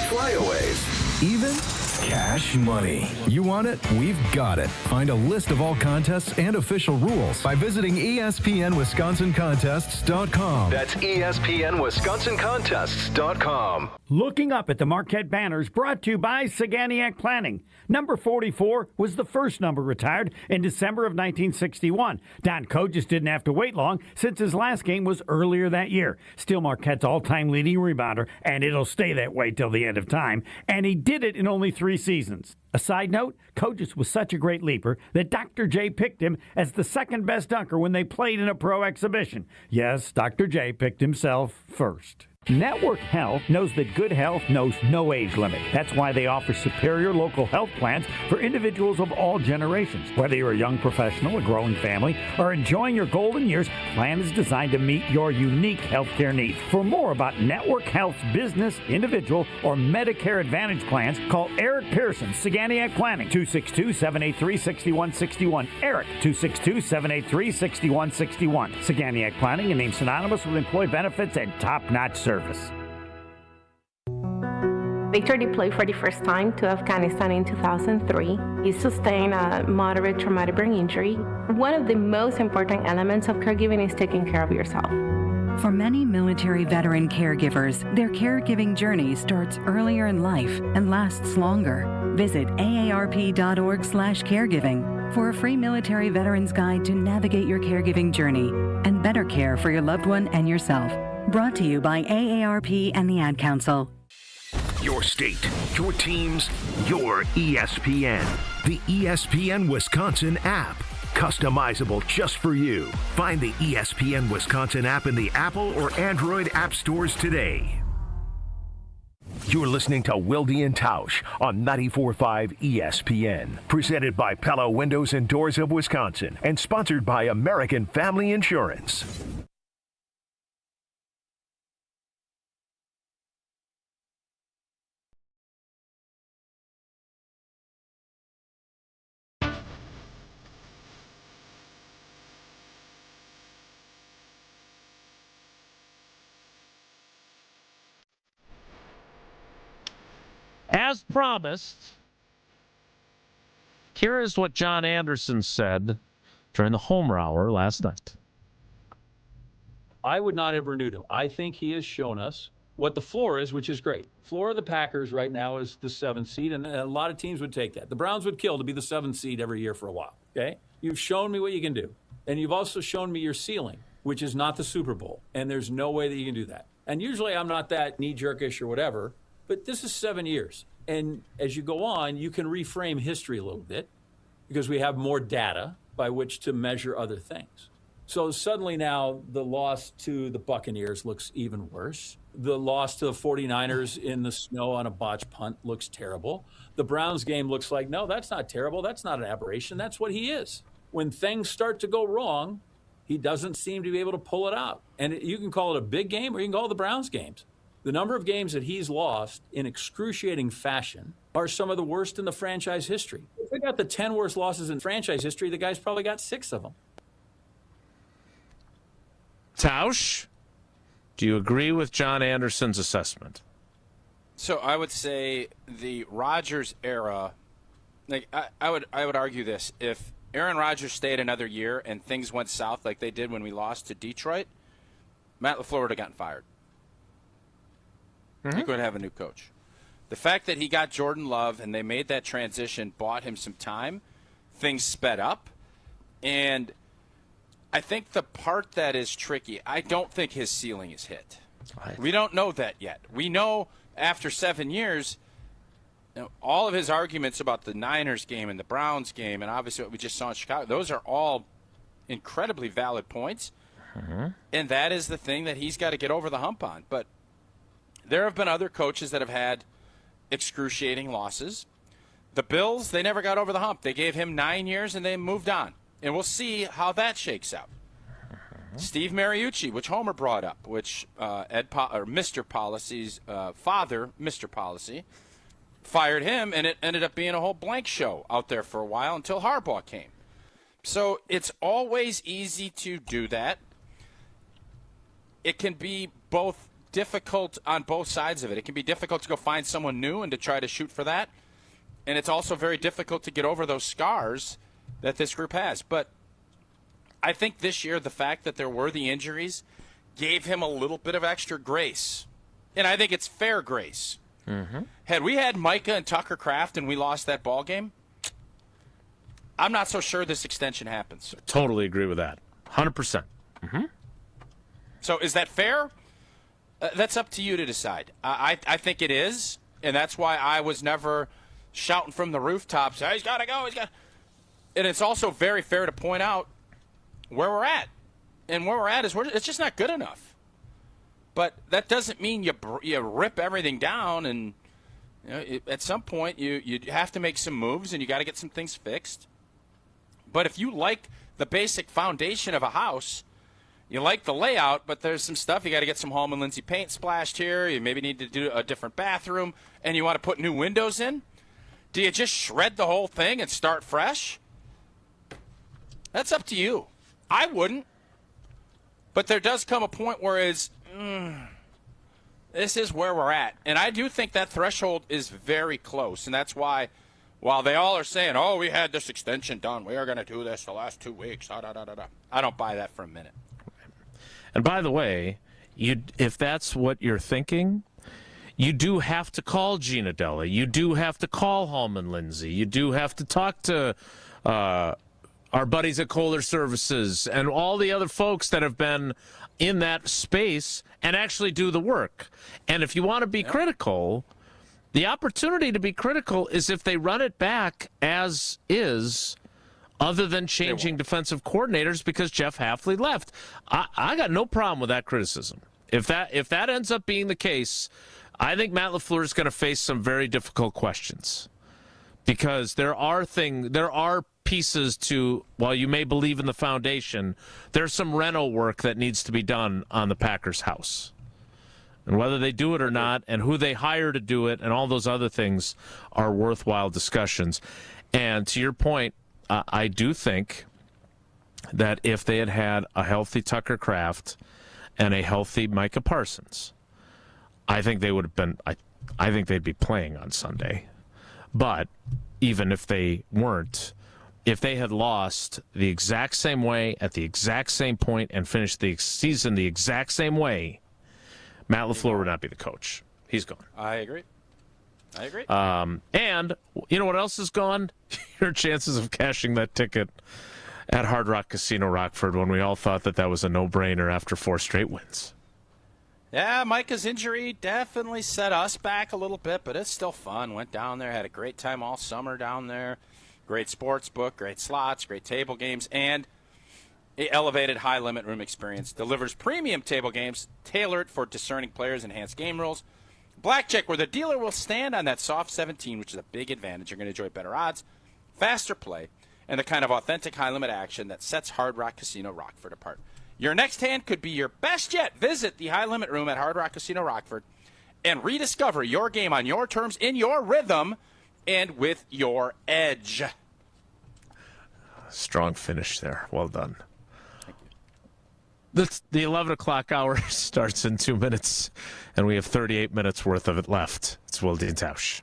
flyaways, even cash money. You want it? We've got it. Find a list of all contests and official rules by visiting ESPNWisconsinContests.com. That's ESPNWisconsinContests.com. Looking up at the Marquette banners, brought to you by Saganiac Planning. Number 44 was the first number retired in December of 1961. Don Coe just didn't have to wait long since his last game was earlier that year. Still Marquette's all-time leading rebounder, and it'll stay that way till the end of time. And he did it in only 3 seasons. A side note, Kogis was such a great leaper that Dr. J picked him as the second best dunker when they played in a pro exhibition. Yes, Dr. J picked himself first. Network Health knows that good health knows no age limit. That's why they offer superior local health plans for individuals of all generations. Whether you're a young professional, a growing family, or enjoying your golden years, plan is designed to meet your unique healthcare needs. For more about Network Health's business, individual, or Medicare Advantage plans, call Eric Pearson, Saganiac Planning, 262-783-6161. Eric, 262-783-6161. Saganiac Planning, a name synonymous with employee benefits and top-notch service. Victor deployed for the first time to Afghanistan in 2003. He sustained a moderate traumatic brain injury. One of the most important elements of caregiving is taking care of yourself. For many military veteran caregivers, their caregiving journey starts earlier in life and lasts longer. Visit aarp.org/caregiving for a free military veterans guide to navigate your caregiving journey and better care for your loved one and yourself. Brought to you by AARP and the Ad Council. Your state, your teams, your ESPN. The ESPN Wisconsin app. Customizable just for you. Find the ESPN Wisconsin app in the Apple or Android app stores today. You're listening to Wilde and Tausch on 94.5 ESPN. Presented by Pella Windows and Doors of Wisconsin and sponsored by American Family Insurance. As promised, here is what John Anderson said during the Homer Hour last night. I would not have renewed him. I think he has shown us what the floor is, which is great. Floor of the Packers right now is the 7th seed, and a lot of teams would take that. The Browns would kill to be the 7th seed every year for a while, okay? You've shown me what you can do, and you've also shown me your ceiling, which is not the Super Bowl, and there's no way that you can do that. And usually I'm not that knee-jerkish or whatever, but this is 7 years. And as you go on, you can reframe history a little bit because we have more data by which to measure other things. So suddenly now the loss to the Buccaneers looks even worse. The loss to the 49ers in the snow on a botched punt looks terrible. The Browns game looks like, no, that's not terrible. That's not an aberration. That's what he is. When things start to go wrong, he doesn't seem to be able to pull it out. And you can call it a big game or you can call it the Browns games. The number of games that he's lost in excruciating fashion are some of the worst in the franchise history. If we got the 10 worst losses in franchise history, the guy's probably got 6 of them. Tausch, do you agree with John Anderson's assessment? So I would say the Rodgers era, like I would argue this. If Aaron Rodgers stayed another year and things went south like they did when we lost to Detroit, Matt LaFleur would have gotten fired. you're going to have a new coach. The fact that he got Jordan Love and they made that transition bought him some time. Things sped up. And I think the part that is tricky, I don't think his ceiling is hit. Right. We don't know that yet. We know after 7 years, all of his arguments about the Niners game and the Browns game and obviously what we just saw in Chicago, those are all incredibly valid points. And that is the thing that he's got to get over the hump on. But there have been other coaches that have had excruciating losses. The Bills, they never got over the hump. They gave him 9 years and they moved on. And we'll see how that shakes out. Steve Mariucci, which Homer brought up, which Mr. Policy's father, Mr. Policy, fired him, and it ended up being a whole blank show out there for a while until Harbaugh came. So it's always easy to do that. It can be both difficult on both sides of it. It can be difficult to go find someone new and to try to shoot for that. And it's also very difficult to get over those scars that this group has. But I think this year the fact that there were the injuries gave him a little bit of extra grace. And I think it's fair grace. Had we had Micah and Tucker Kraft and we lost that ball game, I'm not so sure this extension happens. Totally agree with that. 100%. So is that fair? That's up to you to decide. I think it is, and that's why I was never shouting from the rooftops, he's got to go, And it's also very fair to point out where we're at. And where we're at is it's just not good enough. But that doesn't mean you rip everything down, and at some point you have to make some moves, and you got to get some things fixed. But if you like the basic foundation of a house, you like the layout, but there's some stuff. You got to get some Hallman Lindsay paint splashed here. You maybe need to do a different bathroom, and you want to put new windows in. Do you just shred the whole thing and start fresh? That's up to you. I wouldn't. But there does come a point where this is where we're at. And I do think that threshold is very close, and that's why while they all are saying, we had this extension done, we are going to do this the last 2 weeks, I don't buy that for a minute. And by the way, if that's what you're thinking, you do have to call Gina Della. You do have to call Hallman Lindsay. You do have to talk to our buddies at Kohler Services and all the other folks that have been in that space and actually do the work. And if you want to be critical, the opportunity to be critical is if they run it back as is, other than changing defensive coordinators because Jeff Hafley left. I got no problem with that criticism. If that ends up being the case, I think Matt LaFleur is going to face some very difficult questions because there are pieces to, while you may believe in the foundation, there's some reno work that needs to be done on the Packers house. And whether they do it or not and who they hire to do it and all those other things are worthwhile discussions. And to your point, I do think that if they had had a healthy Tucker Kraft and a healthy Micah Parsons, I think they would have been. I think they'd be playing on Sunday. But even if they weren't, if they had lost the exact same way at the exact same point and finished the season the exact same way, Matt LaFleur would not be the coach. He's gone. I agree. And you know what else is gone? Your chances of cashing that ticket at Hard Rock Casino Rockford when we all thought that was a no-brainer after 4 straight wins. Yeah, Micah's injury definitely set us back a little bit, but it's still fun. Went down there, had a great time all summer down there. Great sports book, great slots, great table games, and an elevated high-limit room experience. Delivers premium table games tailored for discerning players, enhanced game rules. Blackjack, where the dealer will stand on that soft 17, which is a big advantage. You're going to enjoy better odds, faster play, and the kind of authentic high-limit action that sets Hard Rock Casino Rockford apart. Your next hand could be your best yet. Visit the high-limit room at Hard Rock Casino Rockford and rediscover your game on your terms, in your rhythm, and with your edge. Strong finish there. Well done. The 11 o'clock hour starts in 2 minutes, and we have 38 minutes worth of it left. It's Wilde and Tausch.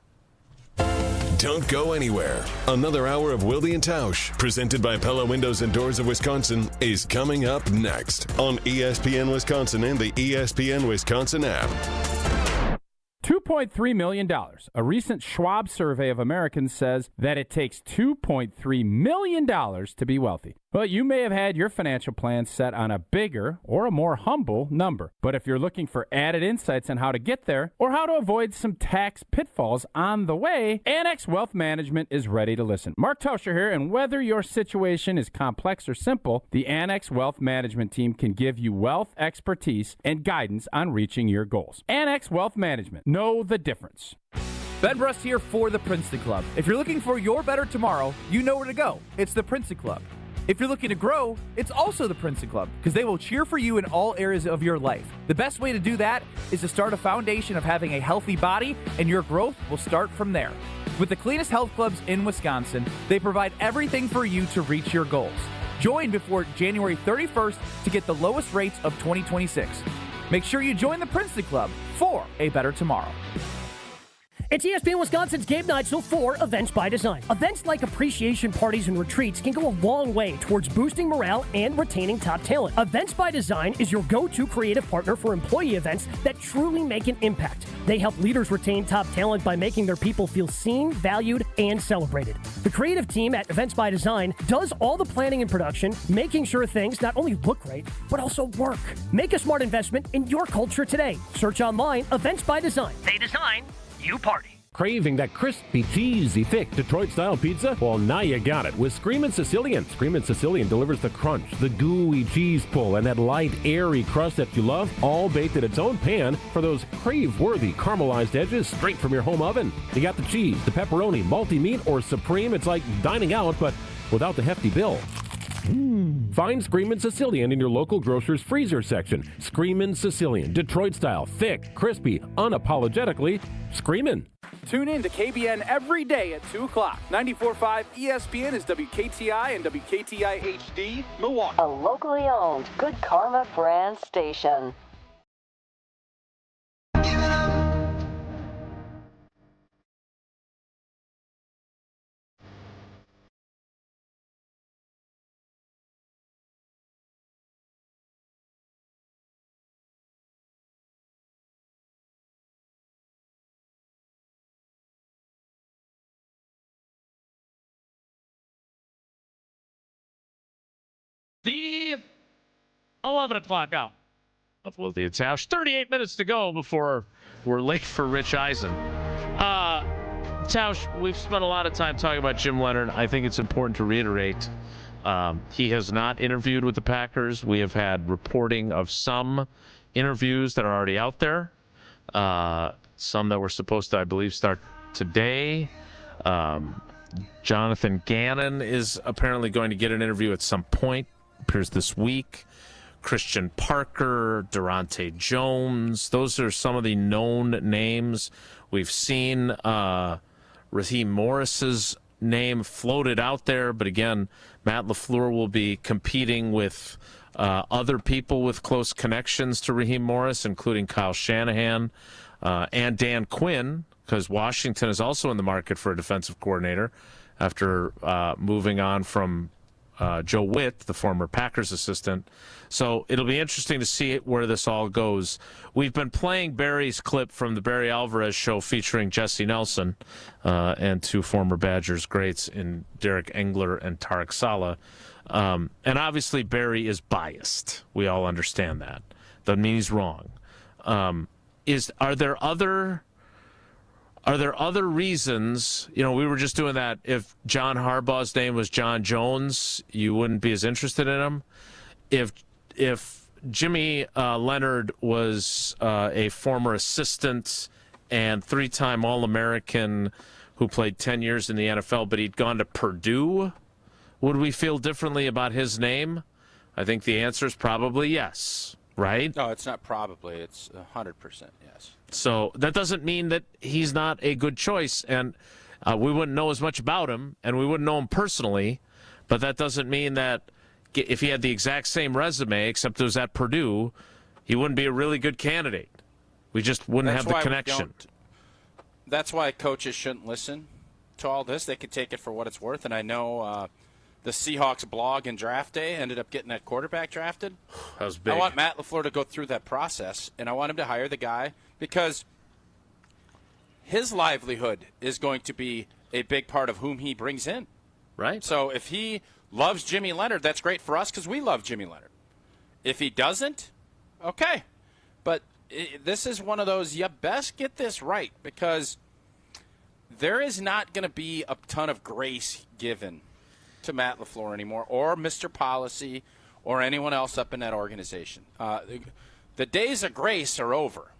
Don't go anywhere. Another hour of Wilde and Tausch, presented by Pella Windows and Doors of Wisconsin, is coming up next on ESPN Wisconsin and the ESPN Wisconsin app. $2.3 million. A recent Schwab survey of Americans says that it takes $2.3 million to be wealthy. Well, you may have had your financial plan set on a bigger or a more humble number. But if you're looking for added insights on how to get there or how to avoid some tax pitfalls on the way, Annex Wealth Management is ready to listen. Mark Tauscher here, and whether your situation is complex or simple, the Annex Wealth Management team can give you wealth expertise and guidance on reaching your goals. Annex Wealth Management. Know the difference. Ben Brust here for the Princeton Club. If you're looking for your better tomorrow, you know where to go. It's the Princeton Club. If you're looking to grow, it's also the Princeton Club, because they will cheer for you in all areas of your life. The best way to do that is to start a foundation of having a healthy body, and your growth will start from there. With the cleanest health clubs in Wisconsin, they provide everything for you to reach your goals. Join before January 31st to get the lowest rates of 2026. Make sure you join the Princeton Club for a better tomorrow. It's ESPN Wisconsin's Game Night Show for Events by Design. Events like appreciation parties and retreats can go a long way towards boosting morale and retaining top talent. Events by Design is your go-to creative partner for employee events that truly make an impact. They help leaders retain top talent by making their people feel seen, valued, and celebrated. The creative team at Events by Design does all the planning and production, making sure things not only look great, but also work. Make a smart investment in your culture today. Search online, Events by Design. They design, you party. Craving that crispy, cheesy, thick Detroit-style pizza? Well, now you got it with Screamin' Sicilian. Screamin' Sicilian delivers the crunch, the gooey cheese pull, and that light, airy crust that you love, all baked in its own pan for those crave-worthy caramelized edges straight from your home oven. You got the cheese, the pepperoni, multi-meat, or supreme. It's like dining out, but without the hefty bill. Find Screamin' Sicilian in your local grocer's freezer section. Screamin' Sicilian, Detroit style, thick, crispy, unapologetically screamin'. Tune in to KBN every day at 2 o'clock. 94.5 ESPN is WKTI and WKTI HD, Milwaukee. A locally owned Good Karma brand station. The 11 o'clock hour of Wildy and Tausch. 38 minutes to go before we're late for Rich Eisen. Tausch, we've spent a lot of time talking about Jim Leonhard. I think it's important to reiterate he has not interviewed with the Packers. We have had reporting of some interviews that are already out there. Some that were supposed to, I believe, start today. Jonathan Gannon is apparently going to get an interview at some point. Appears this week. Christian Parker, Durante Jones. Those are some of the known names. We've seen Raheem Morris's name floated out there, but again, Matt LaFleur will be competing with other people with close connections to Raheem Morris, including Kyle Shanahan and Dan Quinn, because Washington is also in the market for a defensive coordinator after moving on from Joe Witt, the former Packers assistant. So it'll be interesting to see where this all goes. We've been playing Barry's clip from the Barry Alvarez show featuring Jesse Nelson and two former Badgers greats in Derek Engler and Tarek Saleh. And obviously Barry is biased. We all understand that. Doesn't mean he's wrong. Are there other reasons? You know, we were just doing that. If John Harbaugh's name was John Jones, you wouldn't be as interested in him. If Jimmy Leonhard was a former assistant and three-time All-American who played 10 years in the NFL, but he'd gone to Purdue, would we feel differently about his name? I think the answer is probably yes, right? No, it's not probably. It's 100% yes. So that doesn't mean that he's not a good choice, and we wouldn't know as much about him, and we wouldn't know him personally, but that doesn't mean that if he had the exact same resume, except it was at Purdue, he wouldn't be a really good candidate. We just wouldn't have the connection. That's why coaches shouldn't listen to all this. They could take it for what it's worth, and I know the Seahawks blog and draft day ended up getting that quarterback drafted. That was big. I want Matt LaFleur to go through that process, and I want him to hire the guy because his livelihood is going to be a big part of whom he brings in. Right. So if he loves Jimmy Leonhard, that's great for us because we love Jimmy Leonhard. If he doesn't, okay. But this is one of those, you best get this right, because there is not going to be a ton of grace given to Matt LaFleur anymore, or Mr. Policy, or anyone else up in that organization. The days of grace are over.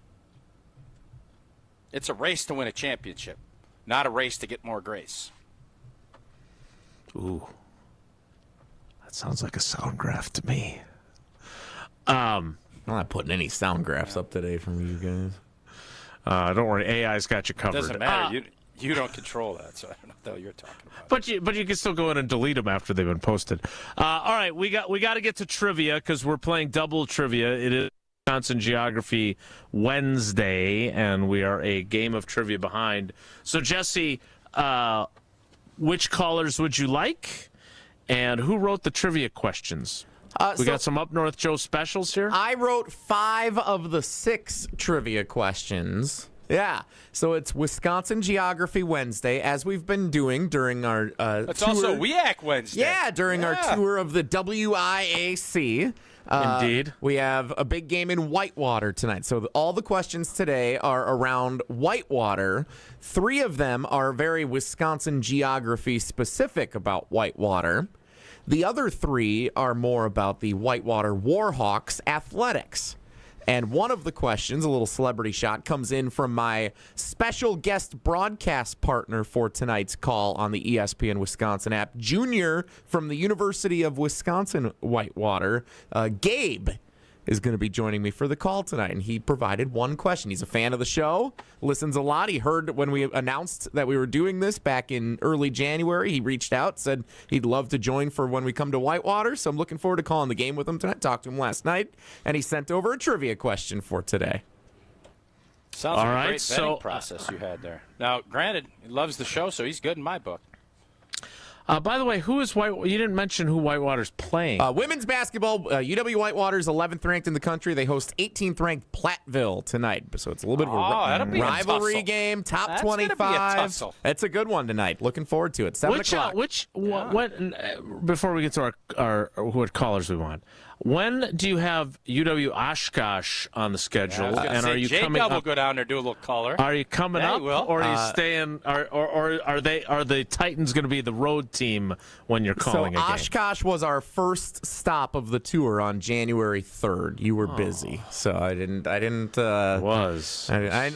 It's a race to win a championship, not a race to get more grace. Ooh. That sounds like a sound graph to me. I'm not putting any sound graphs up today from you guys. Don't worry, AI's got you covered. Doesn't matter. You don't control that, so I don't know what the hell you're talking about. But you can still go in and delete them after they've been posted. All right, we got to get to trivia because we're playing double trivia. It is Wisconsin Geography Wednesday, and we are a game of trivia behind. So, Jesse, which callers would you like, and who wrote the trivia questions? We got some Up North Joe specials here. I wrote 5 of the 6 trivia questions. Yeah, so it's Wisconsin Geography Wednesday, as we've been doing during our It's tour. also WEAC Wednesday. Yeah, during our tour of the WIAC. Indeed. We have a big game in Whitewater tonight. So all the questions today are around Whitewater. 3 of them are very Wisconsin geography specific about Whitewater. The other 3 are more about the Whitewater Warhawks athletics. And one of the questions, a little celebrity shot, comes in from my special guest broadcast partner for tonight's call on the ESPN Wisconsin app, Junior from the University of Wisconsin Whitewater. Gabe is going to be joining me for the call tonight, and he provided one question. He's a fan of the show, listens a lot. He heard when we announced that we were doing this back in early January. He reached out, said he'd love to join for when we come to Whitewater, so I'm looking forward to calling the game with him tonight. Talked to him last night, and he sent over a trivia question for today. Sounds like a great vetting process you had there. Now, granted, he loves the show, so he's good in my book. By the way, who is White? You didn't mention who Whitewater's playing. Women's basketball, UW Whitewater is 11th ranked in the country. They host 18th ranked Platteville tonight, so it's a little bit of a rivalry game. Top That's 25. gonna be a tussle. It's a good one tonight. Looking forward to it. 7 o'clock. Before we get to our what callers we want, when do you have UW Oshkosh on the schedule? And are you coming up? Will go down there do a little caller. Are you coming up, will. or are you staying? Or are the Titans going to be the road team when you're calling a game? Oshkosh was our first stop of the tour on January 3rd. You were busy, so I didn't. I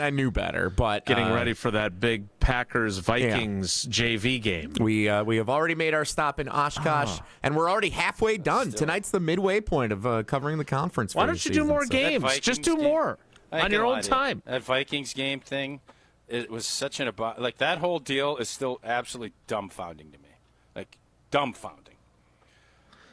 knew better, but getting ready for that big Packers-Vikings JV game. We have already made our stop in Oshkosh, and we're already halfway done. Tonight's the midway point of covering the conference. Why don't you do more games? Just do more on your own time. That Vikings game thing, it was such an like that whole deal is still absolutely dumbfounding to me. Like dumbfounding.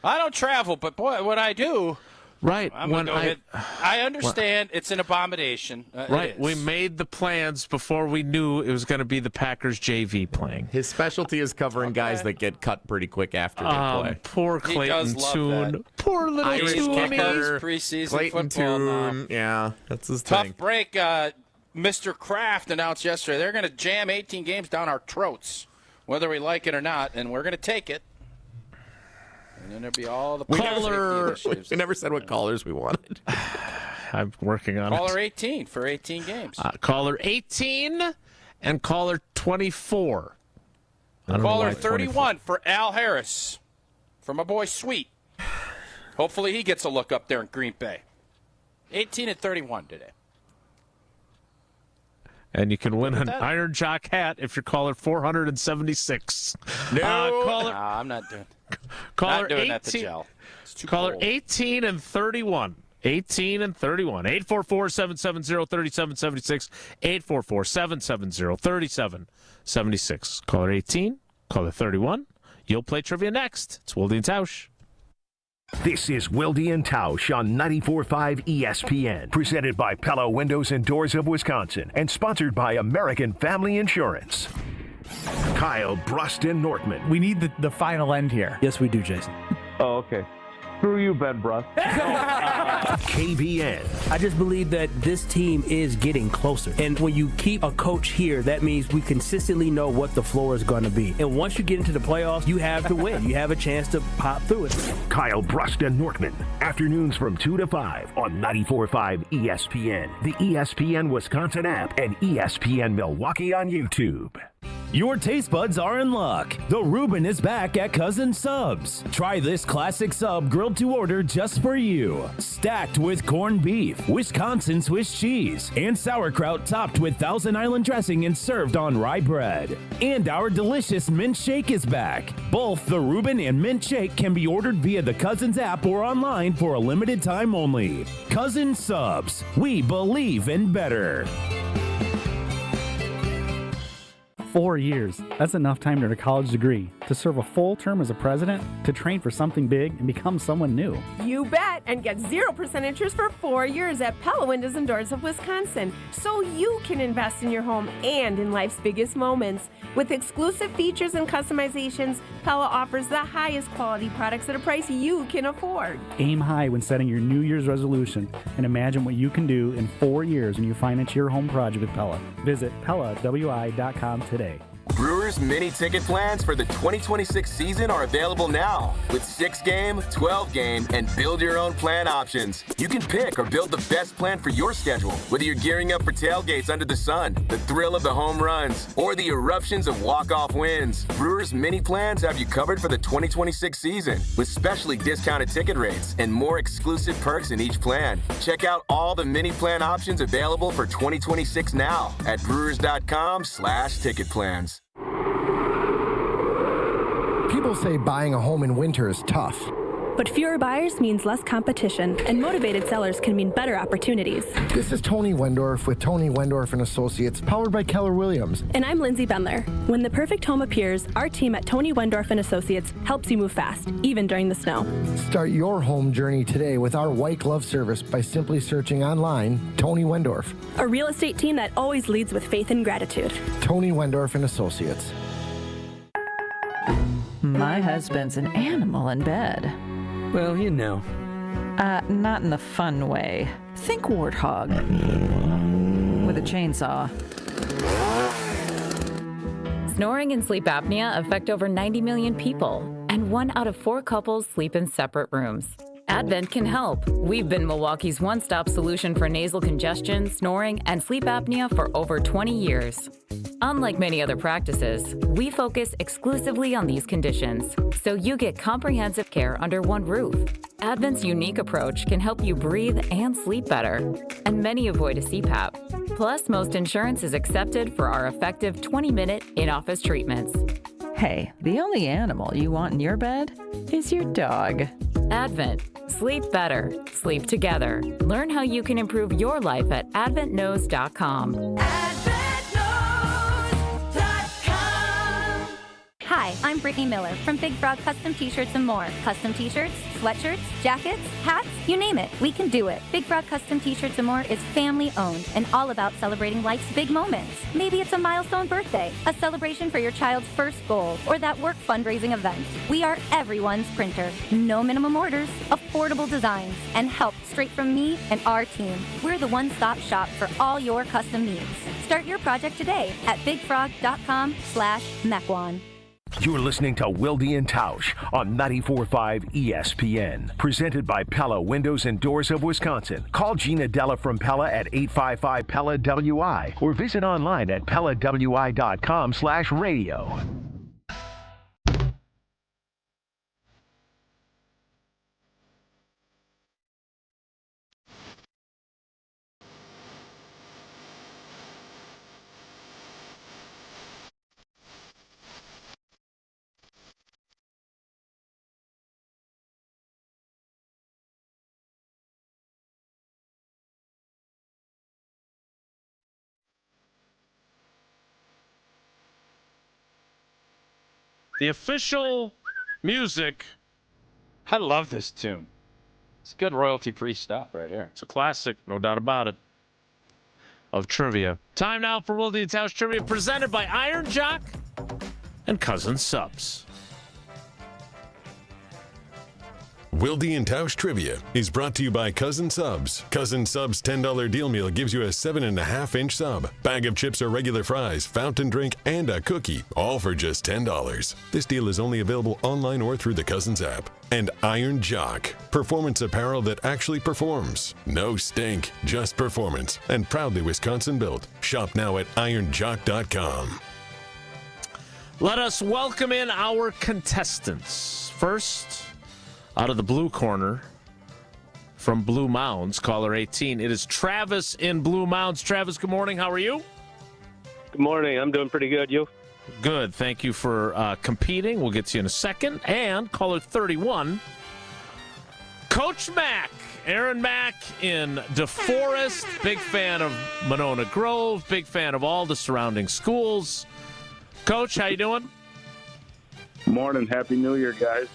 I don't travel, but boy, what I do. Right. I understand it's an abomination. Right. We made the plans before we knew it was going to be the Packers JV playing. His specialty is covering guys that get cut pretty quick after they play. Poor Clayton Tune. Poor little Irish kicker. Preseason Clayton football Tune. Yeah, that's his thing. Tough break. Mr. Kraft announced yesterday they're going to jam 18 games down our throats, whether we like it or not, and we're going to take it. And then there'll be all the We never said what callers we wanted. I'm working on caller 18 for 18 games. Caller 18 and caller 24. Caller 31 for Al Harris, for my boy Sweet. Hopefully he gets a look up there in Green Bay. 18 and 31 today. And you can win an Iron Jock hat if you're caller 476. No, I'm not doing. Caller not doing 18. That to gel. Caller cold. 18 and 31. 18 and 31. 844-770-3776. 844-770-3776. Caller 18. Caller 31. You'll play trivia next. It's Wilde and Tausch. This is Wilde and Tausch on 94.5 ESPN, presented by Pella Windows and Doors of Wisconsin, and sponsored by American Family Insurance. Kyle Bruston Nortman. We need the final end here. Yes, we do, Jason. Oh, okay. Screw you, Ben Bruss. KBN. I just believe that this team is getting closer. And when you keep a coach here, that means we consistently know what the floor is going to be. And once you get into the playoffs, you have to win. You have a chance to pop through it. Kyle Brust and Nortman. Afternoons from 2 to 5 on 94.5 ESPN, the ESPN Wisconsin app, and ESPN Milwaukee on YouTube. Your taste buds are in luck. The Reuben is back at Cousin Subs. Try this classic sub grilled to order just for you. Stacked with corned beef, Wisconsin Swiss cheese, and sauerkraut topped with Thousand Island dressing and served on rye bread. And our delicious mint shake is back. Both the Reuben and mint shake can be ordered via the Cousins app or online for a limited time only. Cousin Subs. We believe in better. 4 years. That's enough time to earn a college degree, to serve a full term as a president, to train for something big and become someone new. You bet, and get 0% interest for 4 years at Pella Windows and Doors of Wisconsin, so you can invest in your home and in life's biggest moments. With exclusive features and customizations, Pella offers the highest quality products at a price you can afford. Aim high when setting your New Year's resolution and imagine what you can do in 4 years when you finance your home project with Pella. Visit PellaWI.com today. Brewers mini ticket plans for the 2026 season are available now with 6-game, 12-game, and build your own plan options. You can pick or build the best plan for your schedule, whether you're gearing up for tailgates under the sun, the thrill of the home runs, or the eruptions of walk-off wins. Brewers mini plans have you covered for the 2026 season with specially discounted ticket rates and more exclusive perks in each plan. Check out all the mini plan options available for 2026 now at brewers.com/ticket plans. People say buying a home in winter is tough. But fewer buyers means less competition, and motivated sellers can mean better opportunities. This is Tony Wendorf with Tony Wendorf & Associates, powered by Keller Williams. And I'm Lindsay Bendler. When the perfect home appears, our team at Tony Wendorf & Associates helps you move fast, even during the snow. Start your home journey today with our white glove service by simply searching online, Tony Wendorf. A real estate team that always leads with faith and gratitude. Tony Wendorf & Associates. My husband's an animal in bed. Well, you know. Not in the fun way. Think warthog. With a chainsaw. Snoring and sleep apnea affect over 90 million people, and 1 out of 4 couples sleep in separate rooms. Advent can help. We've been Milwaukee's one-stop solution for nasal congestion, snoring, and sleep apnea for over 20 years. Unlike many other practices, we focus exclusively on these conditions, so you get comprehensive care under one roof. Advent's unique approach can help you breathe and sleep better, and many avoid a CPAP. Plus, most insurance is accepted for our effective 20-minute in-office treatments. Hey, the only animal you want in your bed is your dog. Advent. Sleep better. Sleep together. Learn how you can improve your life at adventknows.com. Hi, I'm Brittany Miller from Big Frog Custom T-Shirts and more. Custom T-shirts, sweatshirts, jackets, hats, you name it, we can do it. Big Frog Custom T-Shirts and more is family owned and all about celebrating life's big moments. Maybe it's a milestone birthday, a celebration for your child's first goal, or that work fundraising event. We are everyone's printer. No minimum orders, affordable designs, and help straight from me and our team. We're the one-stop shop for all your custom needs. Start your project today at bigfrog.com/Mequon. You're listening to Wilde and Tausch on 94.5 ESPN. Presented by Pella Windows and Doors of Wisconsin. Call Gina Della from Pella at 855-PELLA-WI or visit online at PellaWI.com/radio. The official music. I love this tune. It's good royalty-free stuff right here. It's a classic, no doubt about it, of trivia. Time now for Wilde and Tausch Trivia, presented by Iron Jock and Cousin Subs. Wilde and Tausch Trivia is brought to you by Cousin Subs. Cousin Subs $10 deal meal gives you a 7.5-inch sub, bag of chips or regular fries, fountain drink, and a cookie, all for just $10. This deal is only available online or through the Cousins app. And Iron Jock, performance apparel that actually performs. No stink, just performance, and proudly Wisconsin built. Shop now at ironjock.com. Let us welcome in our contestants. First, out of the blue corner, from Blue Mounds, caller 18, it is Travis in Blue Mounds. Travis, good morning. How are you? Good morning. I'm doing pretty good. You? Good. Thank you for competing. We'll get to you in a second. And caller 31, Coach Mack. Aaron Mack in DeForest. Big fan of Monona Grove. Big fan of all the surrounding schools. Coach, how you doing? Morning. Happy New Year, guys.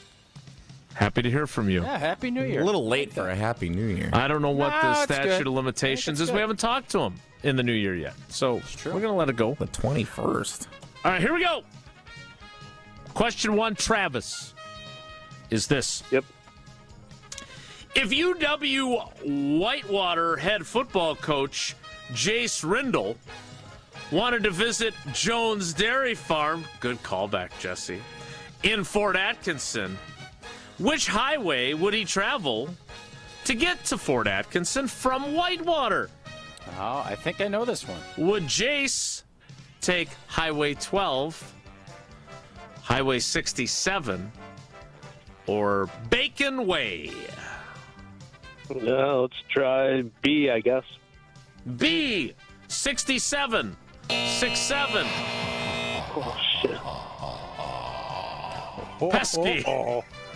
Happy to hear from you. Yeah, Happy New Year. A little late for a Happy New Year. I don't know what the it's statute good. of limitations is. We haven't talked to him in the new year yet. So we're going to let it go. The 21st. All right, here we go. Question 1, Travis, is this. Yep. If UW Whitewater head football coach Jace Rindle wanted to visit Jones Dairy Farm, good callback, Jesse, in Fort Atkinson, which highway would he travel to get to Fort Atkinson from Whitewater? Oh, I think I know this one. Would Jace take Highway 12, Highway 67, or Bacon Way? Let's try B, I guess. B, 67, 67. Oh, shit. Pesky.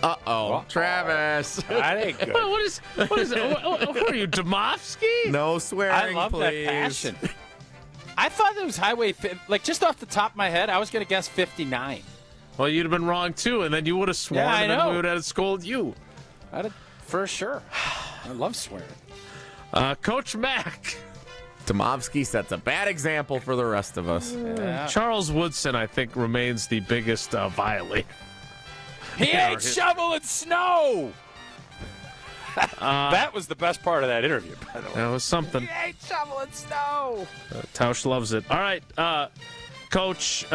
Uh-oh. Travis. That ain't good. What is it? What are you, Domofsky? No swearing, I love please. that passion. I thought it was Highway, like just off the top of my head, I was going to guess 59. Well, you'd have been wrong, too, and then you would have sworn, Yeah, I and then know. we would have scolded you. For sure. I love swearing. Coach Mack. Tomovsky sets a bad example for the rest of us. Yeah. Charles Woodson, I think, remains the biggest violator. He ain't shoveling snow. That was the best part of that interview, by the way. That was something. He ain't shoveling snow. Tausch loves it. All right, Coach,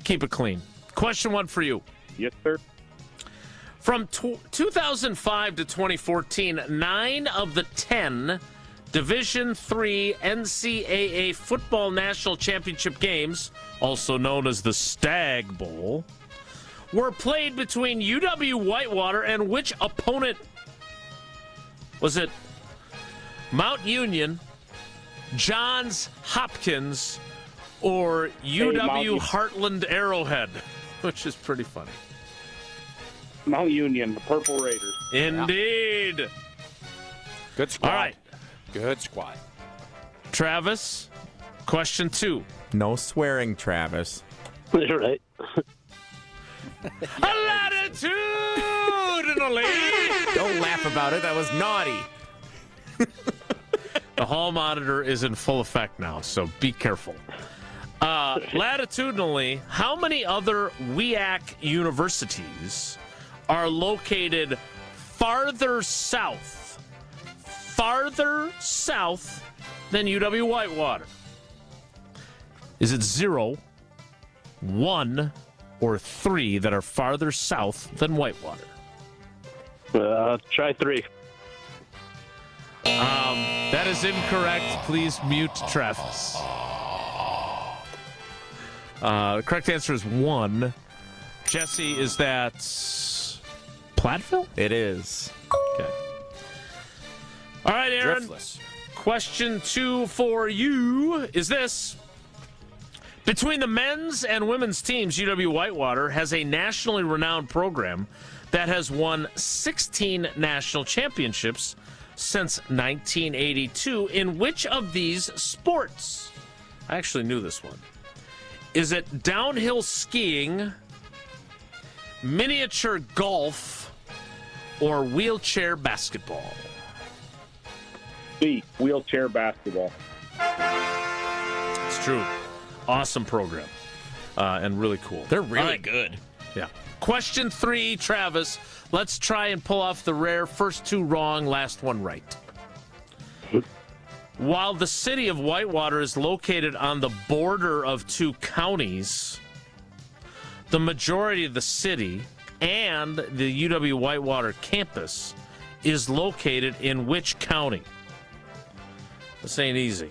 keep it clean. Question 1 for you. Yes, sir. From 2005 to 2014, 9 of the 10 Division III NCAA Football National Championship games, also known as the Stag Bowl, were played between UW Whitewater and which opponent? Was it Mount Union, Johns Hopkins, or UW Heartland Arrowhead? Which is pretty funny. Mount Union, the Purple Raiders. Indeed. Yeah. Good squad. All right. Good squad. Travis, question 2. No swearing, Travis. You're right. Latitudinally. Don't laugh about it. That was naughty. The hall monitor is in full effect now, so be careful. Latitudinally, how many other WIAC universities are located farther south than UW Whitewater? Is it 0, 1, or 3 that are farther south than Whitewater? Try 3. That is incorrect. Please mute Travis. The correct answer is 1. Jesse, is that Platteville? It is. Okay. All right, Aaron. Driftless. Question 2 for you is this. Between the men's and women's teams, UW Whitewater has a nationally renowned program that has won 16 national championships since 1982. In which of these sports? I actually knew this one. Is it downhill skiing, miniature golf, or wheelchair basketball? B, wheelchair basketball. It's true. Awesome program. And really cool. They're really good. Yeah. Question 3, Travis. Let's try and pull off the rare first 2 wrong, last one right. While the city of Whitewater is located on the border of 2 counties, the majority of the city and the UW Whitewater campus is located in which county? This ain't easy.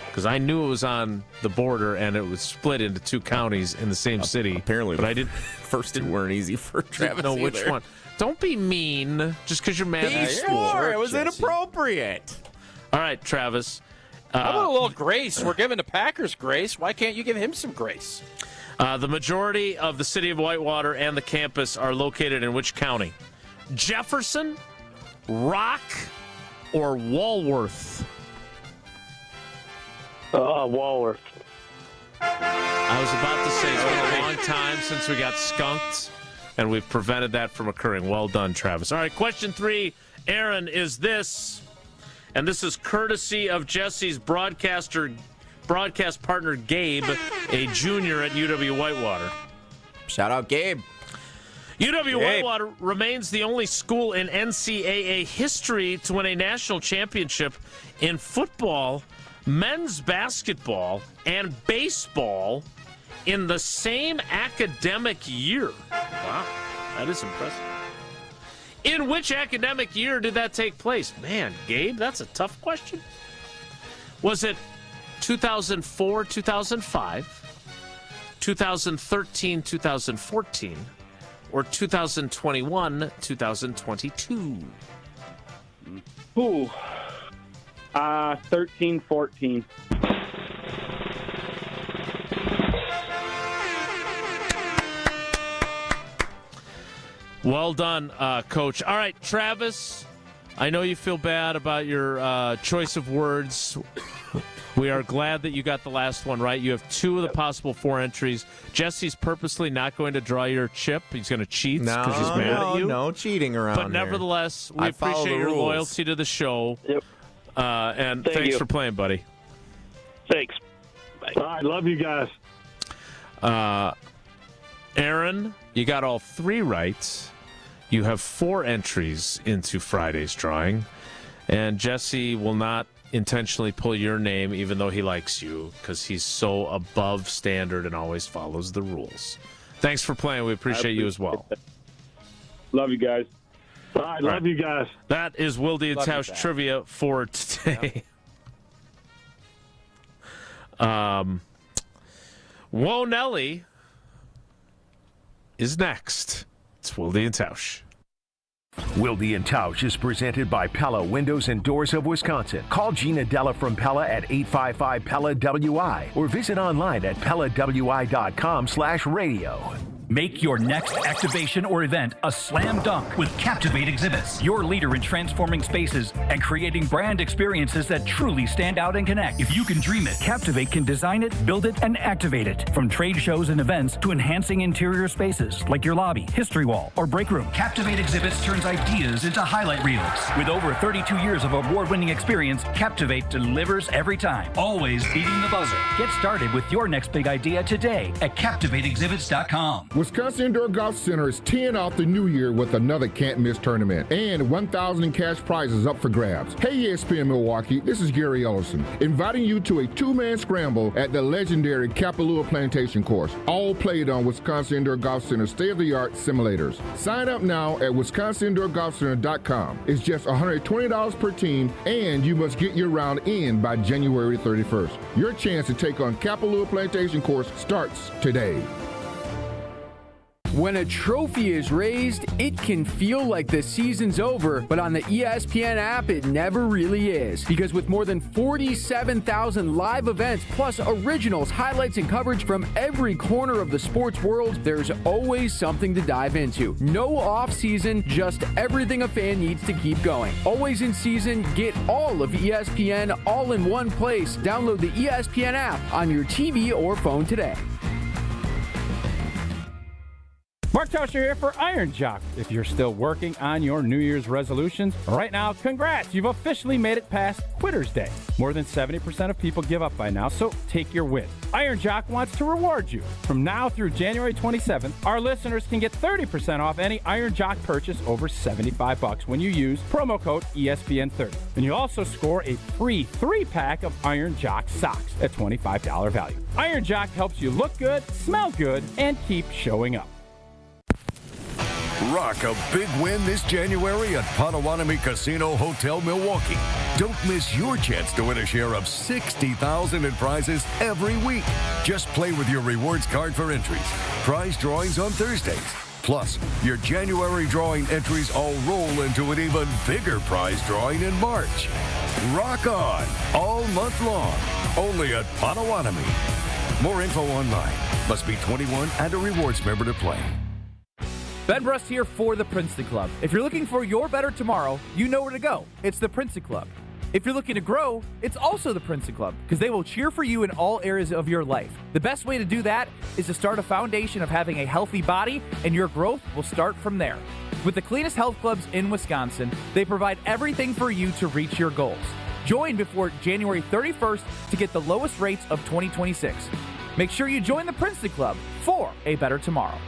Because I knew it was on the border and it was split into 2 counties in the same city. Apparently, but I didn't. First 2 weren't easy for Travis. Know which one. Don't be mean just because you're mad. He swore it was inappropriate. All right, Travis. How about a little grace? We're giving the Packers grace. Why can't you give him some grace? The majority of the city of Whitewater and the campus are located in which county? Jefferson, Rock, or Walworth? Walworth. I was about to say it's been a long time since we got skunked, and we've prevented that from occurring. Well done, Travis. All right, question 3, Aaron, is this, and this is courtesy of Jesse's broadcast partner, Gabe, a junior at UW Whitewater. Shout out, Gabe. UW Whitewater remains the only school in NCAA history to win a national championship in football, men's basketball, and baseball in the same academic year. Wow, that is impressive. In which academic year did that take place? Man, Gabe, that's a tough question. Was it 2004, 2005, 2013, 2014, or 2021, 2022? 13, 14. Well done, Coach. All right, Travis, I know you feel bad about your choice of words. We are glad that you got the last one right. You have 2 of the possible 4 entries. Jesse's purposely not going to draw your chip. He's going to cheat because he's mad at you. No cheating around But nevertheless, we appreciate your loyalty to the show. Yep. And thanks for playing, buddy. Thanks. Bye. All right, love you guys. Aaron, you got all 3 right. You have 4 entries into Friday's drawing. And Jesse will not intentionally pull your name, even though he likes you, because he's so above standard and always follows the rules. Thanks for playing. We appreciate you as well. Love you guys. All right, love you guys. That is Will Dietausch trivia for today. Whoa, Nelly is next. It's Will Dietausch. Wilde and Tausch is presented by Pella Windows and Doors of Wisconsin. Call Gina Della from Pella at 855-PELLA-WI or visit online at PellaWI.com/radio. Make your next activation or event a slam dunk with Captivate Exhibits, your leader in transforming spaces and creating brand experiences that truly stand out and connect. If you can dream it, Captivate can design it, build it, and activate it. From trade shows and events to enhancing interior spaces like your lobby, history wall, or break room, Captivate Exhibits turns ideas into highlight reels. With over 32 years of award-winning experience, Captivate delivers every time, always beating the buzzer. Get started with your next big idea today at CaptivateExhibits.com. Wisconsin Indoor Golf Center is teeing off the new year with another can't-miss tournament and 1,000 in cash prizes up for grabs. Hey, ESPN Milwaukee, this is Gary Ellison, inviting you to a 2-man scramble at the legendary Kapalua Plantation course, all played on Wisconsin Indoor Golf Center state-of-the-art simulators. Sign up now at WisconsinIndoorGolfCenter.com. It's just $120 per team, and you must get your round in by January 31st. Your chance to take on Kapalua Plantation course starts today. When a trophy is raised, it can feel like the season's over, but on the ESPN app, it never really is. Because with more than 47,000 live events, plus originals, highlights, and coverage from every corner of the sports world, there's always something to dive into. No off-season, just everything a fan needs to keep going. Always in season, get all of ESPN all in one place. Download the ESPN app on your TV or phone today. Mark Tauscher here for Iron Jock. If you're still working on your New Year's resolutions, right now, congrats! You've officially made it past Quitter's Day. More than 70% of people give up by now, so take your win. Iron Jock wants to reward you. From now through January 27th, our listeners can get 30% off any Iron Jock purchase over $75 when you use promo code ESPN30. And you also score a free 3-pack of Iron Jock socks at $25 value. Iron Jock helps you look good, smell good, and keep showing up. Rock a big win this January at Potawatomi Casino Hotel Milwaukee. Don't miss your chance to win a share of $60,000 in prizes every week. Just play with your rewards card for entries. Prize drawings on Thursdays. Plus, your January drawing entries all roll into an even bigger prize drawing in March. Rock on all month long, only at Potawatomi. More info online. Must be 21 and a rewards member to play. Ben Brust here for the Princely Club. If you're looking for your better tomorrow, you know where to go. It's the Princely Club. If you're looking to grow, it's also the Princely Club, because they will cheer for you in all areas of your life. The best way to do that is to start a foundation of having a healthy body, and your growth will start from there. With the cleanest health clubs in Wisconsin, they provide everything for you to reach your goals. Join before January 31st to get the lowest rates of 2026. Make sure you join the Princely Club for a better tomorrow.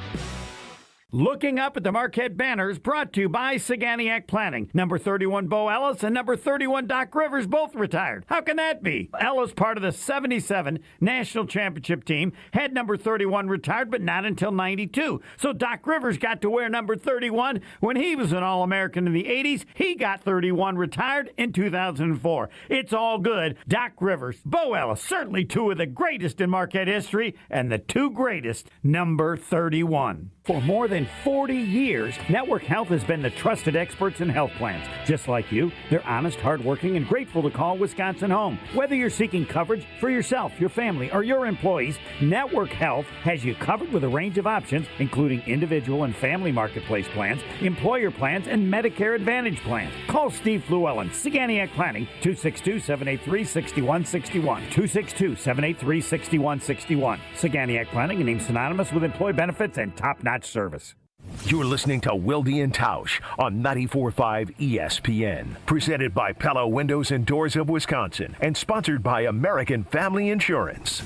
Looking up at the Marquette banners, brought to you by Saganiac Planning. Number 31, Bo Ellis, and number 31, Doc Rivers, both retired. How can that be? Ellis, part of the 77 National Championship team, had number 31 retired, but not until 92. So Doc Rivers got to wear number 31 when he was an All-American in the 80s. He got 31 retired in 2004. It's all good. Doc Rivers, Bo Ellis, certainly two of the greatest in Marquette history, and the two greatest, number 31. For more than 40 years, Network Health has been the trusted experts in health plans. Just like you, they're honest, hardworking, and grateful to call Wisconsin home. Whether you're seeking coverage for yourself, your family, or your employees, Network Health has you covered with a range of options, including individual and family marketplace plans, employer plans, and Medicare Advantage plans. Call Steve Llewellyn, Saganiac Planning, 262-783-6161. 262-783-6161. Saganiac Planning, a name synonymous with employee benefits and top-notch service. You're listening to Wilde and Tausch on 94.5 ESPN. Presented by Pella Windows and Doors of Wisconsin and sponsored by American Family Insurance.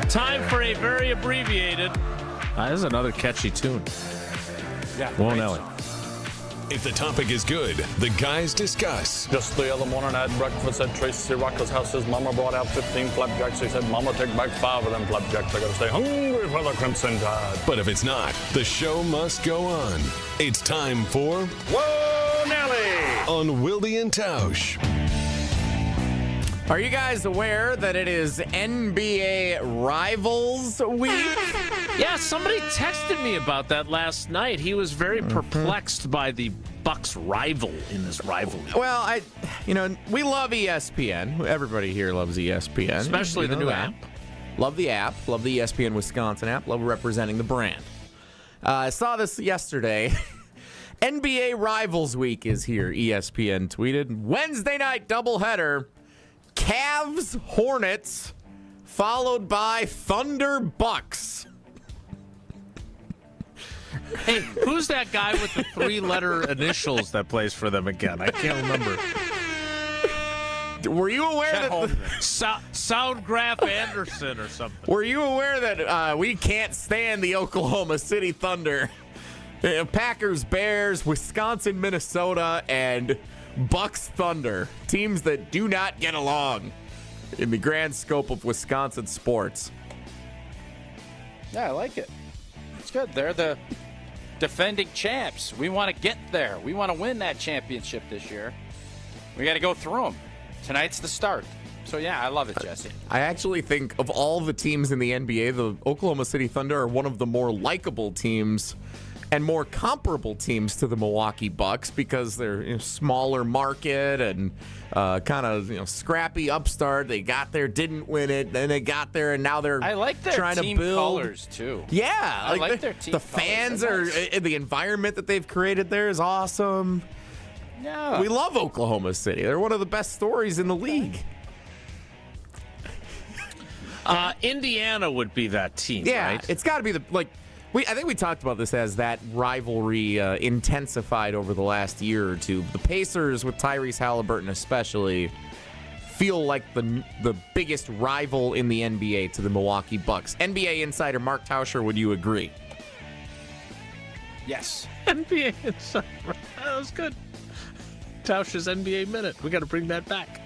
Time for a very abbreviated. This is another catchy tune. Yeah. Won't Ellie. If the topic is good, the guys discuss. Just the other morning I had breakfast at Tracy Rocker's house. His mama brought out 15 flapjacks. He said, Mama, take back 5 of them flapjacks. I gotta stay hungry for the Crimson Tide. But if it's not, the show must go on. It's time for Whoa, Nelly! On Wilde and Tausch. Are you guys aware that it is NBA Rivals Week? Yeah, somebody texted me about that last night. He was very perplexed by the Bucks rival in this rivalry. Well, we love ESPN. Everybody here loves ESPN. Especially the new app. Love the app. Love the ESPN Wisconsin app. Love representing the brand. I saw this yesterday. NBA Rivals Week is here, ESPN tweeted. Wednesday night doubleheader. Cavs, Hornets, followed by Thunder, Bucks. Hey, who's that guy with the 3-letter initials that plays for them again? I can't remember. Were you aware that Soundgraph Anderson or something? Were you aware that we can't stand the Oklahoma City Thunder? Packers, Bears, Wisconsin, Minnesota, and Bucks Thunder, teams that do not get along in the grand scope of Wisconsin sports. Yeah, I like it. It's good. They're the defending champs. We want to get there. We want to win that championship this year. We got to go through them. Tonight's the start. So, yeah, I love it, Jesse. I actually think of all the teams in the NBA, the Oklahoma City Thunder are one of the more likable teams and more comparable teams to the Milwaukee Bucks because they're smaller market and kind of scrappy upstart. They got there, didn't win it, then they got there, and now they're I like their trying team to build colors too. Yeah, I like their team. The fans are the environment that they've created there is awesome. Yeah, we love Oklahoma City. They're one of the best stories in the league. Indiana would be that team, yeah, right? It's got to be I think we talked about this as that rivalry intensified over the last year or two. The Pacers, with Tyrese Halliburton especially, feel like the biggest rival in the NBA to the Milwaukee Bucks. NBA insider Mark Tauscher, would you agree? Yes. NBA insider. That was good. Tauscher's NBA Minute. We got to bring that back.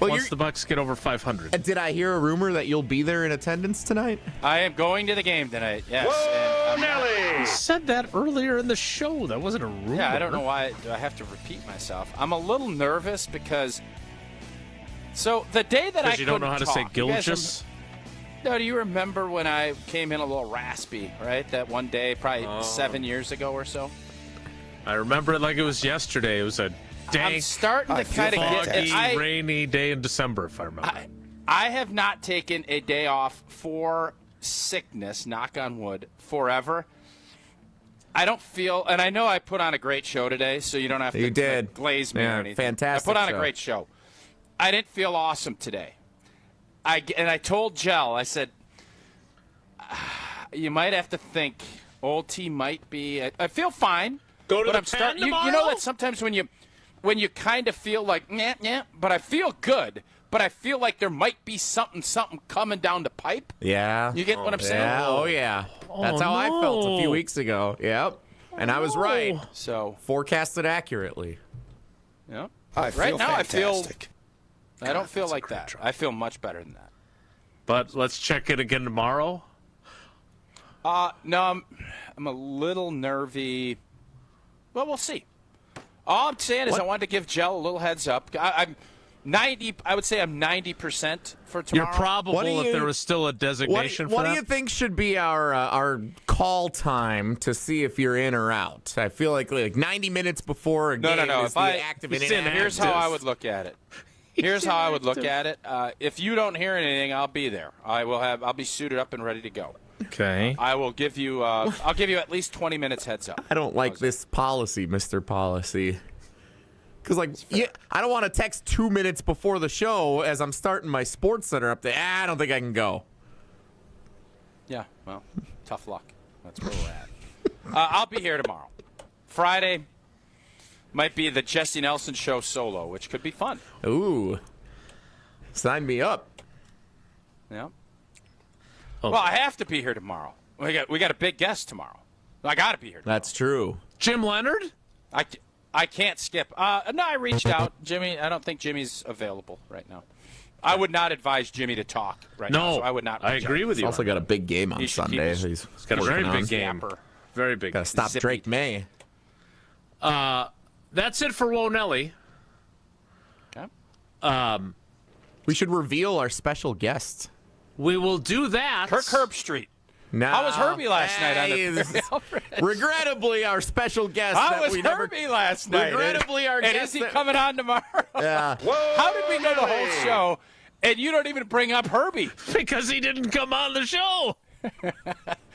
Well, once the Bucks get over 500. Did I hear a rumor that you'll be there in attendance tonight? I am going to the game tonight. Yes. Whoa, Nelly! You said that earlier in the show. That wasn't a rumor. Yeah, I don't know why do I have to repeat myself. I'm a little nervous because. So the day that I you don't know how to say Gilgis. No, do you remember when I came in a little raspy? Right, that one day, probably 7 years ago or so. I remember it like it was yesterday. It was a dank, I'm starting to kind of foggy, rainy day in December, if I remember. I have not taken a day off for sickness, knock on wood, forever. I don't feel, and I know I put on a great show today, so you don't have to glaze me or anything. Fantastic. I put on show. a great show. I didn't feel awesome today. And I told Jell, I said, you might have to think old T might be. I feel fine. Go to but the pen tomorrow? You know that sometimes when you kind of feel like, but I feel good. But I feel like there might be something coming down the pipe. Yeah. You get what I'm saying? Yeah. Oh, yeah. That's how I felt a few weeks ago. Yep. And I was right. So forecasted accurately. Yeah. Right now, fantastic. I don't feel like that. I feel much better than that. But let's check it again tomorrow. No, I'm a little nervy. Well, we'll see. All I'm saying is I wanted to give Jell a little heads up. I'm 90. I would say I'm 90% for tomorrow. You're probable if there was still a designation for what that. do you think should be our call time to see if you're in or out? I feel like 90 minits before a game is the active and inactive. Here's how I would look at it. Here's how I would look at it. If you don't hear anything, I'll be there. I'll be suited up and ready to go. Okay. I will give you. I'll give you at least 20 minutes heads up. I don't like this policy, Mr. Policy. Because I don't want to text 2 minutes before the show as I'm starting my Sports Center up there. I don't think I can go. Yeah. Well, tough luck. That's where we're at. I'll be here tomorrow. Friday might be the Jesse Nelson show solo, which could be fun. Ooh. Sign me up. Yeah. Oh. Well, I have to be here tomorrow. We got a big guest tomorrow. I got to be here tomorrow. That's true. Jim Leonhard? I can't skip. No, I reached out. Jimmy, I don't think Jimmy's available right now. I would not advise Jimmy to talk right now. So I would not. I agree with you. He's also got a big game on Sunday. He's got a very big game. Very big. Got to stop Drake May. That's it for Wonelli. Okay. We should reveal our special guest. We will do that. Kirk Herbstreit. No. How was Herbie last night on the regrettably, our special guest. How was Herbie last night? Regrettably, our and guest. Is he coming on tomorrow? Yeah. Whoa, how did we know the whole show and you don't even bring up Herbie? Because he didn't come on the show.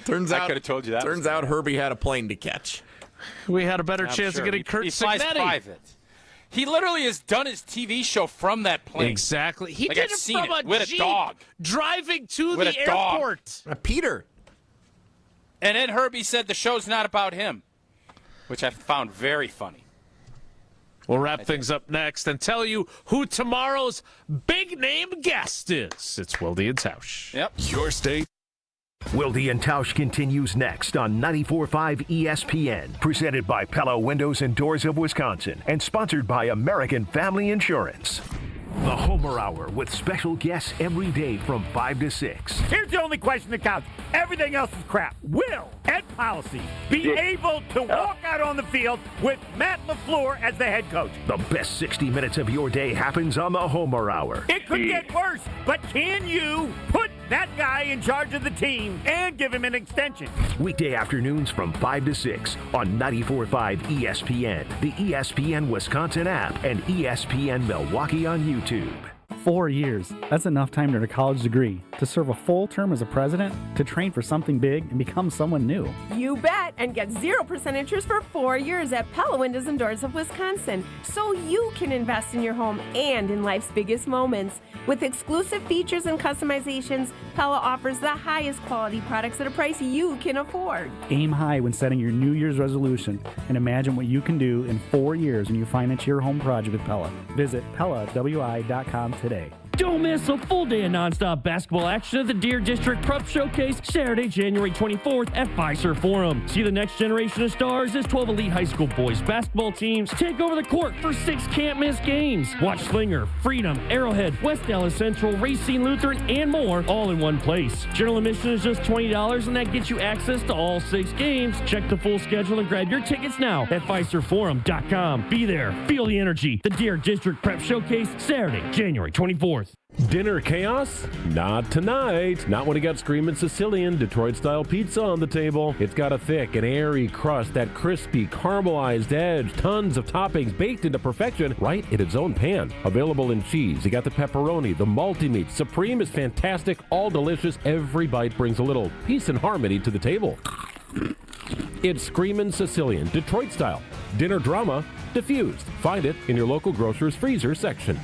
Turns out I could have told you that. Turns out Herbie had a plane to catch. We had a better chance of getting Kurt He flies Signetti. Private. He literally has done his TV show from that plane. Exactly. He like did I've it seen from with a Jeep, a dog. Driving to with the a dog. airport. Peter. And then Herbie said the show's not about him, which I found very funny. We'll wrap things up next and tell you who tomorrow's big-name guest is. It's Wilde and Tausch. Yep. Your state. Wilde and Tausch continues next on 94.5 ESPN. Presented by Pella Windows and Doors of Wisconsin and sponsored by American Family Insurance. The Homer Hour with special guests every day from 5 to 6. Here's the only question that counts. Everything else is crap. Will and policy be able to walk out on the field with Matt LaFleur as the head coach? The best 60 minutes of your day happens on the Homer Hour. It could get worse, but can you put that guy in charge of the team and give him an extension. Weekday afternoons from 5 to 6 on 94.5 ESPN, the ESPN Wisconsin app, and ESPN Milwaukee on YouTube. 4 years. That's enough time to earn a college degree, to serve a full term as a president, to train for something big and become someone new. You bet, and get 0% interest for 4 years at Pella Windows and Doors of Wisconsin, so you can invest in your home and in life's biggest moments. With exclusive features and customizations, Pella offers the highest quality products at a price you can afford. Aim high when setting your New Year's resolution, and imagine what you can do in 4 years when you finance your home project with Pella. Visit PellaWI.com today. Don't miss a full day of nonstop basketball action at the Deer District Prep Showcase Saturday, January 24th at Fiserv Forum. See the next generation of stars as 12 elite high school boys basketball teams take over the court for 6 can't-miss games. Watch Slinger, Freedom, Arrowhead, West Dallas Central, Racine Lutheran, and more all in one place. General admission is just $20, and that gets you access to all 6 games. Check the full schedule and grab your tickets now at FiservForum.com. Be there. Feel the energy. The Deer District Prep Showcase Saturday, January 24th. Dinner chaos? Not tonight. Not when you got Screamin' Sicilian Detroit-style pizza on the table. It's got a thick and airy crust, that crispy, caramelized edge, tons of toppings baked into perfection right in its own pan. Available in cheese. You got the pepperoni, the multi-meat. Supreme is fantastic, all delicious. Every bite brings a little peace and harmony to the table. It's Screamin' Sicilian Detroit-style. Dinner drama diffused. Find it in your local grocer's freezer section.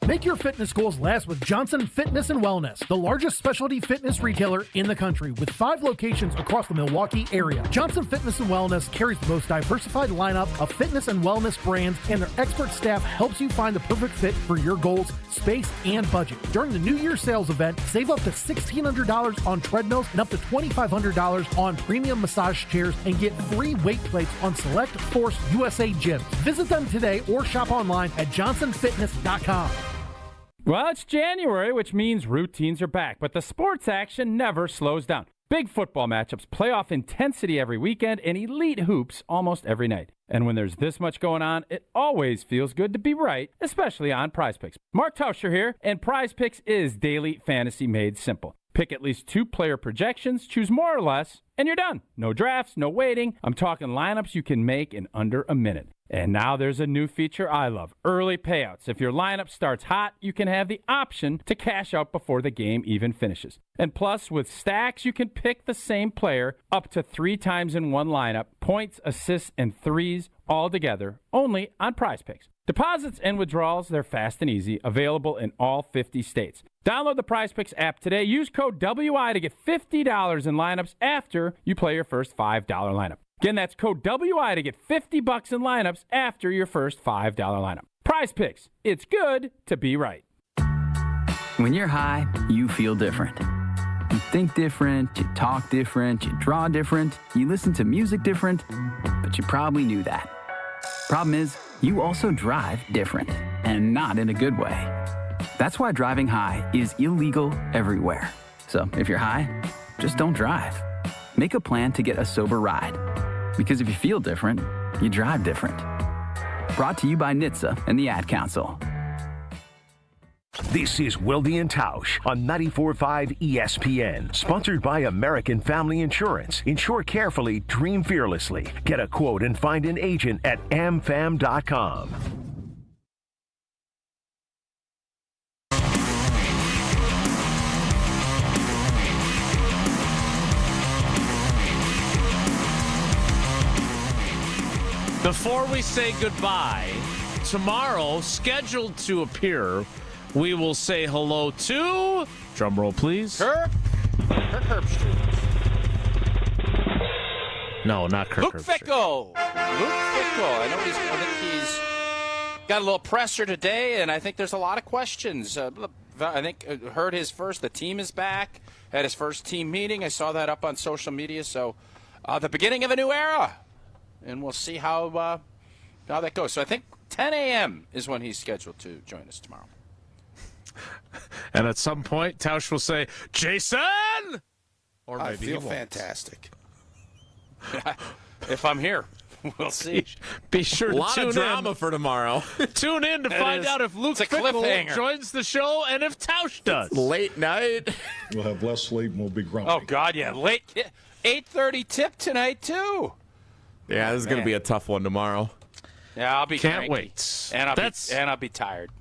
Make your fitness goals last with Johnson Fitness and Wellness, the largest specialty fitness retailer in the country with 5 locations across the Milwaukee area. Johnson Fitness and Wellness carries the most diversified lineup of fitness and wellness brands, and their expert staff helps you find the perfect fit for your goals, space, and budget. During the New Year sales event, save up to $1,600 on treadmills and up to $2,500 on premium massage chairs, and get free weight plates on select Force USA gyms. Visit them today or shop online at johnsonfitness.com. Well, it's January, which means routines are back, but the sports action never slows down. Big football matchups, playoff intensity every weekend, and elite hoops almost every night. And when there's this much going on, it always feels good to be right, especially on Prize Picks. Mark Tauscher here, and Prize Picks is daily fantasy made simple. Pick at least 2 player projections, choose more or less, and you're done. No drafts, no waiting. I'm talking lineups you can make in under a minute. And now there's a new feature I love, early payouts. If your lineup starts hot, you can have the option to cash out before the game even finishes. And plus, with stacks, you can pick the same player up to 3 times in one lineup, points, assists, and threes all together, only on Prize Picks. Deposits and withdrawals, they're fast and easy, available in all 50 states. Download the Prize Picks app today. Use code WI to get $50 in lineups after you play your first $5 lineup. Again, that's code WI to get $50 in lineups after your first $5 lineup. Prize Picks. It's good to be right. When you're high, you feel different. You think different, you talk different, you draw different, you listen to music different, but you probably knew that. Problem is, you also drive different, and not in a good way. That's why driving high is illegal everywhere. So if you're high, just don't drive. Make a plan to get a sober ride. Because if you feel different, you drive different. Brought to you by NHTSA and the Ad Council. This is Wilde and Tausch on 94.5 ESPN. Sponsored by American Family Insurance. Insure carefully, dream fearlessly. Get a quote and find an agent at amfam.com. Before we say goodbye, tomorrow, scheduled to appear, we will say hello to, drumroll please. Kirk Herbstreit. No, not Kirk Luke Fickell. Luke Fickell. I think he's got a little presser today, and I think there's a lot of questions. I think heard his first. The team is back. Had his first team meeting. I saw that up on social media. So the beginning of a new era. And we'll see how that goes. So I think 10 a.m. is when he's scheduled to join us tomorrow. And at some point, Tausch will say, Jason! Or maybe I feel fantastic. If I'm here. We'll see. Be sure to A lot tune of drama for tomorrow. Tune in to find out if Luke Fickle joins the show and if Tausch does. Late night. We'll have less sleep and we'll be grumpy. Oh, God, yeah. Late 8:30 tip tonight, too. Yeah, this is going to be a tough one tomorrow. Yeah, I'll be Can't cranky. wait. And I'll be tired.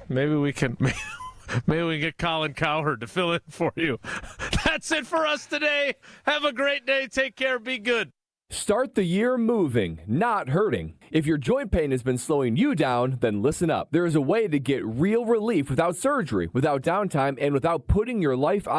Maybe we can get Colin Cowherd to fill in for you. That's it for us today. Have a great day. Take care. Be good. Start the year moving, not hurting. If your joint pain has been slowing you down, then listen up. There is a way to get real relief without surgery, without downtime, and without putting your life on